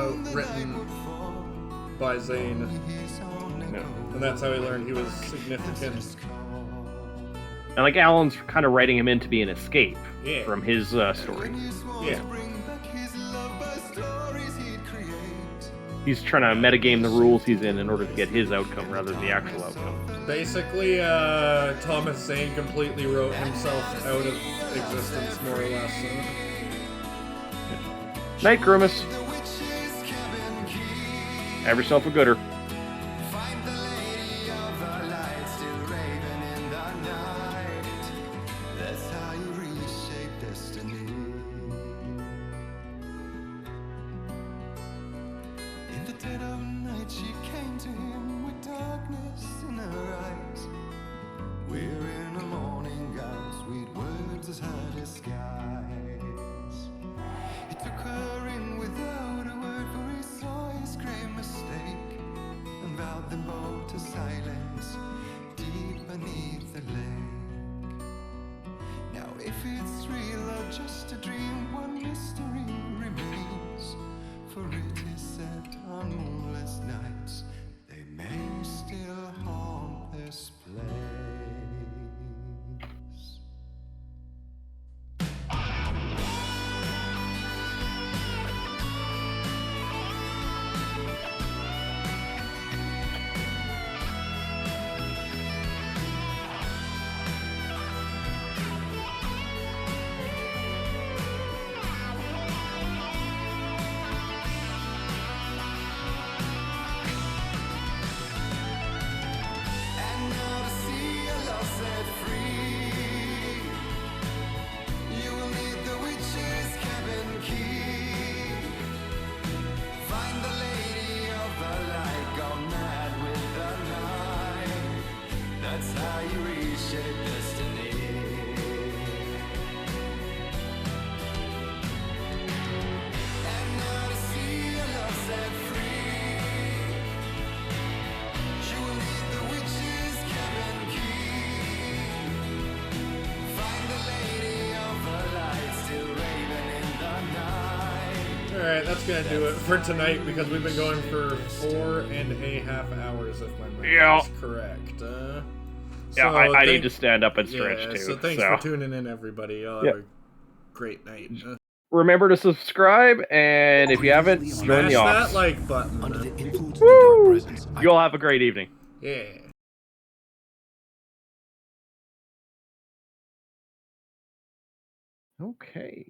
by Zane. Yeah. And that's how he learned he was significant. And like Alan's kind of writing him in to be an escape from his story. Yeah. He's trying to metagame the rules he's in order to get his outcome rather than the actual outcome. Basically, Thomas Zane completely wrote himself out of existence, more or less. Night, Grimace. Have yourself a gooder. Alright, that's gonna do it for tonight because we've been going for 4.5 hours if my math is correct. I need to stand up and stretch too. So thanks for tuning in, everybody. Y'all have a great night. Remember to subscribe, and if you haven't, join the Smash Ops. that like button. Under the influence of the dark presence, You all have a great evening. Yeah. Okay.